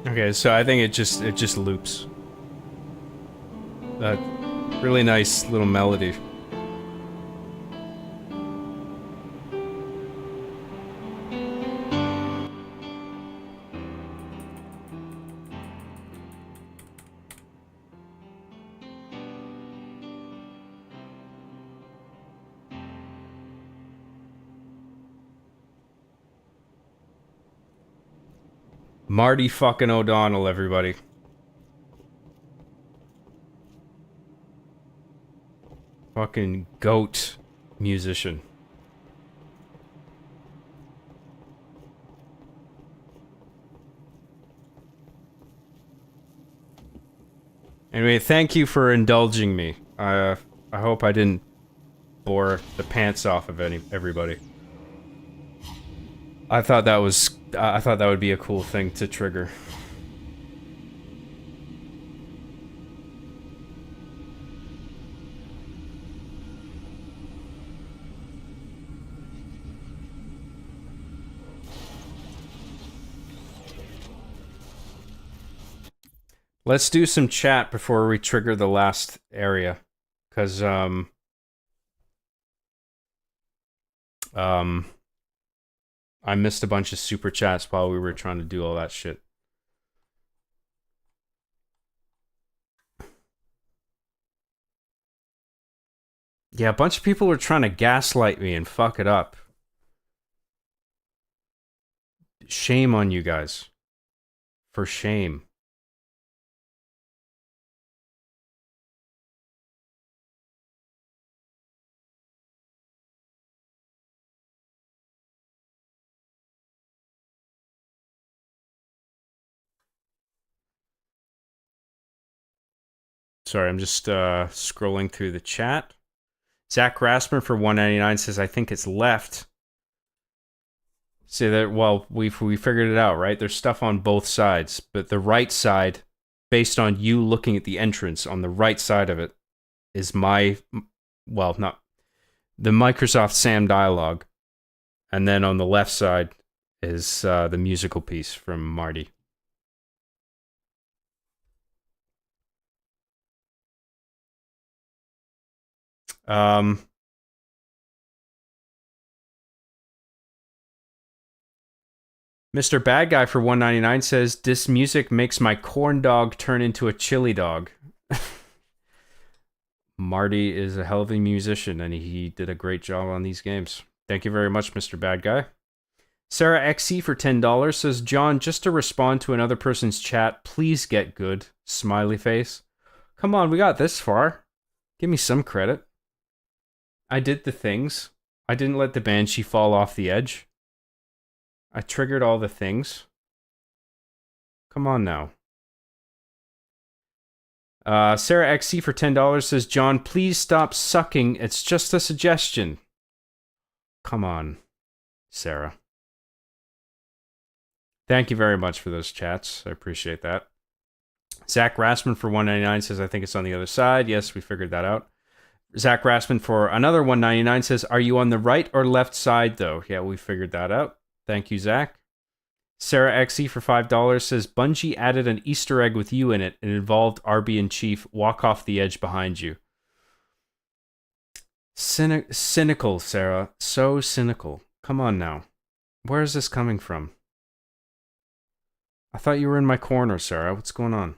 Okay, so I think it just loops. That really nice little melody. Marty fucking O'Donnell, everybody. Fucking goat musician. Anyway, thank you for indulging me. I hope I didn't bore the pants off of everybody. I thought that would be a cool thing to trigger. Let's do some chat before we trigger the last area, cause I missed a bunch of super chats while we were trying to do all that shit. Yeah, a bunch of people were trying to gaslight me and fuck it up. Shame on you guys. For shame. Sorry, I'm just scrolling through the chat. Zach Rasmer for 199 says, I think it's left. Say that, well, we figured it out, right? There's stuff on both sides, but the right side, based on you looking at the entrance on the right side of it, is not the Microsoft Sam dialogue. And then on the left side is the musical piece from Marty. Mr. Bad Guy for 199 says, this music makes my corn dog turn into a chili dog. Marty is a hell of a musician, and he did a great job on these games. Thank you very much, Mr. Bad Guy. Sarah XC for $10 says, John, just to respond to another person's chat, please get good. Smiley face. Come on, we got this far. Give me some credit. I did the things. I didn't let the Banshee fall off the edge. I triggered all the things. Come on now. Sarah XC for $10 says, John, please stop sucking. It's just a suggestion. Come on, Sarah. Thank you very much for those chats. I appreciate that. Zach Rasman for $199 says, I think it's on the other side. Yes, we figured that out. Zach Rasman for another $199 says, are you on the right or left side, though? Yeah, we figured that out. Thank you, Zach. Sarah XE for $5 says, Bungie added an Easter egg with you in it. It involved Arby and Chief walk off the edge behind you. Cynical, Sarah. So cynical. Come on now. Where is this coming from? I thought you were in my corner, Sarah. What's going on?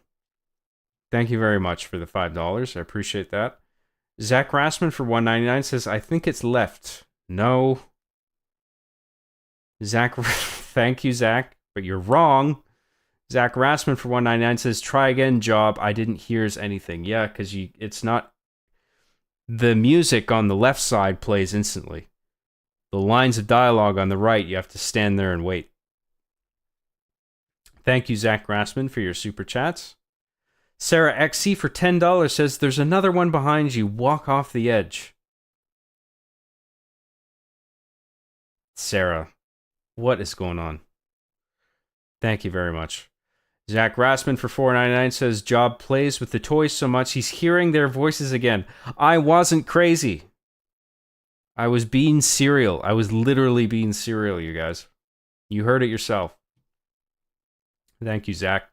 Thank you very much for the $5. I appreciate that. Zach Rasman for $199 says, I think it's left. No. Zach, thank you, Zach, but you're wrong. Zach Rasman for $199 says, try again, job. I didn't hear anything. Yeah, because it's not... The music on the left side plays instantly. The lines of dialogue on the right, you have to stand there and wait. Thank you, Zach Rasman, for your super chats. Sarah XC for $10 says, there's another one behind you. Walk off the edge. Sarah, what is going on? Thank you very much. Zach Rasman for $4.99 says, Job plays with the toys so much he's hearing their voices again. I wasn't crazy. I was being serial. I was literally being serial, you guys. You heard it yourself. Thank you, Zach.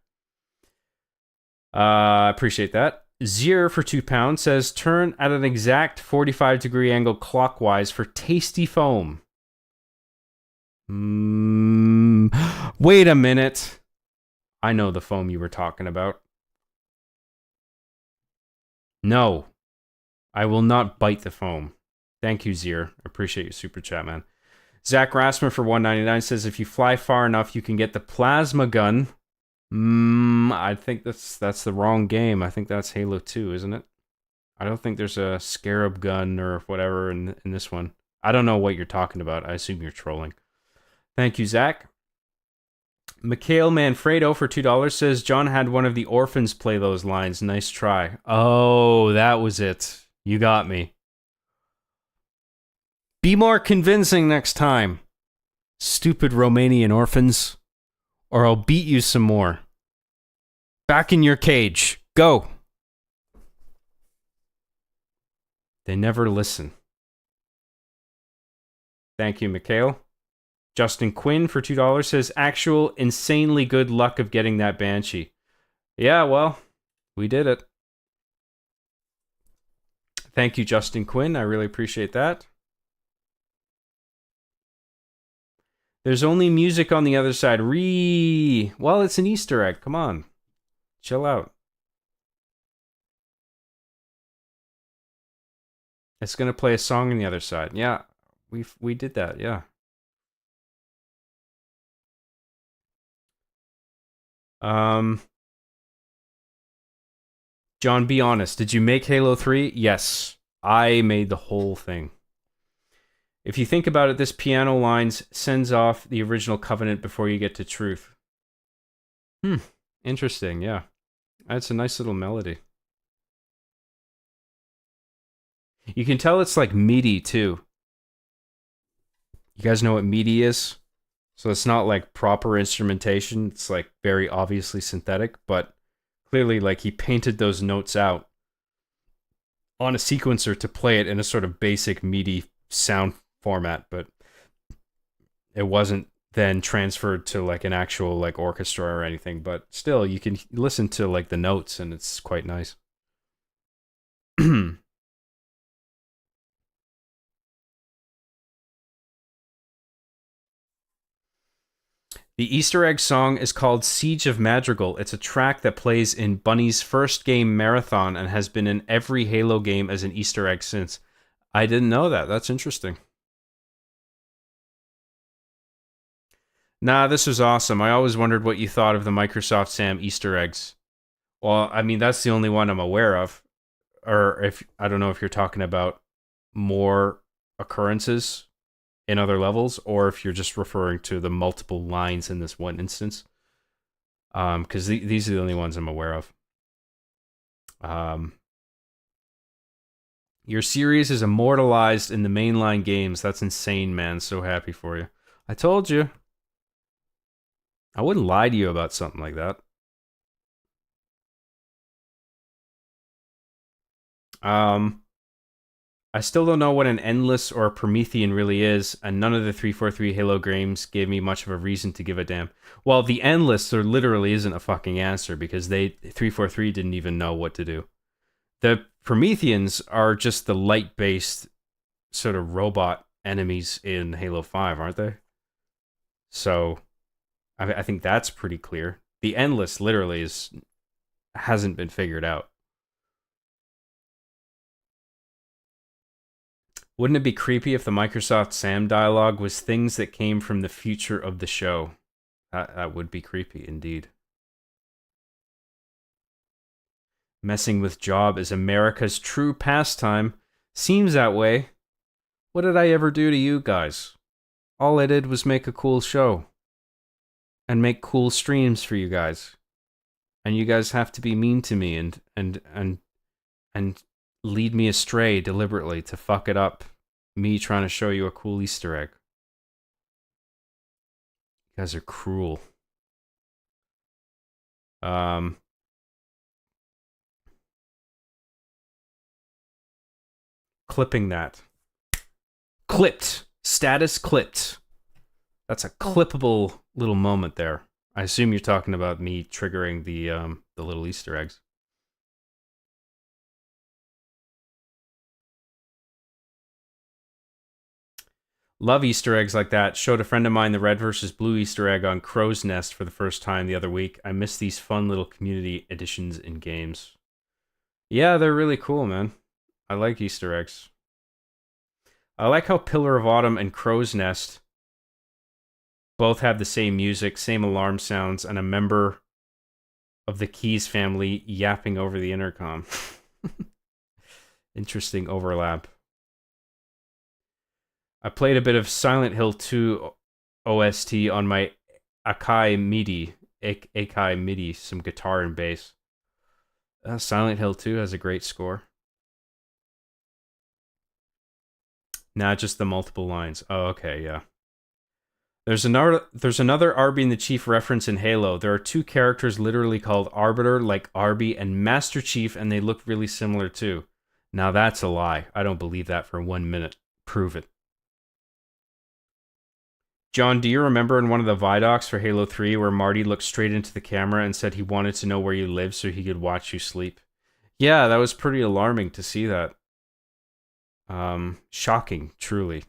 Appreciate that. Zier for £2 says, turn at an exact 45-degree angle clockwise for tasty foam. Wait a minute. I know the foam you were talking about. No. I will not bite the foam. Thank you, Zier. Appreciate your super chat, man. Zach Rasmer for $1.99 says, if you fly far enough, you can get the plasma gun. I think that's the wrong game. I think that's Halo 2, isn't it? I don't think there's a scarab gun or whatever in this one. I don't know what you're talking about. I assume you're trolling. Thank you, Zach. Mikhail Manfredo for $2 says, John had one of the orphans play those lines. Nice try. Oh, that was it. You got me. Be more convincing next time, stupid Romanian orphans, or I'll beat you some more. Back in your cage. Go. They never listen. Thank you, Mikhail. Justin Quinn for $2 says, actual insanely good luck of getting that Banshee. Yeah, well, we did it. Thank you, Justin Quinn. I really appreciate that. There's only music on the other side. Well, it's an Easter egg. Come on. Chill out. It's going to play a song on the other side. Yeah, we did that. Yeah. John, be honest. Did you make Halo 3? Yes. I made the whole thing. If you think about it, this piano lines sends off the original Covenant before you get to Truth. Interesting, yeah. That's a nice little melody. You can tell it's like MIDI too. You guys know what MIDI is? So it's not like proper instrumentation. It's like very obviously synthetic, but clearly like he painted those notes out on a sequencer to play it in a sort of basic MIDI sound format, but it wasn't then transferred to like an actual like orchestra or anything. But still, you can listen to like the notes and it's quite nice. The Easter egg song is called Siege of Madrigal. It's a track that plays in Bunny's first game marathon and has been in every Halo game as an Easter egg since. I didn't know that. That's interesting. Nah, this was awesome. I always wondered what you thought of the Microsoft Sam Easter eggs. Well, I mean, that's the only one I'm aware of. Or if I don't know if you're talking about more occurrences in other levels, or if you're just referring to the multiple lines in this one instance. Because these are the only ones I'm aware of. Your series is immortalized in the mainline games. That's insane, man. So happy for you. I told you. I wouldn't lie to you about something like that. I still don't know what an Endless or a Promethean really is, and none of the 343 Halo games gave me much of a reason to give a damn. Well, the Endless, there literally isn't a fucking answer, because 343 didn't even know what to do. The Prometheans are just the light-based sort of robot enemies in Halo 5, aren't they? So, I think that's pretty clear. The Endless literally hasn't been figured out. Wouldn't it be creepy if the Microsoft Sam dialogue was things that came from the future of the show? That would be creepy indeed. Messing with Job is America's true pastime. Seems that way. What did I ever do to you guys? All I did was make a cool show. And make cool streams for you guys. And you guys have to be mean to me and lead me astray deliberately to fuck it up. Me trying to show you a cool Easter egg. You guys are cruel. Clipping that. Clipped. Status clipped. That's a clippable little moment there. I assume you're talking about me triggering the little Easter eggs. Love Easter eggs like that. Showed a friend of mine the red versus blue Easter egg on Crow's Nest for the first time the other week. I miss these fun little community additions in games. Yeah, they're really cool, man. I like Easter eggs. I like how Pillar of Autumn and Crow's Nest both have the same music, same alarm sounds, and a member of the Keys family yapping over the intercom. Interesting overlap. I played a bit of Silent Hill 2 OST on my Akai MIDI, some guitar and bass. Silent Hill 2 has a great score. Not just the multiple lines. Oh, okay, yeah. There's another Arby and the Chief reference in Halo. There are two characters literally called Arbiter, like Arby, and Master Chief, and they look really similar too. Now that's a lie. I don't believe that for 1 minute. Prove it. John, do you remember in one of the Vidocs for Halo 3 where Marty looked straight into the camera and said he wanted to know where you lived so he could watch you sleep? Yeah, that was pretty alarming to see that. Shocking, truly.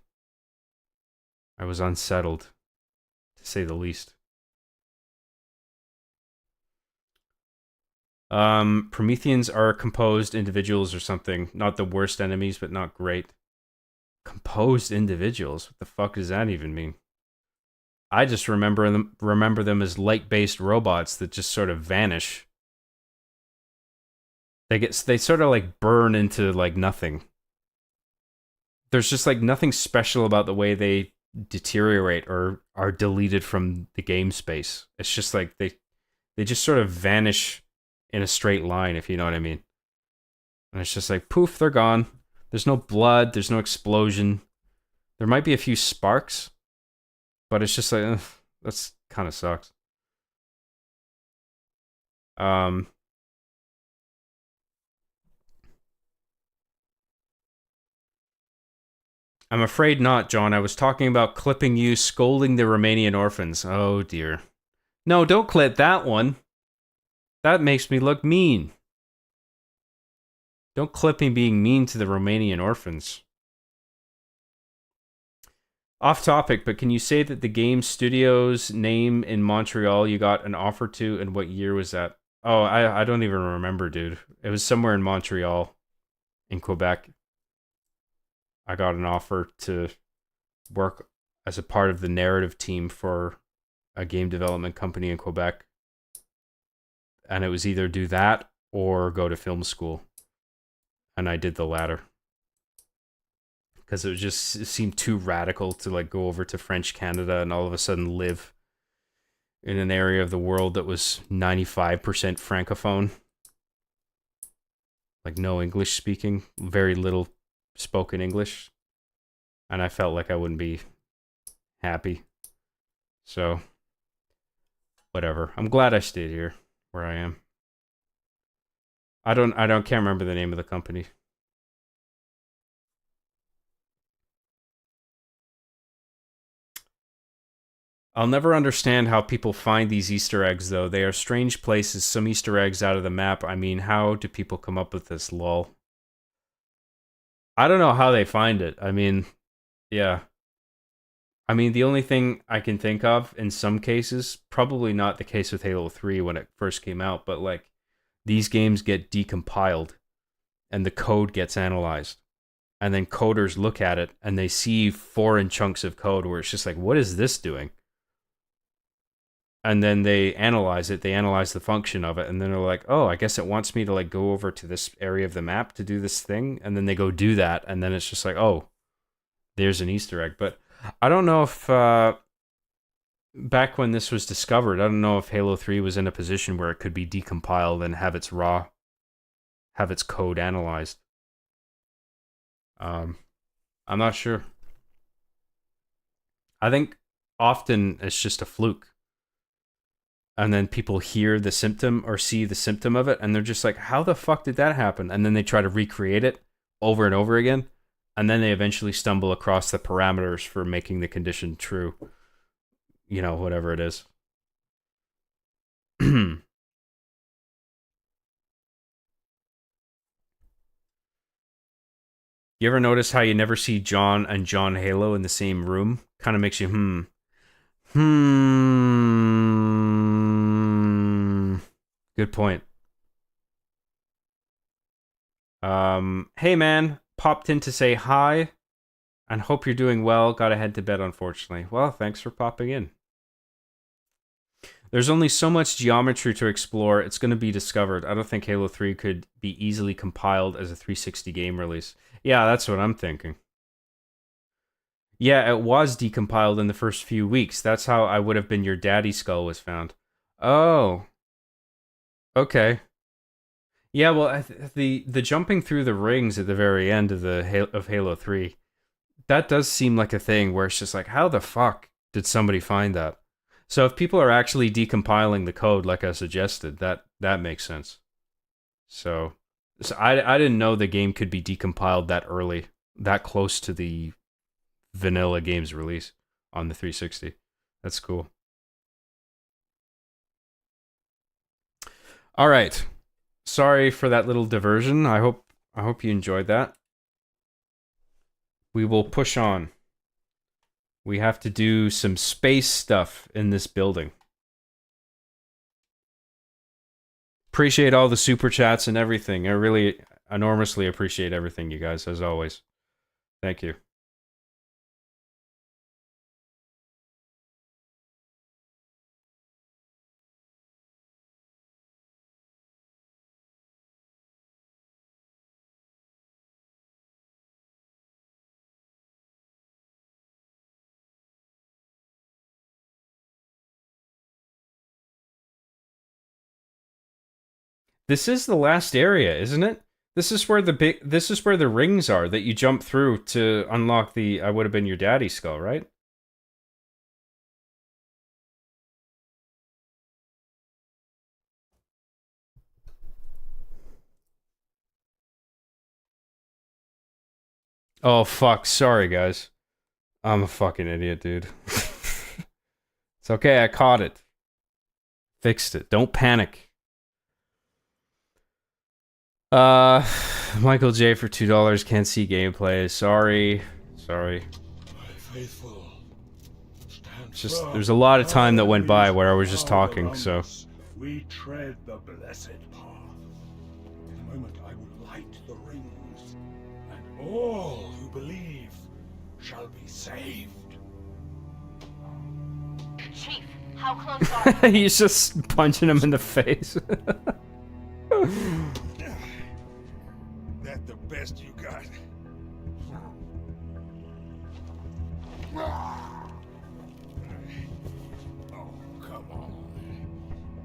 I was unsettled, to say the least. Prometheans are composed individuals or something. Not the worst enemies, but not great. Composed individuals? What the fuck does that even mean? I just remember them as light-based robots that just sort of vanish. They sort of like burn into like nothing. There's just like nothing special about the way they deteriorate or are deleted from the game space. It's just like they just sort of vanish in a straight line, if you know what I mean. And it's just like poof, they're gone. There's no blood. There's no explosion. There might be a few sparks, but it's just like, that's kind of sucks. I'm afraid not, John. I was talking about clipping you scolding the Romanian orphans. Oh, dear. No, don't clip that one. That makes me look mean. Don't clip me being mean to the Romanian orphans. Off topic, but can you say that the game studio's name in Montreal you got an offer to, and what year was that? Oh, I don't even remember, dude. It was somewhere in Montreal, in Quebec. I got an offer to work as a part of the narrative team for a game development company in Quebec. And it was either do that or go to film school. And I did the latter. Because it seemed too radical to like go over to French Canada and all of a sudden live in an area of the world that was 95% francophone. Like no English speaking, very little spoken English. And I felt like I wouldn't be happy. So, whatever. I'm glad I stayed here where I am. Can't remember the name of the company. I'll never understand how people find these Easter eggs, though. They are strange places. Some Easter eggs out of the map. I mean, how do people come up with this, lol? I don't know how they find it. I mean, yeah. I mean, the only thing I can think of in some cases, probably not the case with Halo 3 when it first came out, but like these games get decompiled and the code gets analyzed. And then coders look at it and they see foreign chunks of code where it's just like, what is this doing? And then they analyze it, they analyze the function of it, and then they're like, oh, I guess it wants me to like go over to this area of the map to do this thing, and then they go do that, and then it's just like, oh, there's an Easter egg. But I don't know if, back when this was discovered, I don't know if Halo 3 was in a position where it could be decompiled and have its code analyzed. I'm not sure. I think often it's just a fluke. And then people hear the symptom or see the symptom of it, and they're just like, how the fuck did that happen? And then they try to recreate it over and over again, and then they eventually stumble across the parameters for making the condition true. You know, whatever it is. You ever notice how you never see John and John Halo in the same room? Kind of makes you, Good point. Hey man, popped in to say hi and hope you're doing well. Gotta head to bed, unfortunately. Well, thanks for popping in. There's only so much geometry to explore. It's going to be discovered. I don't think Halo 3 could be easily compiled as a 360 game release. Yeah, that's what I'm thinking. Yeah, it was decompiled in the first few weeks. That's how I Would Have Been Your Daddy skull was found. Oh. Okay. Yeah, well, the jumping through the rings at the very end of Halo 3, that does seem like a thing where it's just like, how the fuck did somebody find that? So if people are actually decompiling the code like I suggested, that makes sense. So I didn't know the game could be decompiled that early, that close to the vanilla game's release on the 360. That's cool. All right. Sorry for that little diversion. I hope you enjoyed that. We will push on. We have to do some space stuff in this building. Appreciate all the super chats and everything. I really enormously appreciate everything, you guys, as always. Thank you. This is the last area, isn't it? This is where the rings are that you jump through to unlock the I would have been your daddy skull, right? Oh fuck, sorry guys. I'm a fucking idiot, dude. It's okay, I caught it. Fixed it. Don't panic. Michael J for $2 can't see gameplay. Sorry. Faithful. Just there's a lot of time that went by where I was just talking, so We tread the blessed path. In a moment I will light the rings, and all who believe shall be saved. Chief, how close are you? he's just punching him in the face. That the best you got? Oh, come on.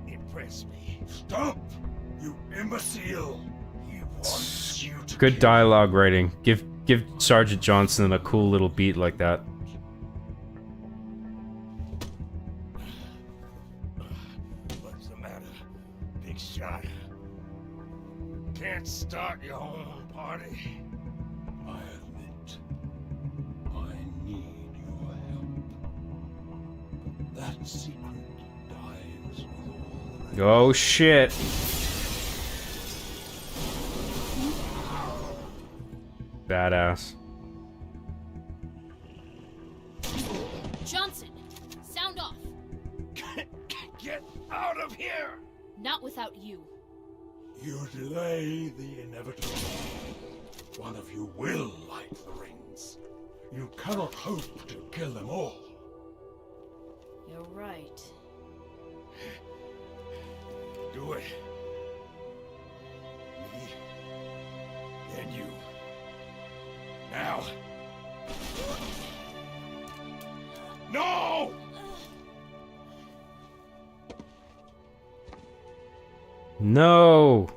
Impress me. Stop! You imbecile! He wants you to Good kill dialogue writing. Give Sergeant Johnson a cool little beat like that. What's the matter, big shot? Can't start your own party? I admit, I need your help. But that secret dies with all Oh shit. Badass. Johnson, sound off. Get out of here! Not without you. You delay the inevitable. One of you will light the rings. You cannot hope to kill them all. You're right. Do it. Me. Then you. Now. No! No.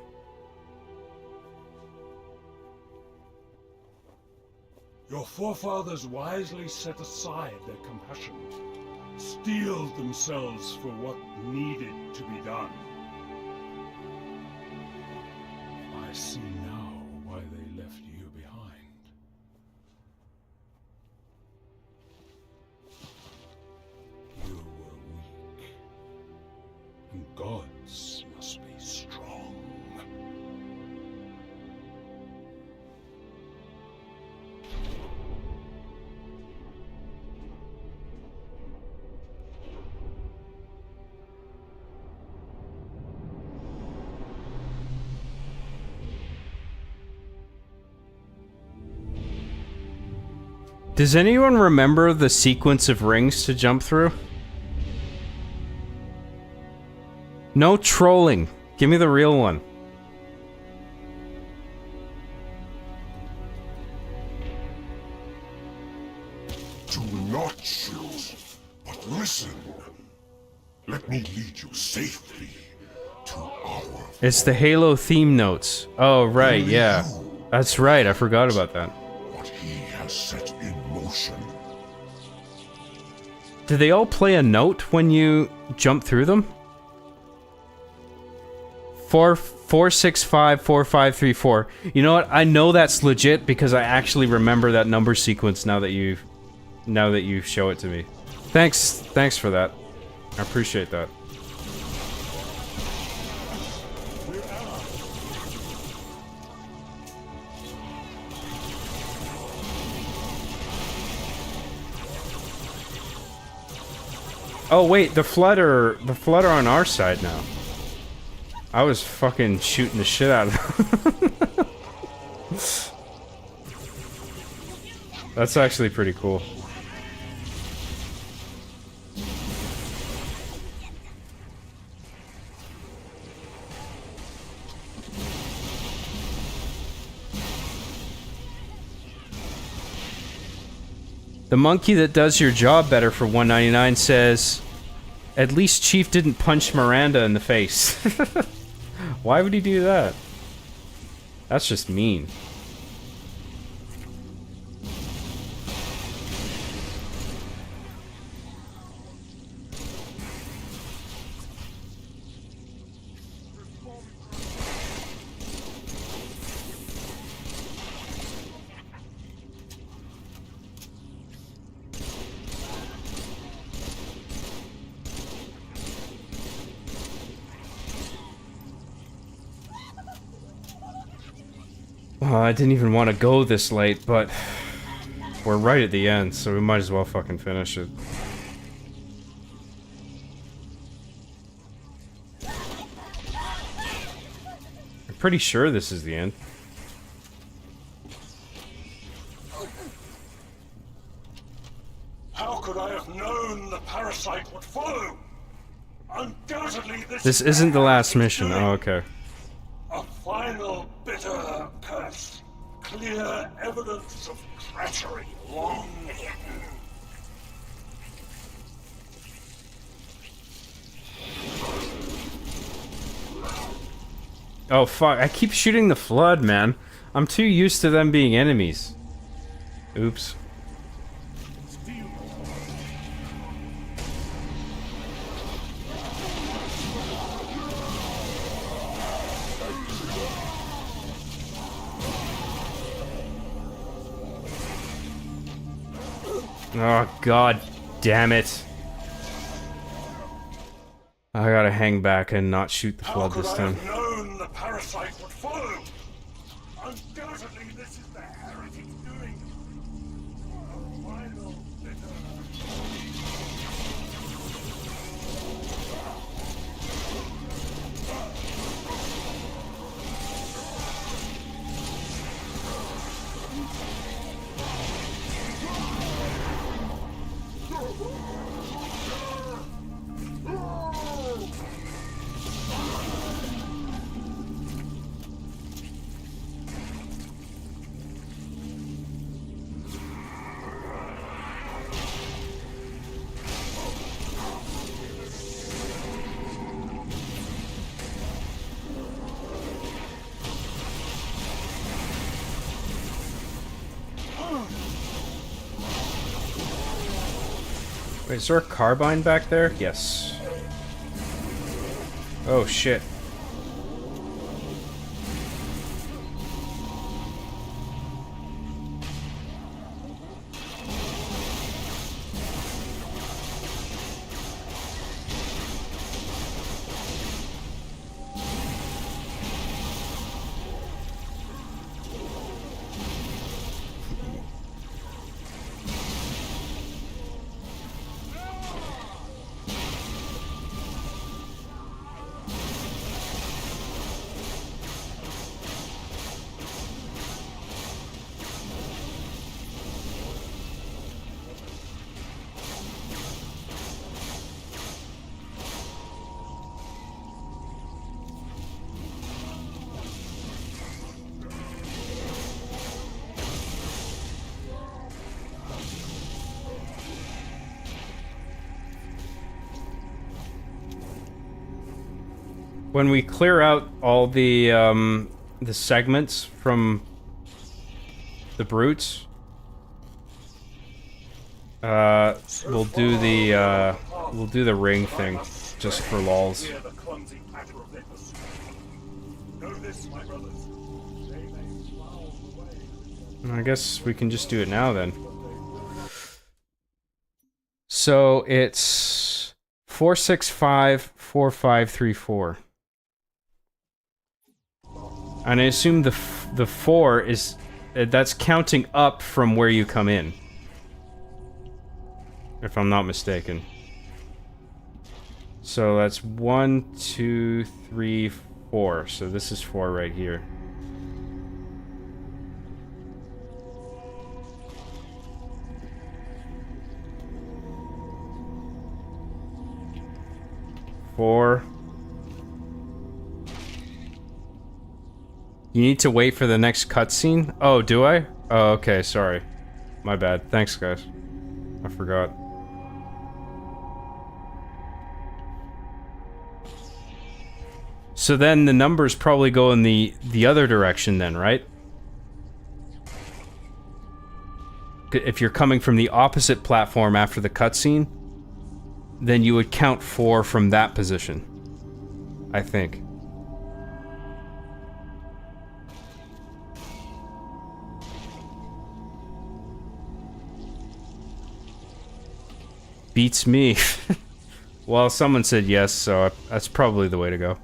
Your forefathers wisely set aside their compassion, steeled themselves for what needed to be done. I see now why they left you behind. You were weak, and gods must be strong. Does anyone remember the sequence of rings to jump through? No trolling. Give me the real one. Do not shoot, but listen. Let me lead you safely to our... It's the Halo theme notes. Oh, right, Only yeah. you That's right, I forgot about that. what he has set in motion. Do they all play a note when you jump through them? 4654534. You know what? I know that's legit because I actually remember that number sequence now that you show it to me. Thanks for that. I appreciate that. Oh wait, the flood are on our side now. I was fucking shooting the shit out of them. That's actually pretty cool. The monkey that does your job better for $1.99 says, "At least Chief didn't punch Miranda in the face." Why would he do that? That's just mean. I didn't even want to go this late, but we're right at the end, so we might as well fucking finish it. I'm pretty sure this is the end. How could I have known the parasite would follow? Undoubtedly, This isn't the last mission. Oh, okay. A final bitter curse. Clear evidence of treachery long hidden. Oh fuck, I keep shooting the flood, man. I'm too used to them being enemies. Oops. Oh, god damn it. I gotta hang back and not shoot the flood this time. How could I have known the parasite would follow? Undoubtedly, this is the heretic doing. A final bitter. Wait, is there a carbine back there? Yes. Oh shit. When we clear out all the segments from the brutes, we'll do the ring thing just for lols. Hear the clumsy patter of their pursuit. Know this, my brothers. They may plow the way. I guess we can just do it now then. So it's 4654534. And I assume the 4 is that's counting up from where you come in, if I'm not mistaken. So that's 1, 2, 3, 4. So this is 4 right here. Four. You need to wait for the next cutscene? Oh, do I? Oh, okay, sorry. My bad. Thanks, guys. I forgot. So then the numbers probably go in the other direction then, right? If you're coming from the opposite platform after the cutscene, then you would count 4 from that position. I think. Beats me. Well, someone said yes, so that's probably the way to go.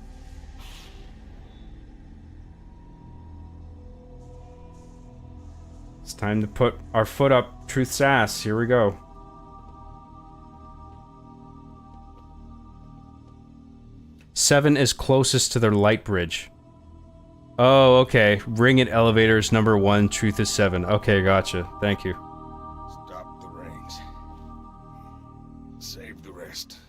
It's time to put our foot up Truth's ass. Here we go. Seven is closest to their light bridge. Oh, okay. Ring at elevators number 1, Truth is 7. Okay, gotcha. Thank you. Stop the rings. Save the rest.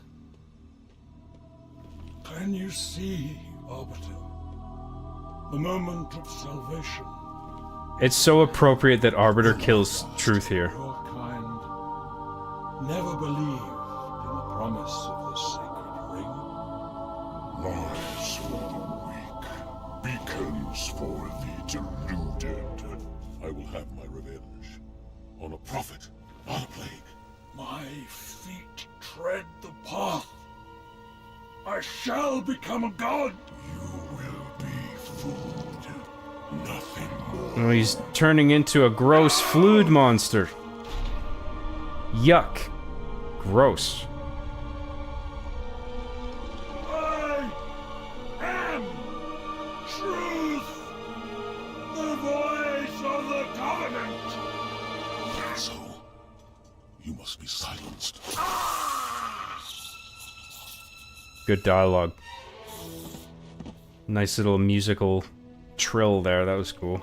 Can you see, Arbiter? The moment of salvation. It's so appropriate that Arbiter kills Truth here. Your kind never believed in the promise of the sacred ring. Lies for the weak, beacons for the deluded. I will have my revenge. On a prophet, not a plague. My feet tread the path. I shall become a god. You will be food. Nothing more. Oh, he's turning into a gross fluid monster. Yuck. Gross. I am truth, the voice of the covenant. So, you must be silenced. Good dialogue. Nice little musical trill there. That was cool.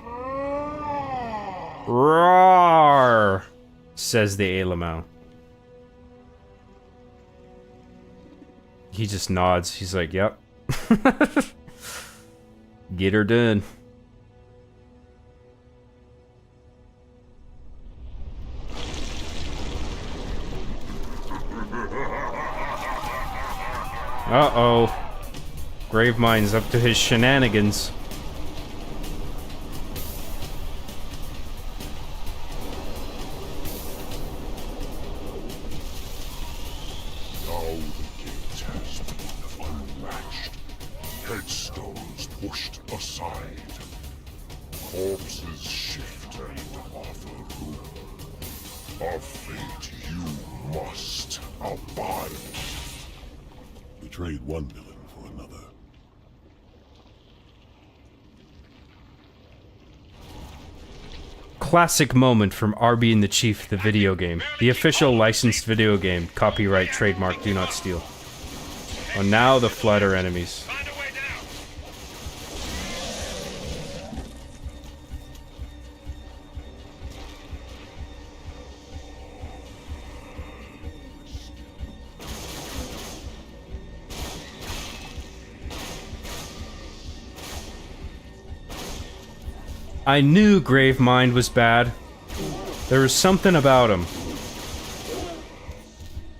Roar, says the Alamau. He just nods. He's like, yep. Get her done. Uh-oh. Gravemind's up to his shenanigans. Now the gate has been unlatched. Headstones pushed aside. Corpses shift and offer room. A fate you must abide. Betrayed one villain for another. Classic moment from RB and the Chief, the video game. The official licensed video game. Copyright, trademark, do not steal. Oh, now the Flood are enemies. I knew Gravemind was bad. There was something about him.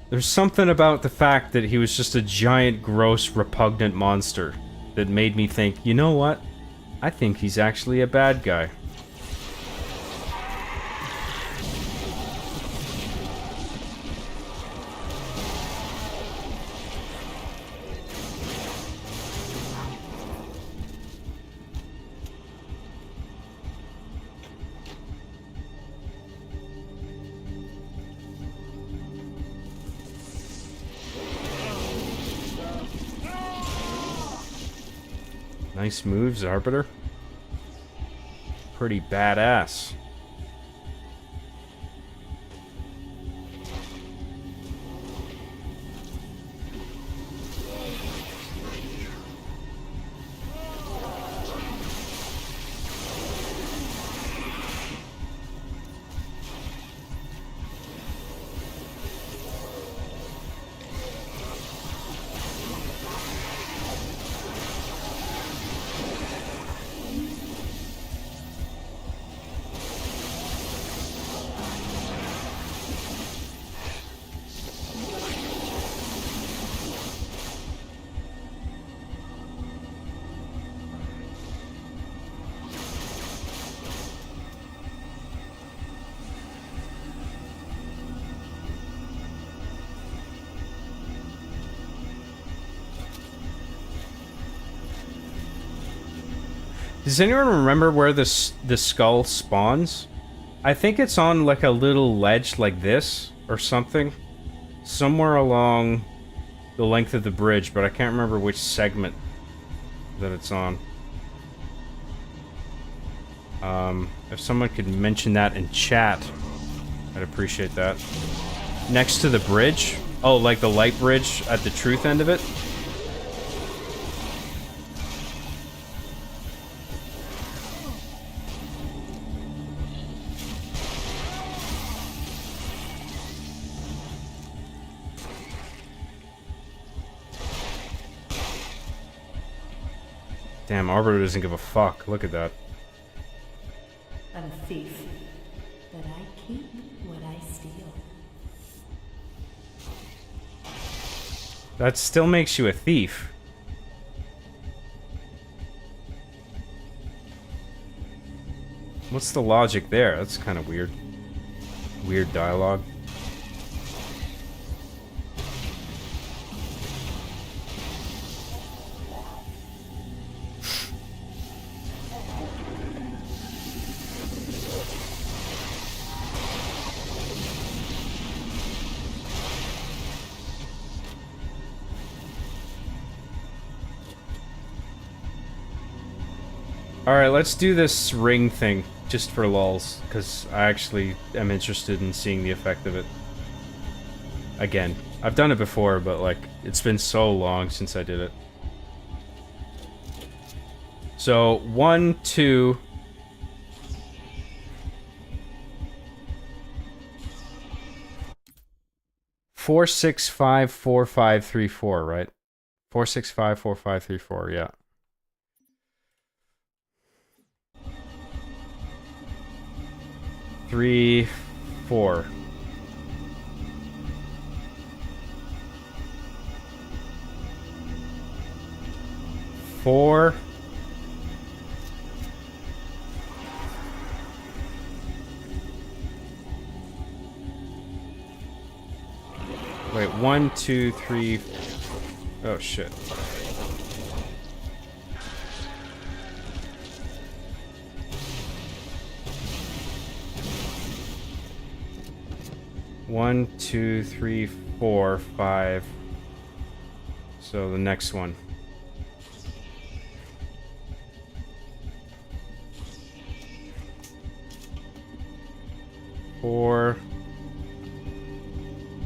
There's something about the fact that he was just a giant, gross, repugnant monster that made me think, you know what? I think he's actually a bad guy. Nice moves, Arbiter. Pretty badass. Does anyone remember where the skull spawns? I think it's on like a little ledge like this or something. Somewhere along the length of the bridge, but I can't remember which segment that it's on. If someone could mention that in chat, I'd appreciate that. Next to the bridge? Oh, like the light bridge at the truth end of it? Damn, Arbiter doesn't give a fuck. Look at that. I'm a thief, but I keep what I steal. That still makes you a thief. What's the logic there? That's kind of weird. Weird dialogue. Alright, let's do this ring thing, just for lulz, because I actually am interested in seeing the effect of it. Again. I've done it before, but like, it's been so long since I did it. So, 1, 2... 4, 6, 5, 4, 5, 3, 4, right? 4, 6, 5, 4, 5, 3, 4, yeah. Three, 4. Four. Wait, 1, 2, 3. Oh shit. One, 2, 3, 4, 5. So the next one. Four,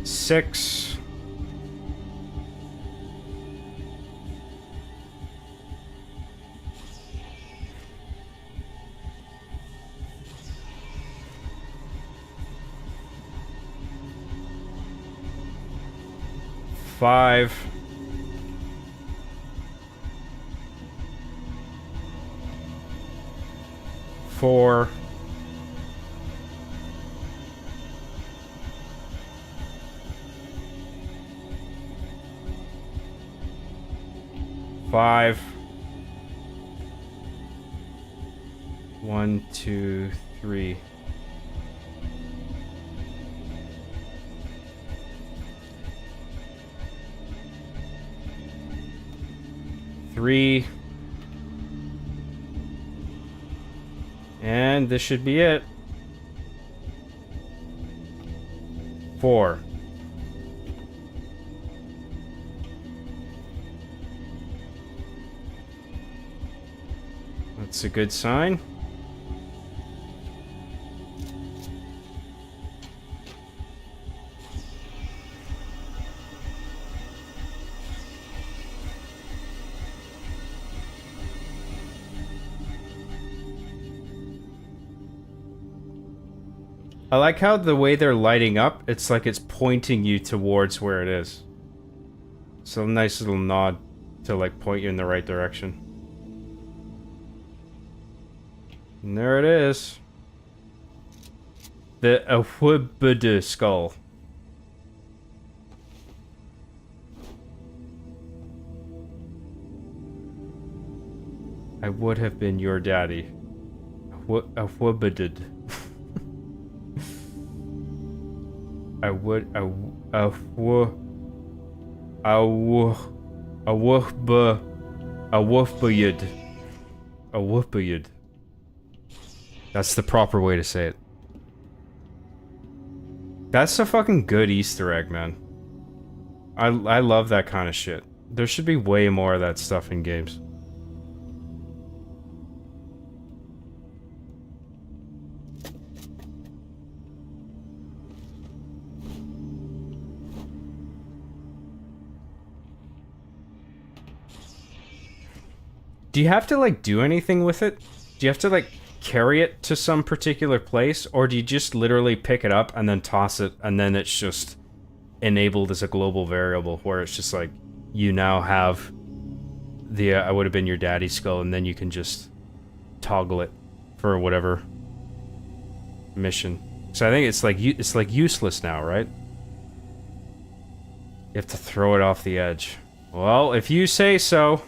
6. Five. Four. Five. 1, 2, 3. Three. And this should be it. 4. That's a good sign. I like how the way they're lighting up, it's like it's pointing you towards where it is. So a nice little nod to like point you in the right direction. And there it is. The Ahwubudu skull. I would have been your daddy. Ahwubudud. I would awuhbuyud. A whoopayud. That's the proper way to say it. That's a fucking good Easter egg, man. I love that kind of shit. There should be way more of that stuff in games. Do you have to, like, do anything with it? Do you have to, like, carry it to some particular place? Or do you just literally pick it up and then toss it, and then it's just enabled as a global variable, where it's just like, you now have the, I would have been your daddy's skull, and then you can just toggle it for whatever mission. So I think it's like useless now, right? You have to throw it off the edge. Well, if you say so.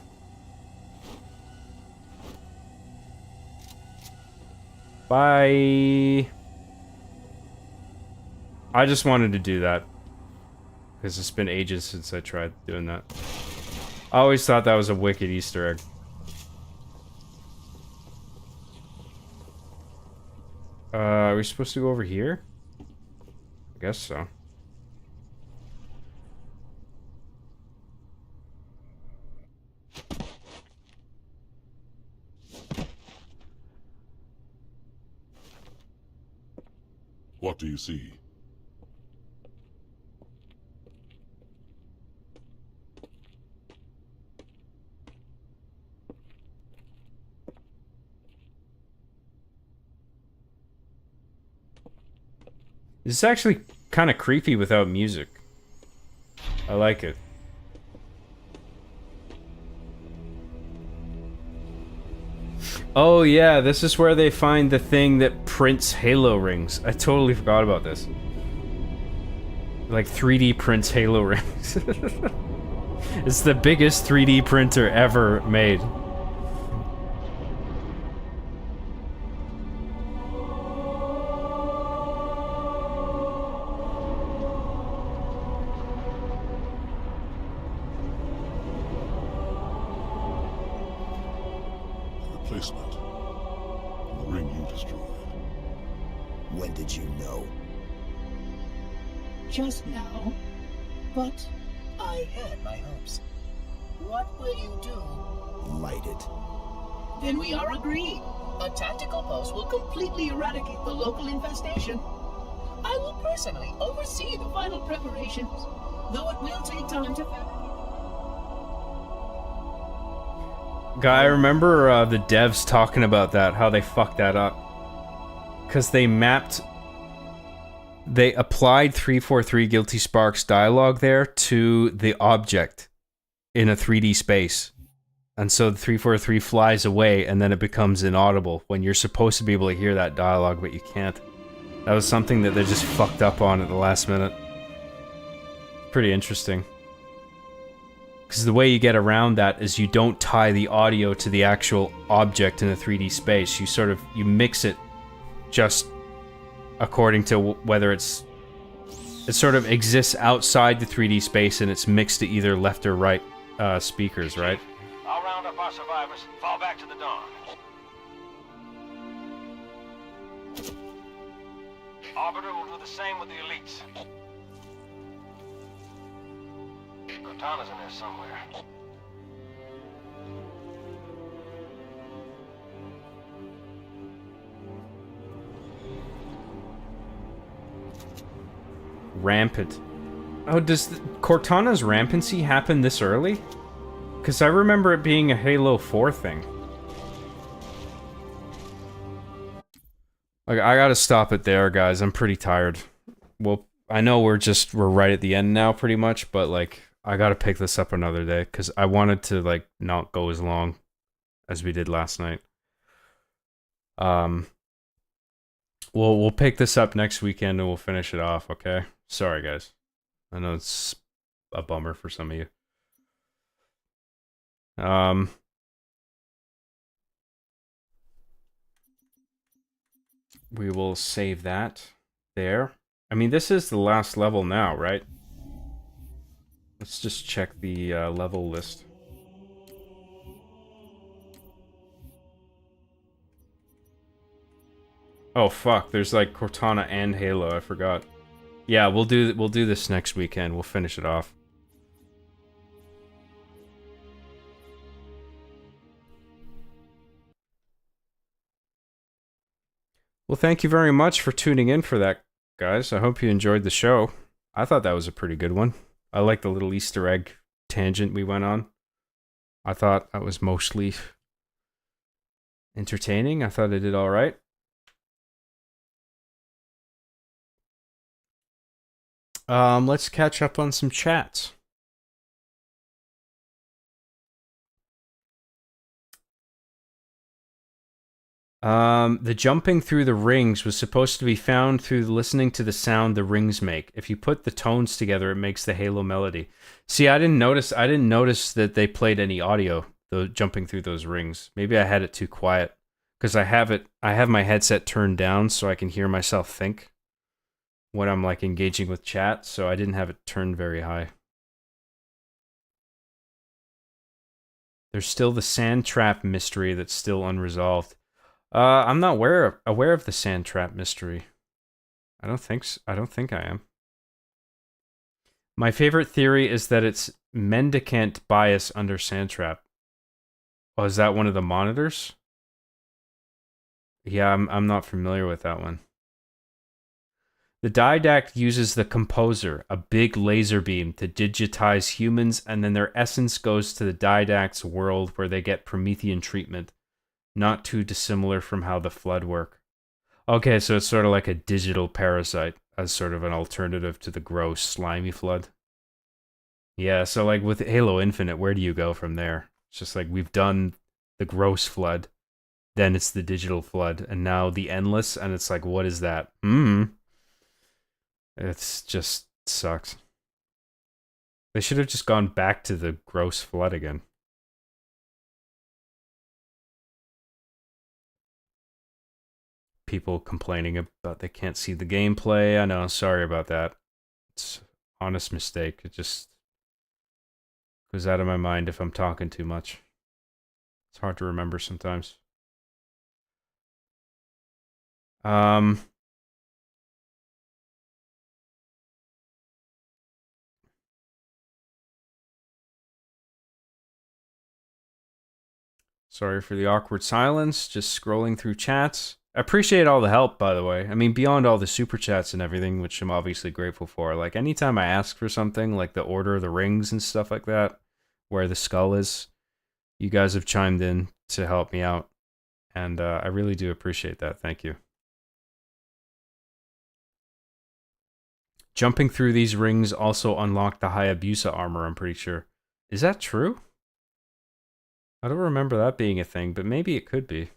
Bye. I just wanted to do that because it's been ages since I tried doing that. I always thought that was a wicked Easter egg. Are we supposed to go over here? I guess so. What do you see? This is actually kind of creepy without music. I like it. Oh yeah, this is where they find the thing that prints Halo rings. I totally forgot about this. Like 3D prints Halo rings. It's the biggest 3D printer ever made. Replacement. The ring you destroyed. When did you know? Just now. But I had my hopes. What will you do? Light it. Then we are agreed. A tactical post will completely eradicate the local infestation. I will personally oversee the final preparations, though it will take time to fabricate. Guy, I remember the devs talking about that, how they fucked that up. Because they applied 343 Guilty Sparks dialogue there to the object in a 3D space. And so the 343 flies away and then it becomes inaudible when you're supposed to be able to hear that dialogue, but you can't. That was something that they just fucked up on at the last minute. Pretty interesting. Because the way you get around that is you don't tie the audio to the actual object in a 3D space. You mix it just according to whether it sort of exists outside the 3D space and it's mixed to either left or right speakers, right? I'll round up our survivors, fall back to the dawn. Arbiter will do the same with the elites. Cortana's in there somewhere. Rampant. Oh, does Cortana's rampancy happen this early? Because I remember it being a Halo 4 thing. I gotta stop it there, guys. I'm pretty tired. Well, I know we're right at the end now, pretty much, but, like, I gotta pick this up another day, because I wanted to, like, not go as long as we did last night. We'll pick this up next weekend and we'll finish it off, okay? Sorry, guys. I know it's a bummer for some of you. We will save that there. I mean, this is the last level now, right? Let's just check the level list. Oh fuck, there's like Cortana and Halo, I forgot. Yeah, we'll do this next weekend. We'll finish it off. Well, thank you very much for tuning in for that, guys. I hope you enjoyed the show. I thought that was a pretty good one. I like the little Easter egg tangent we went on. I thought that was mostly entertaining. I thought I did all right. Let's catch up on some chats. The jumping through the rings was supposed to be found through listening to the sound the rings make. If you put the tones together, it makes the Halo melody. See, I didn't notice that they played any audio, though, jumping through those rings. Maybe I had it too quiet. Because I have my headset turned down so I can hear myself think when I'm like engaging with chat, so I didn't have it turned very high. There's still the sand trap mystery that's still unresolved. I'm not aware of the sand trap mystery. I don't think I am. My favorite theory is that it's mendicant bias under sand trap. Oh, is that one of the monitors? Yeah, I'm not familiar with that one. The Didact uses the Composer, a big laser beam, to digitize humans, and then their essence goes to the Didact's world where they get Promethean treatment. Not too dissimilar from how the Flood work. Okay, so it's sort of like a digital parasite, as sort of an alternative to the gross, slimy Flood. Yeah, so like with Halo Infinite, where do you go from there? It's just like we've done the gross Flood, then it's the digital Flood, and now the Endless, and it's like, what is that? It's just sucks. They should have just gone back to the gross Flood again. People complaining about they can't see the gameplay. I know, sorry about that. It's an honest mistake. It just goes out of my mind if I'm talking too much. It's hard to remember sometimes. Sorry for the awkward silence, just scrolling through chats. I appreciate all the help, by the way. I mean, beyond all the super chats and everything, which I'm obviously grateful for. Like, anytime I ask for something, like the Order of the Rings and stuff like that, where the skull is, you guys have chimed in to help me out. And I really do appreciate that. Thank you. Jumping through these rings also unlocked the Hayabusa armor, I'm pretty sure. Is that true? I don't remember that being a thing, but maybe it could be.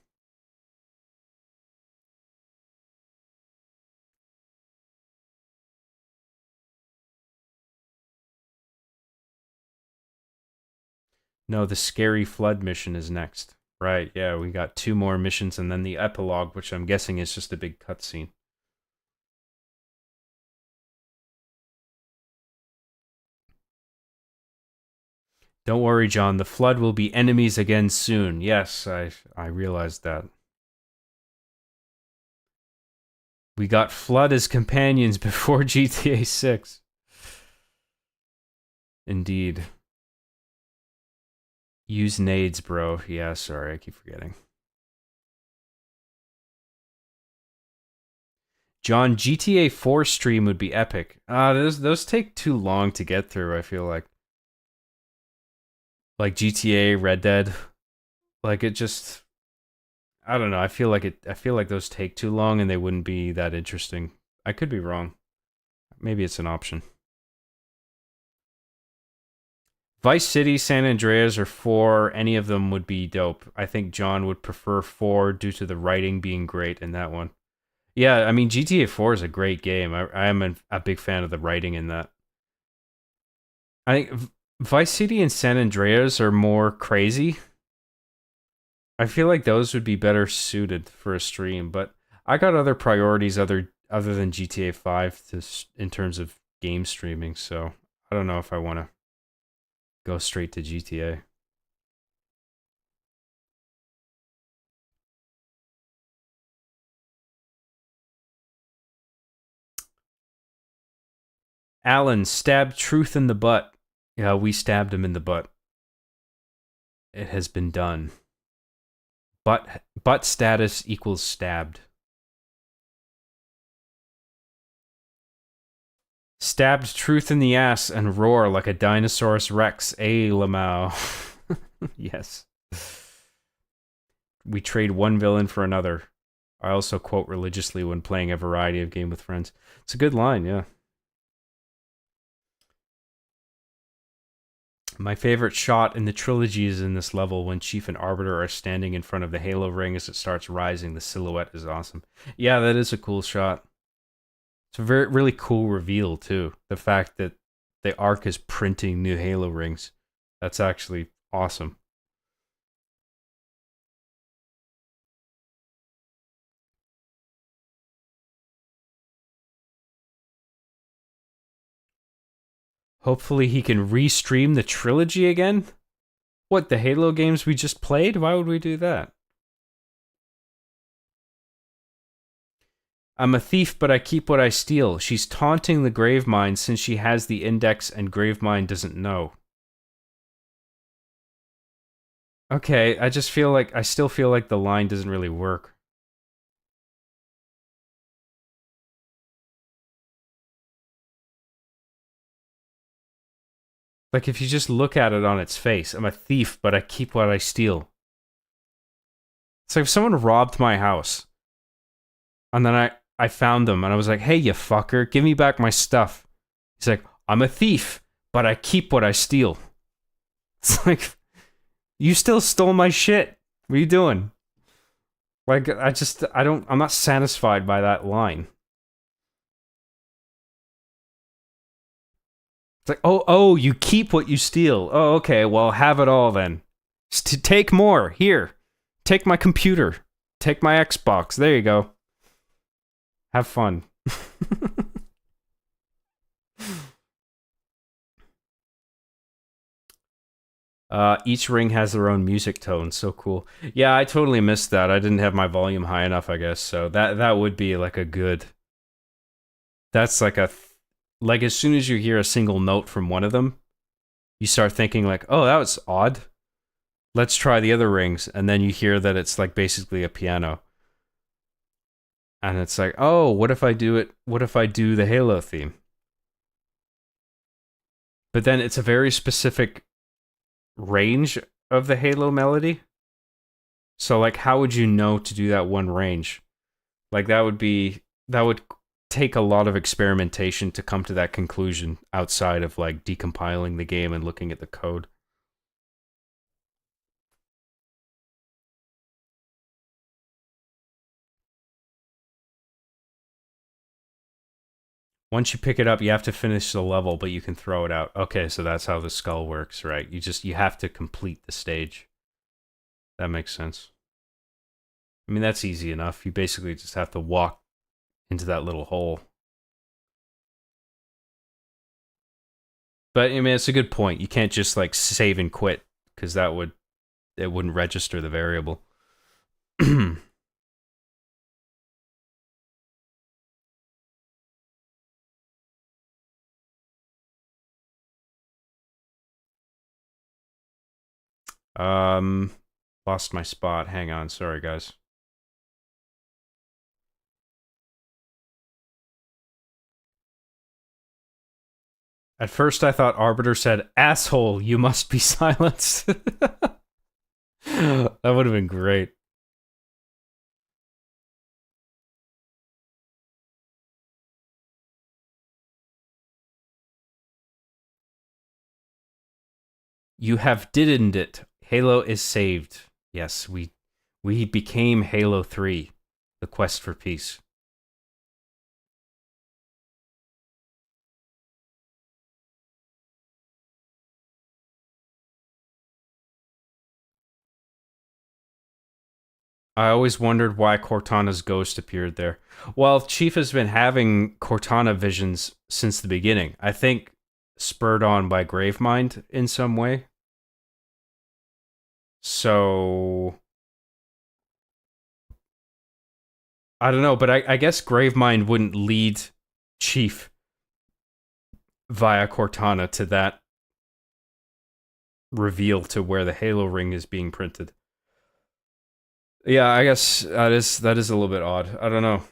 No, the Scary Flood mission is next. Right, yeah, we got 2 more missions and then the epilogue, which I'm guessing is just a big cutscene. Don't worry, John, the Flood will be enemies again soon. Yes, I realized that. We got Flood as companions before GTA 6. Indeed. Use nades, bro. Yeah, sorry, I keep forgetting. John, GTA 4 stream would be epic. Those take too long to get through, I feel like. Like GTA, Red Dead. Like it just I don't know, I feel like those take too long and they wouldn't be that interesting. I could be wrong. Maybe it's an option. Vice City, San Andreas, or 4, any of them would be dope. I think John would prefer 4 due to the writing being great in that one. Yeah, I mean, GTA 4 is a great game. I am a big fan of the writing in that. I think Vice City and San Andreas are more crazy. I feel like those would be better suited for a stream, but I got other priorities other than GTA 5 in terms of game streaming, so I don't know if I want to go straight to GTA. Alan stabbed Truth in the butt. Yeah, we stabbed him in the butt. It has been done. Butt status equals stabbed. Stabbed Truth in the ass and roar like a Dinosaurus Rex. Lamau. Yes. We trade one villain for another. I also quote religiously when playing a variety of game with friends. It's a good line, yeah. My favorite shot in the trilogy is in this level when Chief and Arbiter are standing in front of the Halo ring as it starts rising. The silhouette is awesome. Yeah, that is a cool shot. It's a really cool reveal, too. The fact that the Ark is printing new Halo rings. That's actually awesome. Hopefully he can restream the trilogy again? What, the Halo games we just played? Why would we do that? I'm a thief, but I keep what I steal. She's taunting the Gravemind since she has the index and Gravemind doesn't know. Okay, I still feel like the line doesn't really work. Like, if you just look at it on its face, I'm a thief, but I keep what I steal. It's like if someone robbed my house, and then I found them, and I was like, hey, you fucker, give me back my stuff. He's like, I'm a thief, but I keep what I steal. It's like, you still stole my shit. What are you doing? Like, I'm not satisfied by that line. It's like, oh, you keep what you steal. Oh, okay, well, have it all then. Take more. Here. Take my computer. Take my Xbox. There you go. Have fun. Each ring has their own music tone. So cool. Yeah, I totally missed that. I didn't have my volume high enough, I guess. So that would be like a good... That's like a... Like, as soon as you hear a single note from one of them, you start thinking like, oh, that was odd. Let's try the other rings. And then you hear that it's like basically a piano. And it's like, oh, what if I do it? What if I do the Halo theme? But then it's a very specific range of the Halo melody. So like, how would you know to do that one range? Like, that would take a lot of experimentation to come to that conclusion outside of like decompiling the game and looking at the code. Once you pick it up, you have to finish the level, but you can throw it out. Okay, so that's how the skull works, right? You have to complete the stage. That makes sense. I mean, that's easy enough. You basically just have to walk into that little hole. But I mean, it's a good point. You can't just like save and quit, because it wouldn't register the variable. Lost my spot. Hang on, sorry guys. At first I thought Arbiter said, asshole, you must be silenced. That would have been great. You have didn't it. Halo is saved. Yes, we became Halo 3, the quest for peace. I always wondered why Cortana's ghost appeared there. Well, Chief has been having Cortana visions since the beginning. I think spurred on by Gravemind in some way. So I don't know, but I guess Gravemind wouldn't lead Chief via Cortana to that reveal to where the Halo ring is being printed. Yeah, I guess that is a little bit odd. I don't know.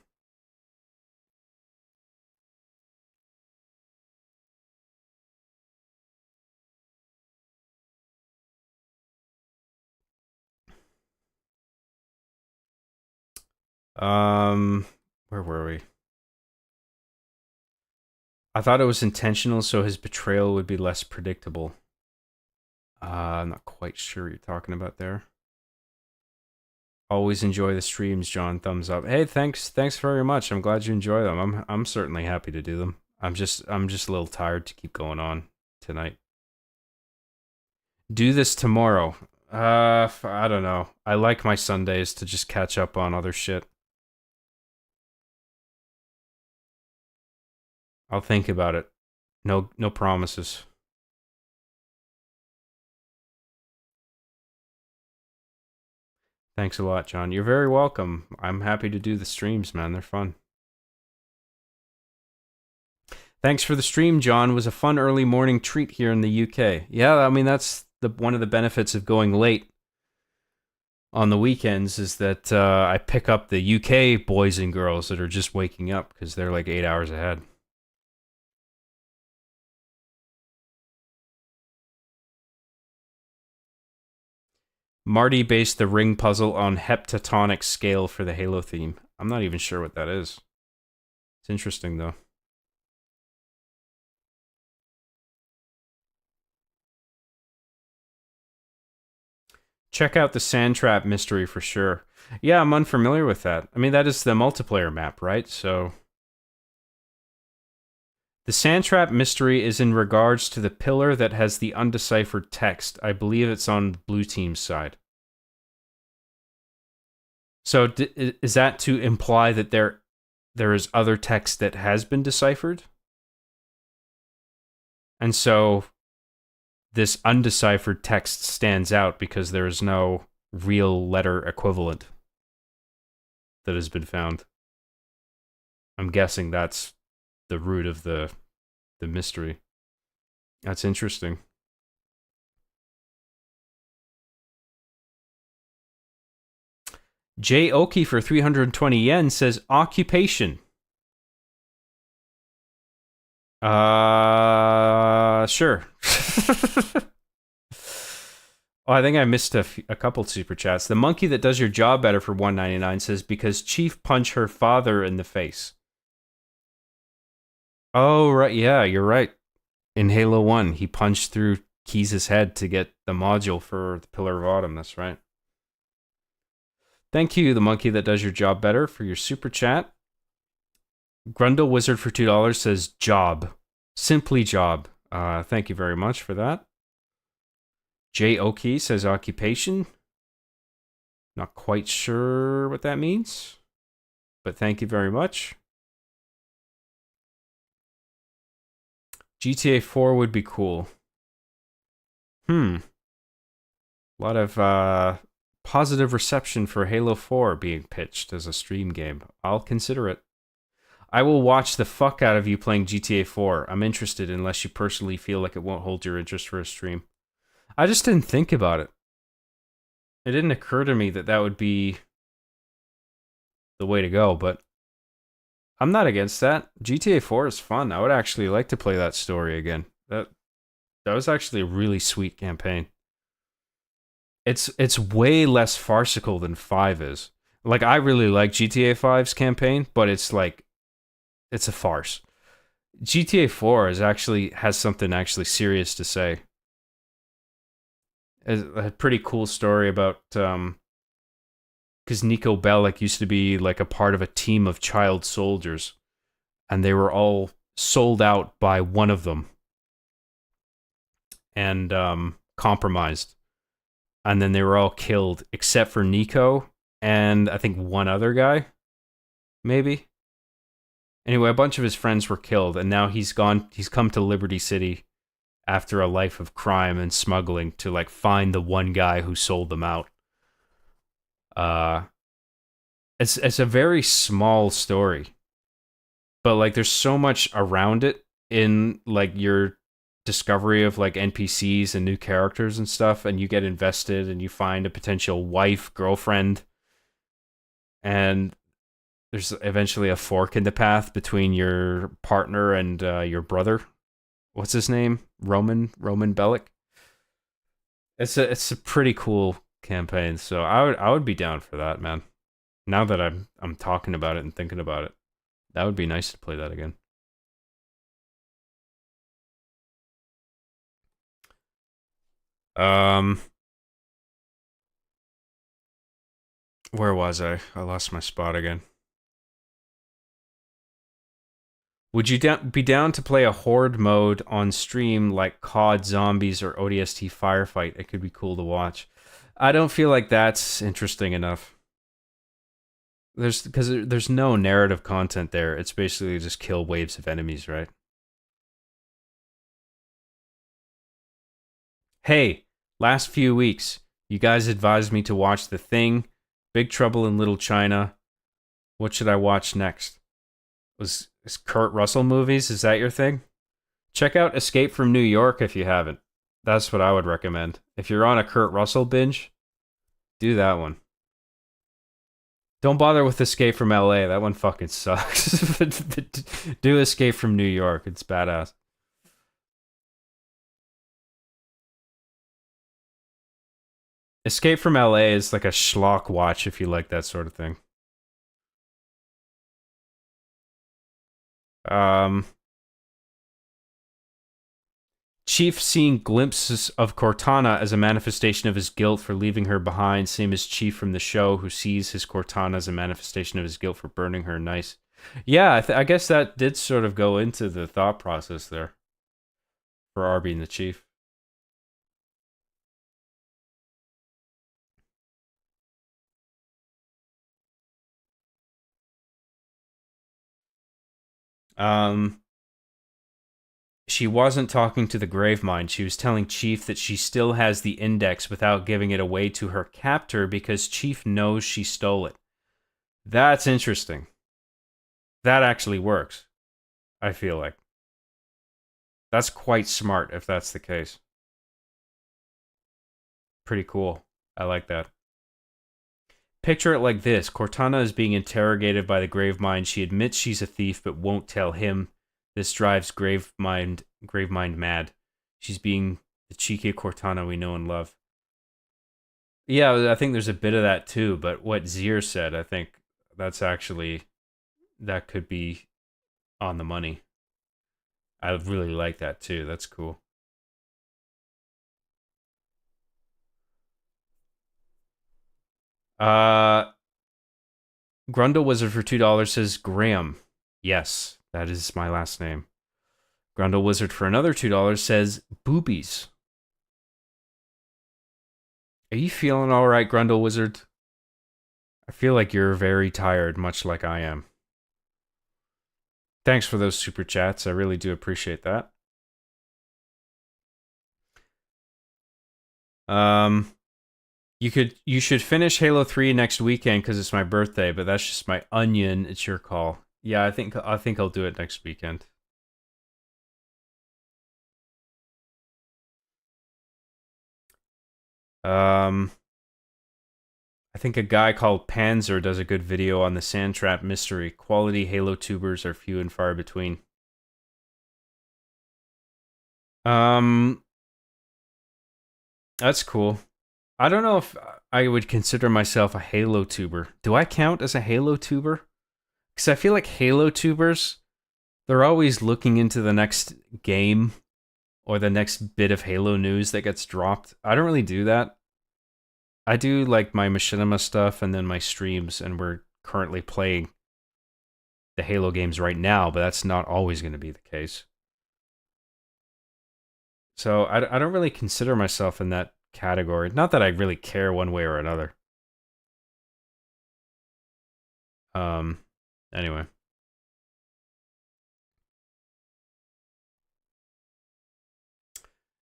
Where were we? I thought it was intentional so his betrayal would be less predictable. I'm not quite sure what you're talking about there. Always enjoy the streams, John. Thumbs up. Hey, thanks very much. I'm glad you enjoy them. I'm certainly happy to do them. I'm just a little tired to keep going on tonight. Do this tomorrow. I don't know. I like my Sundays to just catch up on other shit. I'll think about it. No promises. Thanks a lot, John. You're very welcome. I'm happy to do the streams, man. They're fun. Thanks for the stream, John. It was a fun early morning treat here in the UK. Yeah, I mean, that's one of the benefits of going late on the weekends is that I pick up the UK boys and girls that are just waking up because they're like 8 hours ahead. Marty based the ring puzzle on heptatonic scale for the Halo theme. I'm not even sure what that is. It's interesting, though. Check out the Sand Trap mystery for sure. Yeah, I'm unfamiliar with that. I mean, that is the multiplayer map, right? So... The Sand Trap mystery is in regards to the pillar that has the undeciphered text. I believe it's on the blue team's side. So is that to imply that there is other text that has been deciphered? And so this undeciphered text stands out because there is no real letter equivalent that has been found. I'm guessing that's the root of the mystery. That's interesting. Jay Oki for 320 yen says occupation. Sure. Oh, I think I missed a couple super chats. The monkey that does your job better for 199 says because Chief punched her father in the face. Oh, right. Yeah, you're right. In Halo 1, he punched through Keyes' head to get the module for the Pillar of Autumn. That's right. Thank you, the monkey that does your job better, for your super chat. Grundle Wizard for $2 says job. Simply job. Thank you very much for that. Jay Oki says occupation. Not quite sure what that means, but thank you very much. GTA 4 would be cool. A lot of positive reception for Halo 4 being pitched as a stream game. I'll consider it. I will watch the fuck out of you playing GTA 4. I'm interested unless you personally feel like it won't hold your interest for a stream. I just didn't think about it. It didn't occur to me that that would be the way to go, but I'm not against that. GTA 4 is fun. I would actually like to play that story again. That was actually a really sweet campaign. It's way less farcical than 5 is. Like, I really like GTA 5's campaign, but it's like, it's a farce. GTA 4 has something actually serious to say. A pretty cool story about because Nico Bellic used to be like a part of a team of child soldiers, and they were all sold out by one of them and compromised, and then they were all killed except for Nico and I think one other guy, maybe. Anyway, a bunch of his friends were killed, and now he's come to Liberty City after a life of crime and smuggling to like find the one guy who sold them out. It's a very small story, but like there's so much around it in like your discovery of like NPCs and new characters and stuff, and you get invested and you find a potential wife, girlfriend, and there's eventually a fork in the path between your partner and your brother. What's his name? Roman Bellic. It's a pretty cool campaign, so I would be down for that, man. Now that I'm talking about it and thinking about it, that would be nice to play that again. Where was I? I lost my spot again. Would you be down to play a horde mode on stream like COD Zombies or ODST Firefight? It could be cool to watch. I don't feel like that's interesting enough. Because there's no narrative content there. It's basically just kill waves of enemies, right? Hey, last few weeks, you guys advised me to watch The Thing, Big Trouble in Little China. What should I watch next? Is Kurt Russell movies? Is that your thing? Check out Escape from New York if you haven't. That's what I would recommend. If you're on a Kurt Russell binge, do that one. Don't bother with Escape from LA. That one fucking sucks. Do Escape from New York. It's badass. Escape from LA is like a schlock watch if you like that sort of thing. Chief seeing glimpses of Cortana as a manifestation of his guilt for leaving her behind, same as Chief from the show who sees his Cortana as a manifestation of his guilt for burning her. Nice. Yeah, I guess that did sort of go into the thought process there for Arby and the Chief. She wasn't talking to the Gravemind. She was telling Chief that she still has the index without giving it away to her captor because Chief knows she stole it. That's interesting. That actually works, I feel like. That's quite smart if that's the case. Pretty cool. I like that. Picture it like this. Cortana is being interrogated by the Gravemind. She admits she's a thief but won't tell him. This drives Gravemind mad. She's being the cheeky Cortana we know and love. Yeah, I think there's a bit of that too, but what Zier said, I think that's actually, that could be on the money. I really like that too. That's cool. Grundle Wizard for $2 says Graham. Yes, that is my last name. Grundle Wizard for another $2 says boobies. Are you feeling all right, Grundle Wizard? I feel like you're very tired, much like I am. Thanks for those super chats. I really do appreciate that. You should finish Halo 3 next weekend because it's my birthday, but that's just my onion. It's your call. Yeah, I think I'll do it next weekend. I think a guy called Panzer does a good video on the Sandtrap mystery. Quality Halo tubers are few and far between. That's cool. I don't know if I would consider myself a Halo tuber. Do I count as a Halo tuber? Because I feel like Halo tubers, they're always looking into the next game or the next bit of Halo news that gets dropped. I don't really do that. I do like my Machinima stuff and then my streams, and we're currently playing the Halo games right now, but that's not always going to be the case. So I don't really consider myself in that category. Not that I really care one way or another. Anyway.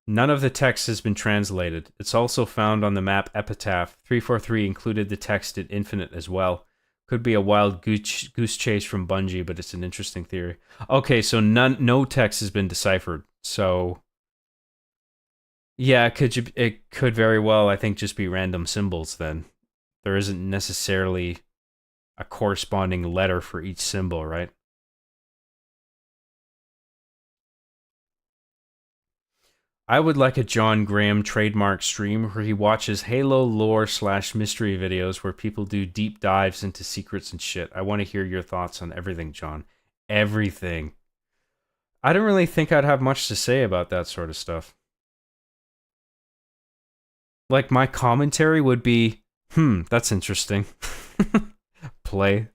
None of the text has been translated. It's also found on the map Epitaph. 343 included the text in Infinite as well. Could be a wild goose chase from Bungie, but it's an interesting theory. Okay, so no text has been deciphered. So yeah, it could very well, I think, just be random symbols then. There isn't necessarily a corresponding letter for each symbol, right? I would like a John Graham trademark stream where he watches Halo lore / mystery videos where people do deep dives into secrets and shit. I want to hear your thoughts on everything, John. Everything. I don't really think I'd have much to say about that sort of stuff. Like, my commentary would be, that's interesting. Play.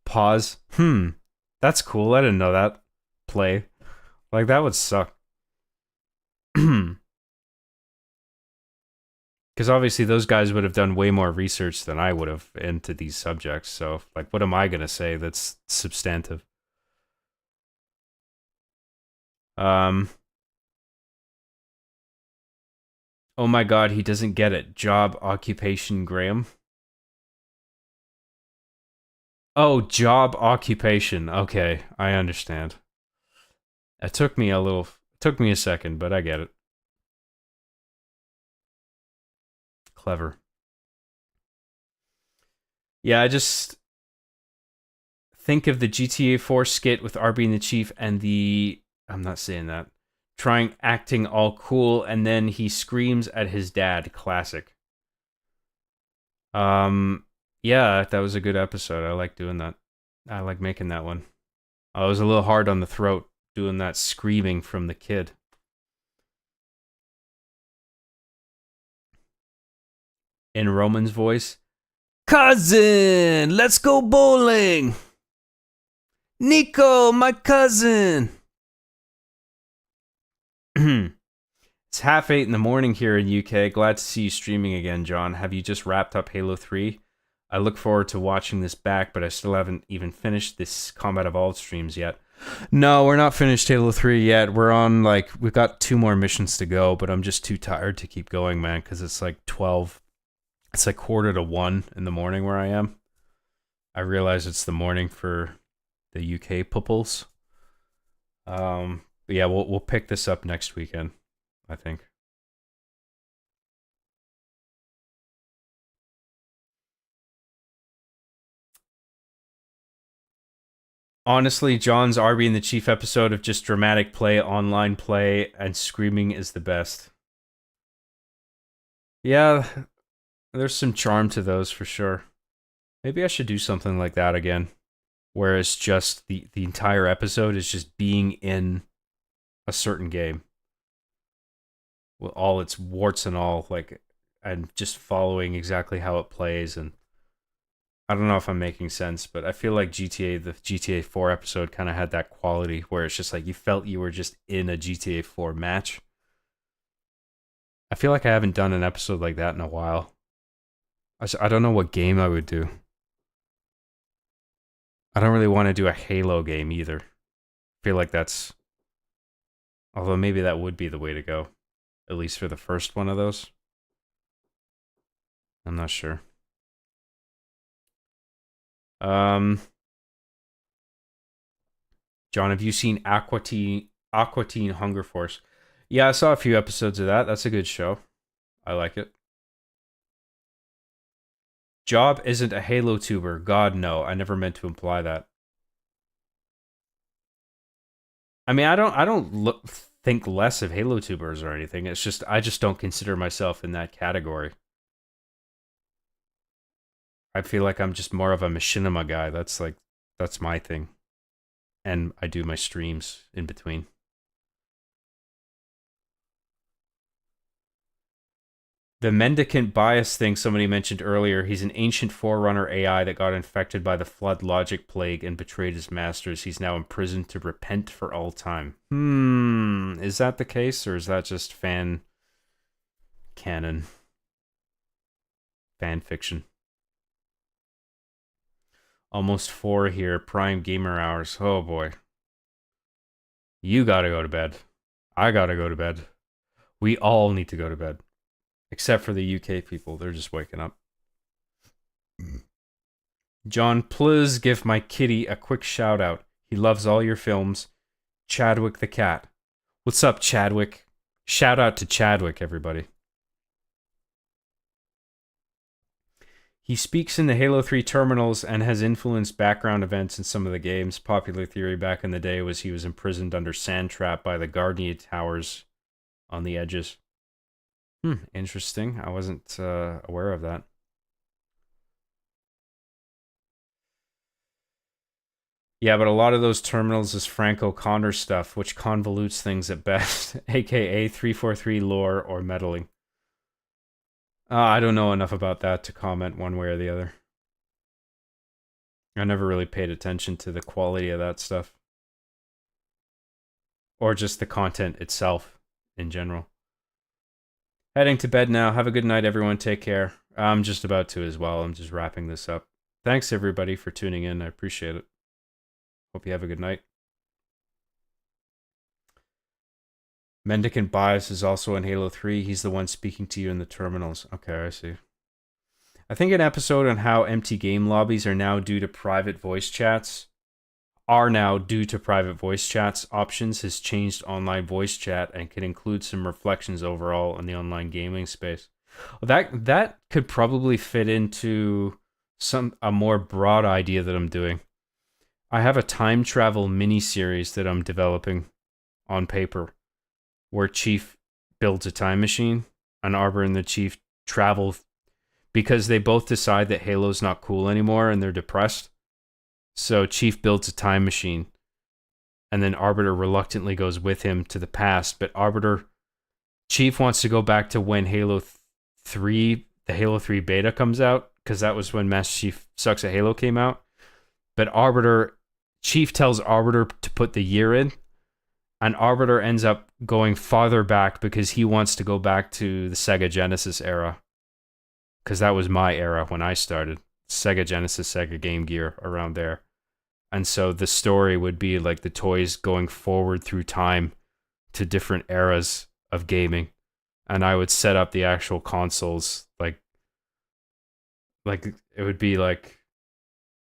Pause. That's cool. I didn't know that. Play. Like, that would suck. Because obviously those guys would have done way more research than I would have into these subjects. So, like, what am I going to say that's substantive? Oh my god, he doesn't get it. Job, occupation, Graham. Oh, job, occupation. Okay, I understand. It took me a second, but I get it. Clever. Yeah, I just think of the GTA 4 skit with Arby and the Chief and I'm not saying that. Acting all cool, and then he screams at his dad. Classic. Yeah, that was a good episode. I like doing that. I like making that one. I was a little hard on the throat doing that screaming from the kid. In Roman's voice, cousin, let's go bowling. Nico, my cousin. It's 8:30 in the morning here in UK. Glad to see you streaming again, John. Have you just wrapped up Halo 3? I look forward to watching this back, but I still haven't even finished this Combat Evolved streams yet. No, we're not finished Halo 3 yet. We're on, we've got 2 more missions to go, but I'm just too tired to keep going, man, because it's like 12. It's like 1:45 in the morning where I am. I realize it's the morning for the UK pupples. But yeah, we'll pick this up next weekend, I think. Honestly, John's Arby and the Chief episode of just dramatic play, online play, and screaming is the best. Yeah, there's some charm to those for sure. Maybe I should do something like that again, where it's just the entire episode is just being in a certain game with all its warts and all, and just following exactly how it plays. And I don't know if I'm making sense, but I feel like the GTA 4 episode kind of had that quality where it's just like you felt you were just in a GTA 4 match. I feel like I haven't done an episode like that in a while. I don't know what game I would do. I don't really want to do a Halo game either. I feel like that's... Although maybe that would be the way to go. At least for the first one of those. I'm not sure. John, have you seen Aqua Teen Hunger Force? Yeah, I saw a few episodes of that. That's a good show. I like it. Job isn't a Halo tuber. God, no. I never meant to imply that. I mean, I don't think less of Halo tubers or anything. It's just I just don't consider myself in that category. I feel like I'm just more of a machinima guy. That's my thing. And I do my streams in between. The mendicant bias thing somebody mentioned earlier, he's an ancient forerunner AI that got infected by the flood logic plague and betrayed his masters. He's now imprisoned to repent for all time. Is that the case, or is that just fan canon? Fan fiction. Almost 4 here, prime gamer hours. Oh boy. You gotta go to bed. I gotta go to bed. We all need to go to bed. Except for the UK people, they're just waking up. John, please give my kitty a quick shout out. He loves all your films. Chadwick the cat. What's up, Chadwick? Shout out to Chadwick, everybody. He speaks in the Halo 3 terminals and has influenced background events in some of the games. Popular theory back in the day was he was imprisoned under sand trap by the Guardian Towers on the edges. Interesting. I wasn't aware of that. Yeah, but a lot of those terminals is Frank O'Connor stuff, which convolutes things at best, aka 343 lore or meddling. I don't know enough about that to comment one way or the other. I never really paid attention to the quality of that stuff. Or just the content itself in general. Heading to bed now. Have a good night, everyone. Take care. I'm just about to as well. I'm just wrapping this up. Thanks, everybody, for tuning in. I appreciate it. Hope you have a good night. Mendicant Bias is also in Halo 3. He's the one speaking to you in the terminals. Okay, I see. I think an episode on how empty game lobbies are now due to private voice chats options has changed online voice chat and can include some reflections overall on the online gaming space. That could probably fit into a more broad idea that I'm doing. I have a time travel mini-series that I'm developing on paper where Chief builds a time machine and Arbor and the Chief travel because they both decide that Halo's not cool anymore and they're depressed. So Chief builds a time machine and then Arbiter reluctantly goes with him to the past. But Chief wants to go back to when Halo 3, the Halo 3 beta comes out, because that was when Master Chief Sucks at Halo came out. But Chief tells Arbiter to put the year in, and Arbiter ends up going farther back because he wants to go back to the Sega Genesis era. Because that was my era when I started. Sega Genesis, Sega Game Gear, around there. And so the story would be like the toys going forward through time to different eras of gaming. And I would set up the actual consoles like it would be like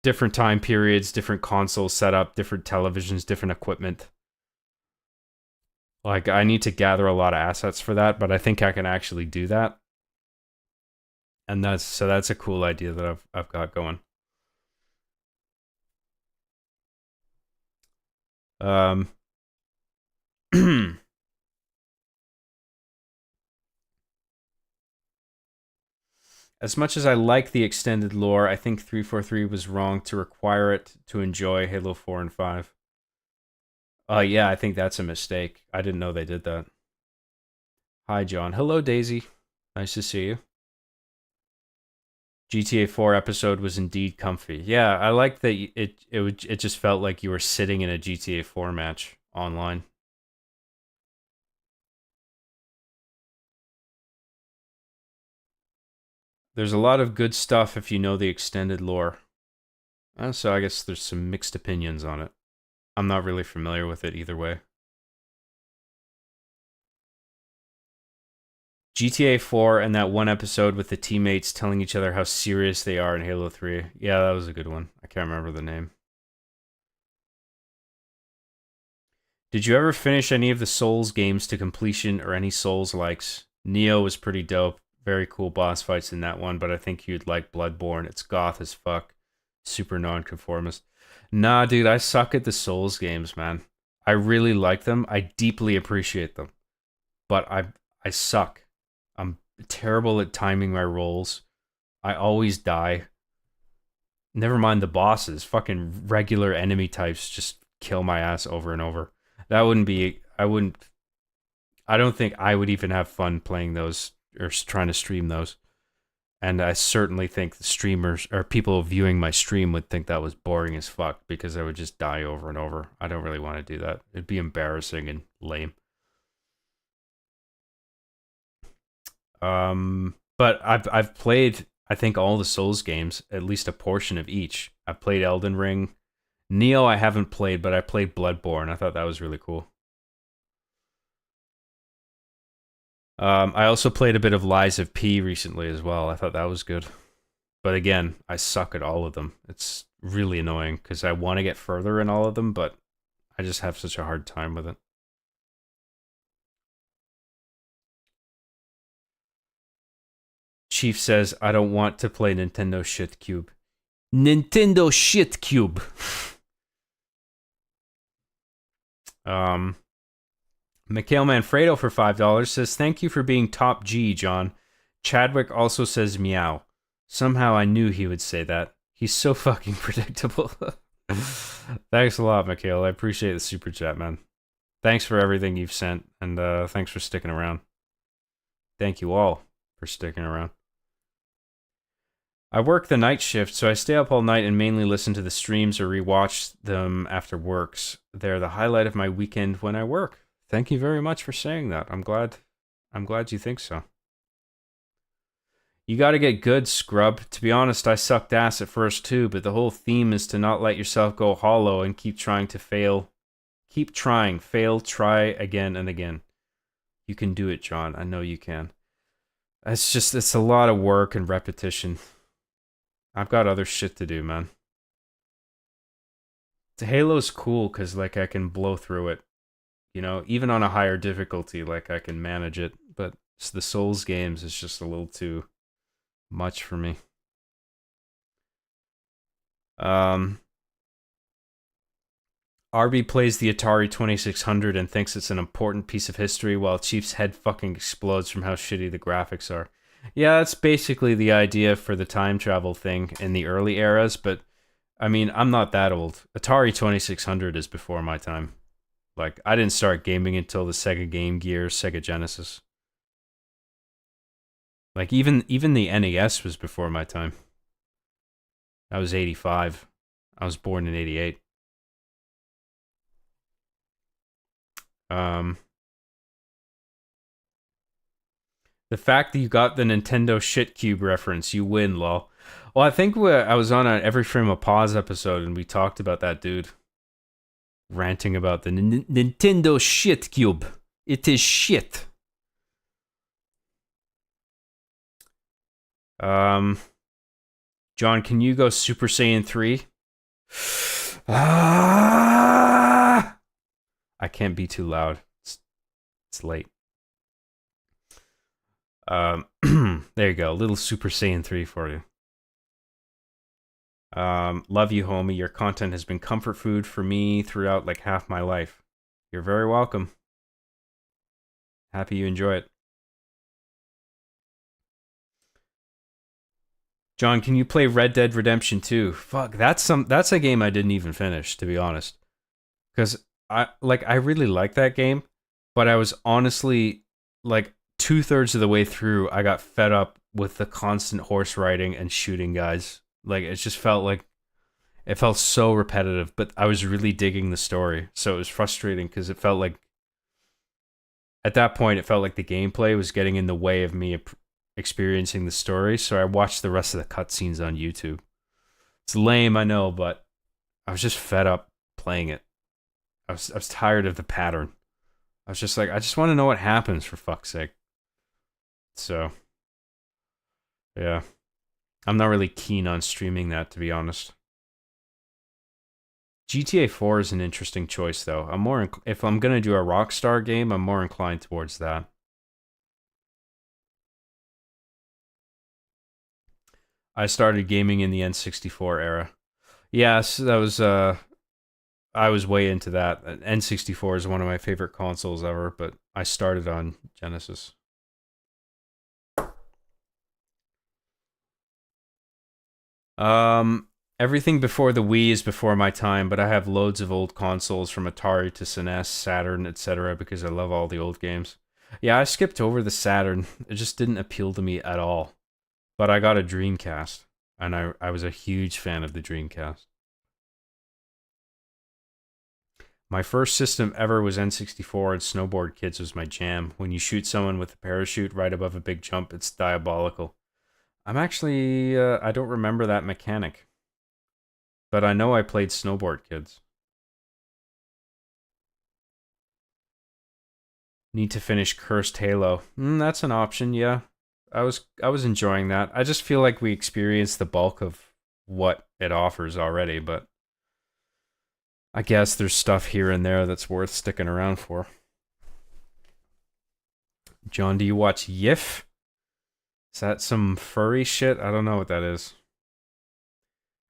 different time periods, different consoles set up, different televisions, different equipment. Like, I need to gather a lot of assets for that, but I think I can actually do that. And that's a cool idea that I've got going. As much as I like the extended lore, I think 343 was wrong to require it to enjoy Halo 4 and 5. Yeah, I think that's a mistake. I didn't know they did that. Hi, John. Hello, Daisy. Nice to see you. GTA 4 episode was indeed comfy. Yeah, I like that it just felt like you were sitting in a GTA 4 match online. There's a lot of good stuff if you know the extended lore. So I guess there's some mixed opinions on it. I'm not really familiar with it either way. GTA 4 and that one episode with the teammates telling each other how serious they are in Halo 3. Yeah, that was a good one. I can't remember the name. Did you ever finish any of the Souls games to completion or any Souls-likes? Neo was pretty dope. Very cool boss fights in that one, but I think you'd like Bloodborne. It's goth as fuck. Super non-conformist. Nah, dude, I suck at the Souls games, man. I really like them. I deeply appreciate them. But I suck. I'm terrible at timing my rolls. I always die. Never mind the bosses. Fucking regular enemy types just kill my ass over and over. I don't think I would even have fun playing those or trying to stream those. And I certainly think the streamers or people viewing my stream would think that was boring as fuck because I would just die over and over. I don't really want to do that. It'd be embarrassing and lame. But I've played, I think, all the Souls games, at least a portion of each. I've played Elden Ring. Neo I haven't played, but I played Bloodborne. I thought that was really cool. I also played a bit of Lies of P recently as well. I thought that was good. But again, I suck at all of them. It's really annoying because I want to get further in all of them, but I just have such a hard time with it. Chief says, I don't want to play Nintendo Shit Cube. Nintendo Shit Cube. Mikhail Manfredo for $5 says, thank you for being top G, John. Chadwick also says meow. Somehow I knew he would say that. He's so fucking predictable. Thanks a lot, Mikhail. I appreciate the super chat, man. Thanks for everything you've sent, and thanks for sticking around. Thank you all for sticking around. I work the night shift, so I stay up all night and mainly listen to the streams or rewatch them after works. They're the highlight of my weekend when I work. Thank you very much for saying that. I'm glad you think so. You gotta get good, scrub. To be honest, I sucked ass at first too, but the whole theme is to not let yourself go hollow and keep trying to fail. Keep trying, fail, try again and again. You can do it, John. I know you can. It's a lot of work and repetition. I've got other shit to do, man. Halo's cool because, like, I can blow through it. You know, even on a higher difficulty, like, I can manage it. But the Souls games is just a little too much for me. RB plays the Atari 2600 and thinks it's an important piece of history while Chief's head fucking explodes from how shitty the graphics are. Yeah, that's basically the idea for the time travel thing in the early eras, but I mean, I'm not that old. Atari 2600 is before my time. Like, I didn't start gaming until the Sega Game Gear, Sega Genesis. Like, even the NES was before my time. I was 85. I was born in 88. The fact that you got the Nintendo Shit Cube reference, you win, lol. Well, I think I was on an Every Frame of Pause episode and we talked about that dude ranting about the Nintendo Shit Cube. It is shit. John, can you go Super Saiyan 3? I can't be too loud. It's late. There you go. Little Super Saiyan 3 for you. Love you, homie. Your content has been comfort food for me throughout like half my life. You're very welcome. Happy you enjoy it. John, can you play Red Dead Redemption 2? Fuck, that's a game I didn't even finish, to be honest. Because I really like that game, but I was honestly like 2/3 of the way through, I got fed up with the constant horse riding and shooting guys. Like, it just felt so repetitive, but I was really digging the story. So it was frustrating because it felt like, at that point, it felt like the gameplay was getting in the way of me experiencing the story. So I watched the rest of the cutscenes on YouTube. It's lame, I know, but I was just fed up playing it. I was tired of the pattern. I was just like, I just want to know what happens, for fuck's sake. So, yeah. I'm not really keen on streaming that, to be honest. GTA 4 is an interesting choice, though. If I'm going to do a Rockstar game, I'm more inclined towards that. I started gaming in the N64 era. Yes, that was, I was way into that. N64 is one of my favorite consoles ever, but I started on Genesis. Everything before the Wii is before my time, but I have loads of old consoles from Atari to SNES, Saturn, etc. because I love all the old games. Yeah, I skipped over the Saturn. It just didn't appeal to me at all. But I got a Dreamcast, and I was a huge fan of the Dreamcast. My first system ever was N64, and Snowboard Kids was my jam. When you shoot someone with a parachute right above a big jump, it's diabolical. I'm actually, I don't remember that mechanic. But I know I played Snowboard Kids. Need to finish Cursed Halo. That's an option, yeah. I was enjoying that. I just feel like we experienced the bulk of what it offers already, but I guess there's stuff here and there that's worth sticking around for. John, do you watch Yif? Is that some furry shit? I don't know what that is.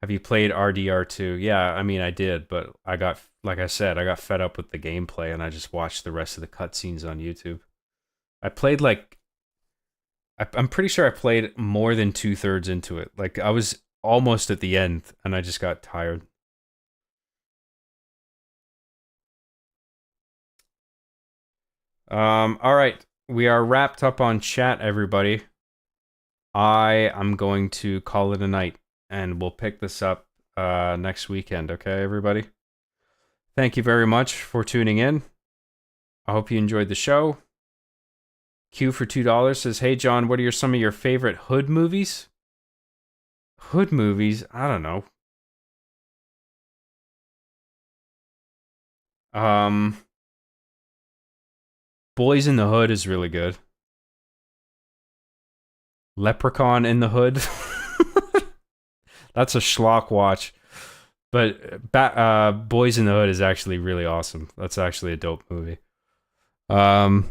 Have you played RDR2? Yeah, I mean, I did, but like I said, I got fed up with the gameplay and I just watched the rest of the cutscenes on YouTube. I played I'm pretty sure I played more than 2/3 into it. Like, I was almost at the end and I just got tired. All right. We are wrapped up on chat, everybody. I am going to call it a night, and we'll pick this up next weekend, okay, everybody? Thank you very much for tuning in. I hope you enjoyed the show. Q for $2 says, "Hey, John, what are some of your favorite Hood movies?" Hood movies? I don't know. Boys in the Hood is really good. Leprechaun in the Hood. That's a schlock watch. But Boys in the Hood is actually really awesome. That's actually a dope movie. I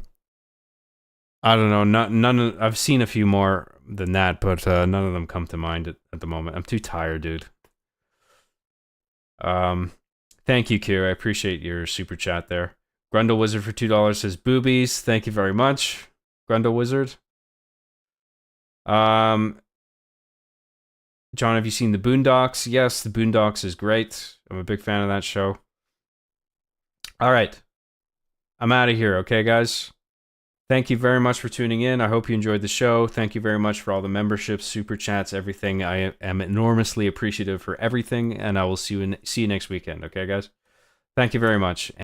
don't know. I've seen a few more than that, but none of them come to mind at the moment. I'm too tired, dude. Thank you, Q. I appreciate your super chat there. Grundle Wizard for $2 says, "Boobies." Thank you very much, Grundle Wizard. John, have you seen The Boondocks? Yes, The Boondocks is great. I'm a big fan of that show. All right. I'm out of here, okay, guys? Thank you very much for tuning in. I hope you enjoyed the show. Thank you very much for all the memberships, super chats, everything. I am enormously appreciative for everything, and I will see you next weekend, okay, guys? Thank you very much.